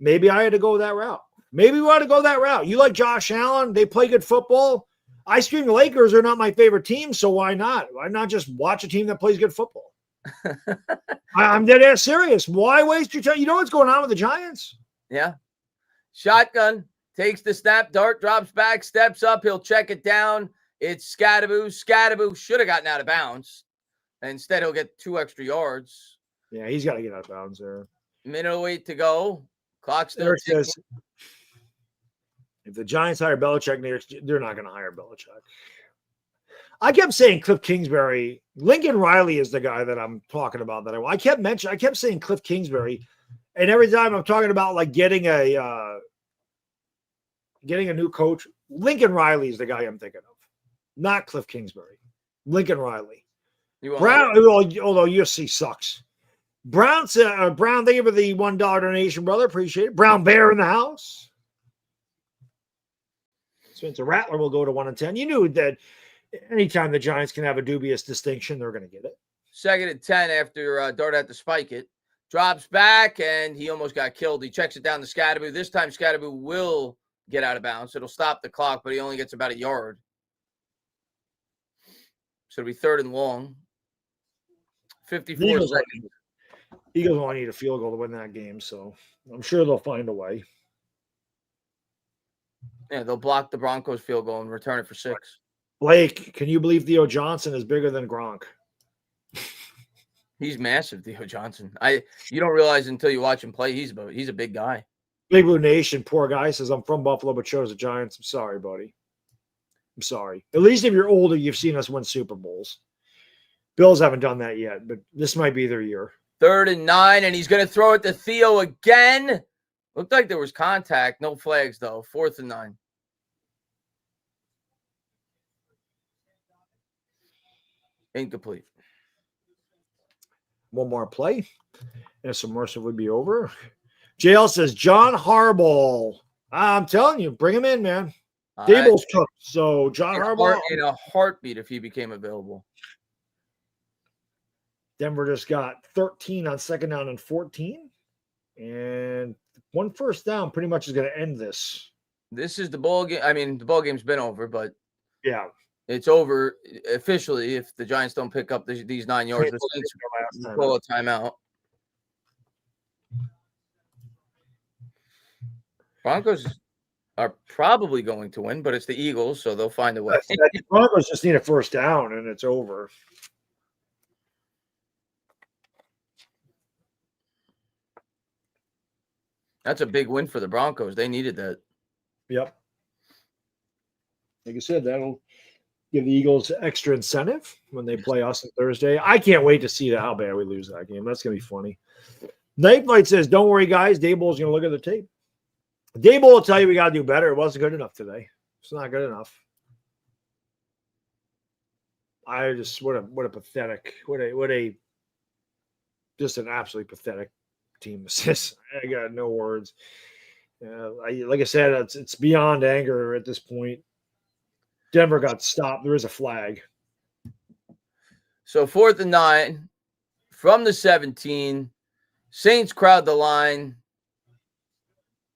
maybe I had to go that route. Maybe we ought to go that route. You like Josh Allen? They play good football. I stream the Lakers are not my favorite team, so why not? Why not just watch a team that plays good football? I'm dead ass serious. Why waste your time? You know what's going on with the Giants? Yeah. Shotgun. Takes the snap. Dart drops back, steps up. He'll check it down. It's Scadaboo. Scadaboo should have gotten out of bounds. Instead, he'll get 2 extra yards. Yeah, he's got to get out of bounds there. Minute 08 to go. Clock still Eric says, if the Giants hire Belichick, they're not going to hire Belichick. I kept saying Cliff Kingsbury. Lincoln Riley is the guy that I'm talking about. I kept saying Cliff Kingsbury. And every time I'm talking about like getting a new coach, Lincoln Riley is the guy I'm thinking of, not Cliff Kingsbury. Lincoln Riley. Brown, although USC sucks. Brown, thank you for the $1 donation, brother. Appreciate it. Brown Bear in the house. Spencer Rattler will go to 1 and 10. You knew that anytime the Giants can have a dubious distinction, they're going to get it. 2nd and 10 after Dart had to spike it. Drops back, and he almost got killed. He checks it down to Scadaboo. This time, Scadaboo will get out of bounds. It'll stop the clock, but he only gets about a yard. So it'll be 3rd and long. 54 seconds. Eagles only need a field goal to win that game, so I'm sure they'll find a way. Yeah, they'll block the Broncos field goal and return it for 6. Blake, can you believe Theo Johnson is bigger than Gronk? He's massive, Theo Johnson. You don't realize until you watch him play, he's a big guy. Big Blue Nation, poor guy, says, I'm from Buffalo but chose the Giants. I'm sorry, buddy. I'm sorry. At least if you're older, you've seen us win Super Bowls. Bills haven't done that yet, but this might be their year. 3rd and 9, and he's going to throw it to Theo again. Looked like there was contact. No flags, though. 4th and 9. Incomplete. One more play, and submersive would be over. JL says, John Harbaugh. I'm telling you, bring him in, man. Dable's cooked. So John Harbaugh. In a heartbeat if he became available. Denver just got 13 on 2nd down and 14. And 1 first down pretty much is going to end this. This is the ball game. I mean, the ball game's been over, but yeah, it's over officially if the Giants don't pick up these 9 yards. Call a timeout. Broncos are probably going to win, but it's the Eagles, so they'll find a way. The Broncos just need a first down, and it's over. That's a big win for the Broncos. They needed that. Yep. Like I said, that'll give the Eagles extra incentive when they play us on Thursday. I can't wait to see how bad we lose that game. That's going to be funny. Night Flight says, don't worry, guys. Daboll's going to look at the tape. Daboll will tell you we got to do better. It wasn't good enough today. It's not good enough. I just, what a pathetic, just an absolutely pathetic team this is. I got no words. Like I said, it's beyond anger at this point. Denver got stopped. There is a flag. So 4th and 9 from the 17. Saints crowd the line,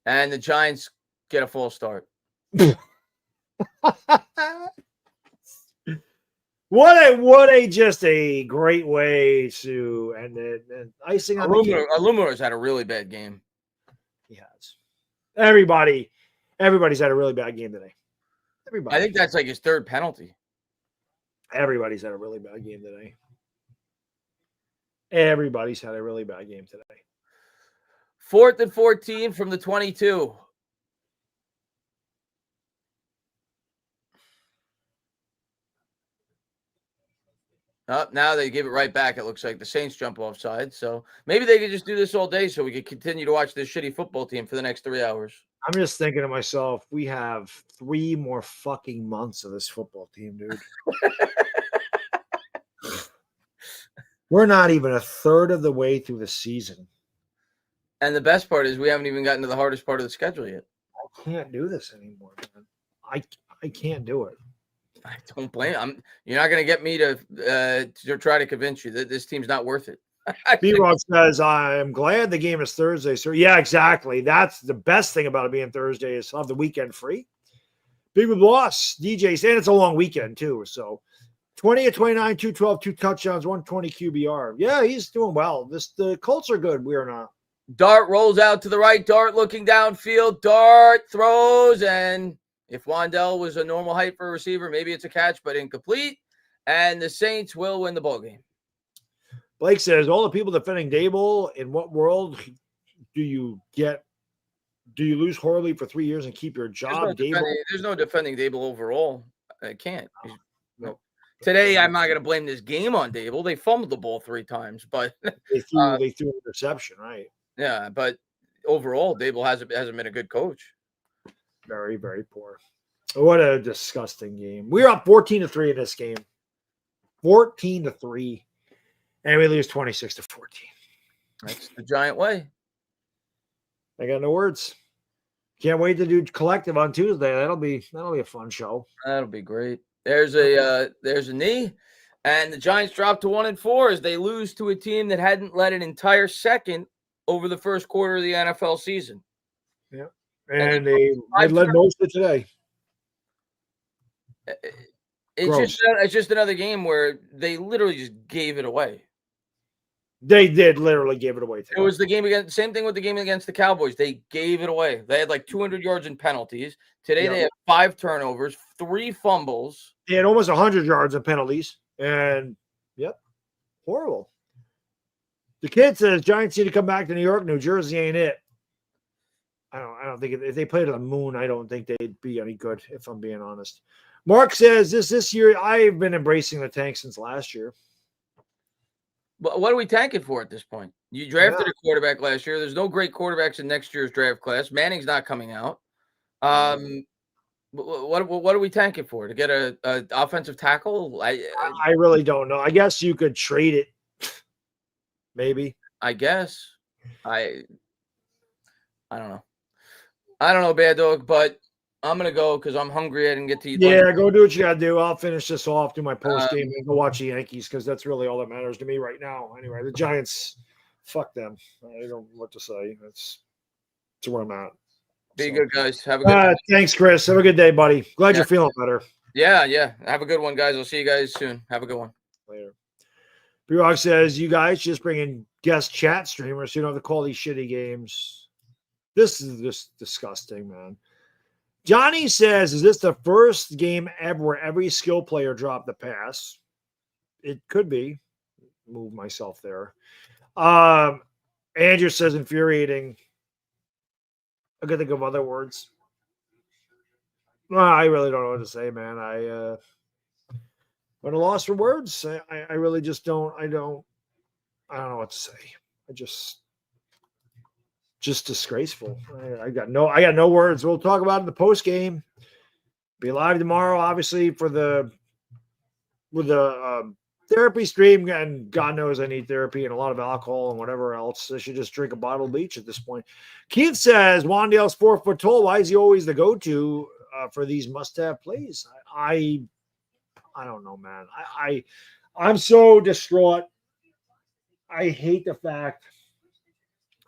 and the Giants get a false start. What a just a great way to end it. And icing on the cake. Illumina's had a really bad game. He has. Everybody's had a really bad game today. Everybody. I think that's like his 3rd penalty. Everybody's had a really bad game today. Everybody's had a really bad game today. 4th and 14 from the 22. Now they give it right back. It looks like the Saints jump offside. So maybe they could just do this all day so we could continue to watch this shitty football team for the next 3 hours. I'm just thinking to myself, we have 3 more fucking months of this football team, dude. We're not even a third of the way through the season. And the best part is we haven't even gotten to the hardest part of the schedule yet. I can't do this anymore, man. I can't do it. I don't blame you. You're not going to get me to try to convince you that this team's not worth it. B-Rock says, I'm glad the game is Thursday. So, yeah, exactly. That's the best thing about it being Thursday is I'll have the weekend free. Big with loss. DJ saying it's a long weekend, too. So, 20 of 29, 212, 2 touchdowns, 120 QBR. Yeah, he's doing well. The Colts are good. We are not. Dart rolls out to the right. Dart looking downfield. Dart throws. And if Wandell was a normal height for a receiver, maybe it's a catch, but incomplete. And the Saints will win the ballgame. Blake says, all the people defending Daboll, in what world do you lose horribly for 3 years and keep your job? There's no defending Daboll overall. I can't. No. Today, I'm not going to blame this game on Daboll. They fumbled the ball 3 times, but they threw an interception, right? Yeah, but overall, Daboll hasn't been a good coach. Very, very poor. What a disgusting game. We were up 14-3 in this game. 14-3. And we lose 26-14. That's the Giant way. I got no words. Can't wait to do collective on Tuesday. That'll be a fun show. That'll be great. There's a knee, and the Giants drop to 1-4 as they lose to a team that hadn't led an entire second over the first quarter of the NFL season. Yeah, and they led most of it today. It's just another game where they literally just gave it away. They did literally give it away today. It was the game against, same thing with the game against the Cowboys. They gave it away. They had like 200 yards in penalties. Today they had 5 turnovers, 3 fumbles. They had almost 100 yards in penalties. And, horrible. The kid says Giants need to come back to New York. New Jersey ain't it. I don't think if they played at the Moon, I don't think they'd be any good, if I'm being honest. Mark says this year, I've been embracing the tank since last year. But what are we tanking for at this point? You drafted a quarterback last year. There's no great quarterbacks in next year's draft class. Manning's not coming out. What are we tanking for? To get a offensive tackle? I really don't know. I guess you could trade it. Maybe. I guess. I don't know. I don't know, Bad Dog, but I'm going to go because I'm hungry. I didn't get to eat. Yeah, go do what you got to do. I'll finish this off, do my post game, and go watch the Yankees because that's really all that matters to me right now. Anyway, the Giants, fuck them. I don't know what to say. That's where I'm at. Be good, guys. Have a good day. Thanks, Chris. Have a good day, buddy. Glad you're feeling better. Yeah. Have a good one, guys. I'll see you guys soon. Have a good one. Later. B-Rock says, you guys just bring in guest chat streamers so you don't have to call these shitty games. This is just disgusting, man. Johnny says, is this the first game ever where every skill player dropped the pass? It could be. Move myself there. Andrew says infuriating. I could think of other words. Well, I really don't know what to say, man. I'm at a loss for words. I really just don't. I don't know what to say. I just disgraceful. I got no words. We'll talk about it in the post game. Be live tomorrow, obviously, with the therapy stream, and God knows I need therapy and a lot of alcohol and whatever else. I should just drink a bottle of bleach at this point. Keith says Wandale's 4 foot tall. Why is he always the go-to for these must-have plays? I don't know, man. I'm so distraught. I hate the fact.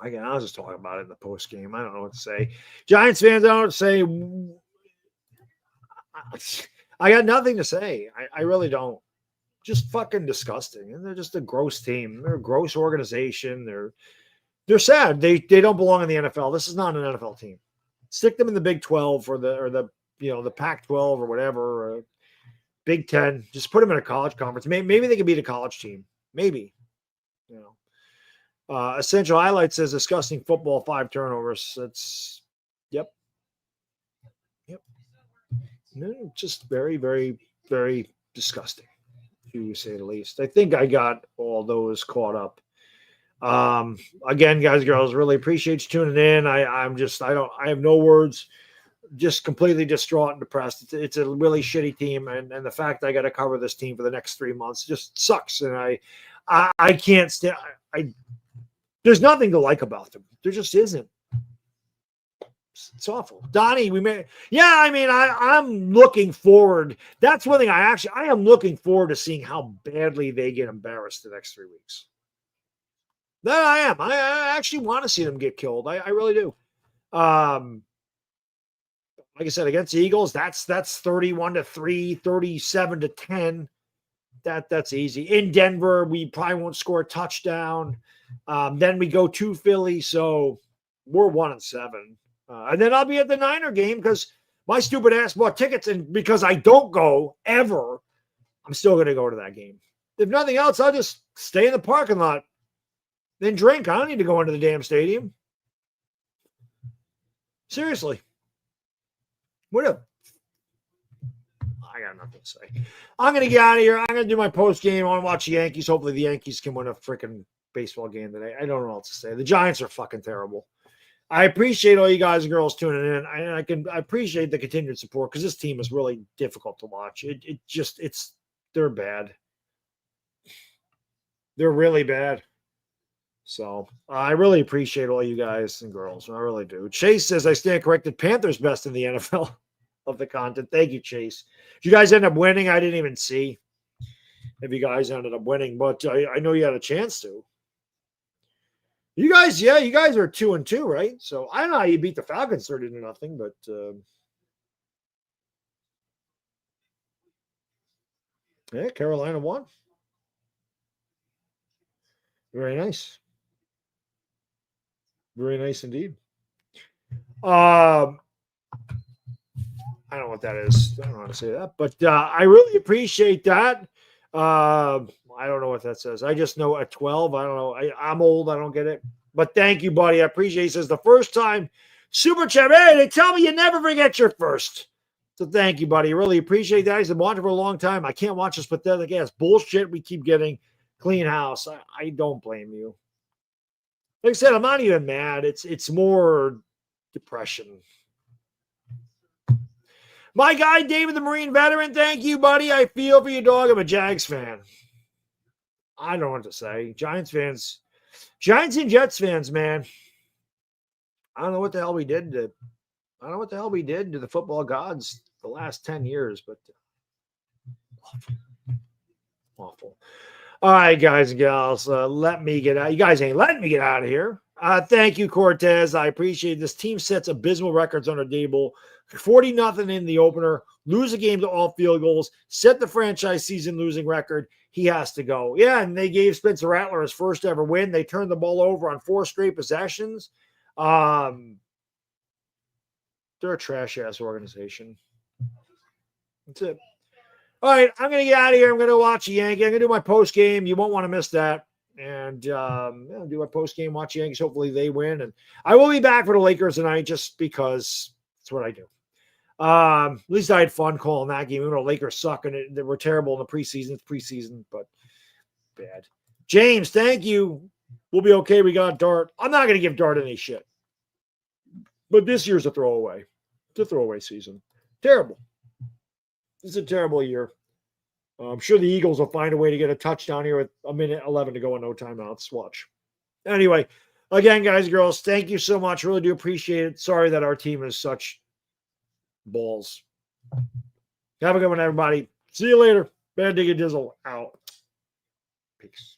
Again, I was just talking about it in the post game. I don't know what to say. Giants fans, I don't know what to say. I got nothing to say. I really don't. Just fucking disgusting. And they're just a gross team. They're a gross organization. They're sad. They don't belong in the NFL. This is not an NFL team. Stick them in the Big 12 or the Pac-12 or whatever. Or Big 10. Just put them in a college conference. Maybe they could beat a college team. Maybe. Essential Highlight says disgusting football, 5 turnovers. That's yep. No, just very, very, very disgusting, to say the least. I think I got all those caught up. Again, guys, girls, really appreciate you tuning in. I have no words. Just completely distraught and depressed. It's a really shitty team, and the fact I got to cover this team for the next 3 months just sucks. And I can't stand. There's nothing to like about them. There just isn't. It's awful. Donnie, I'm looking forward. That's one thing I am looking forward to seeing how badly they get embarrassed the next 3 weeks. That I am. I actually want to see them get killed. I really do. Like I said, against the Eagles, that's 31-3, 37-10. That's easy. In Denver, we probably won't score a touchdown. Then we go to Philly, so we're 1-7. And then I'll be at the Niner game because my stupid ass bought tickets, and because I don't go ever, I'm still going to go to that game. If nothing else, I'll just stay in the parking lot, then drink. I don't need to go into the damn stadium. Seriously. Whatever. I got nothing to say. I'm going to get out of here. I'm going to do my post game. I want to watch the Yankees. Hopefully the Yankees can win a freaking baseball game today. I don't know what else to say. The Giants are fucking terrible. I appreciate all you guys and girls tuning in. I appreciate the continued support because this team is really difficult to watch. They're bad. They're really bad. So I really appreciate all you guys and girls. I really do. Chase says I stand corrected. Panthers best in the NFL of the content. Thank you, Chase. Did you guys end up winning? I didn't even see if you guys ended up winning, but I know you had a chance to. You guys are 2-2, right? So I don't know how you beat the Falcons 30-0, but yeah, Carolina won. Very nice. Very nice indeed. I don't know what that is. I don't know how to say that, but I really appreciate that. I don't know what that says. I just know at 12. I don't know. I'm old. I don't get it. But thank you, buddy. I appreciate it. He says the first time super chat. Hey, they tell me you never forget your first. So thank you, buddy. Really appreciate that. He's been watching for a long time. I can't watch this pathetic ass bullshit we keep getting. Clean house. I don't blame you. Like I said, I'm not even mad. It's more depression. My guy, David the Marine veteran, thank you, buddy. I feel for you, dog. I'm a Jags fan. I don't know what to say. Giants and Jets fans, man. I don't know what the hell we did to the football gods the last 10 years, but awful. All right, guys and gals, let me get out. You guys ain't letting me get out of here. Thank you, Cortez. I appreciate it. This team sets abysmal records on our table. 40-0 in the opener. Lose a game to all field goals. Set the franchise season losing record. He has to go. Yeah, and they gave Spencer Rattler his first ever win. They turned the ball over on 4 straight possessions. They're a trash-ass organization. That's it. All right, I'm going to get out of here. I'm going to watch the Yankees. I'm going to do my post game. You won't want to miss that. And I'll do my post game, watch the Yankees. Hopefully they win. And I will be back for the Lakers tonight just because it's what I do. At least I had fun calling that game. Even though the Lakers suck and they were terrible in the preseason. It's preseason, but bad. James, thank you. We'll be okay. We got Dart. I'm not going to give Dart any shit. But this year's a throwaway. It's a throwaway season. Terrible. It's a terrible year. I'm sure the Eagles will find a way to get a touchdown here with 1:11 to go and no timeouts. Watch. Anyway, again, guys and girls, thank you so much. Really do appreciate it. Sorry that our team is such balls. Have a good one, everybody. See you later. Bad Digga Dizzle out. Peace.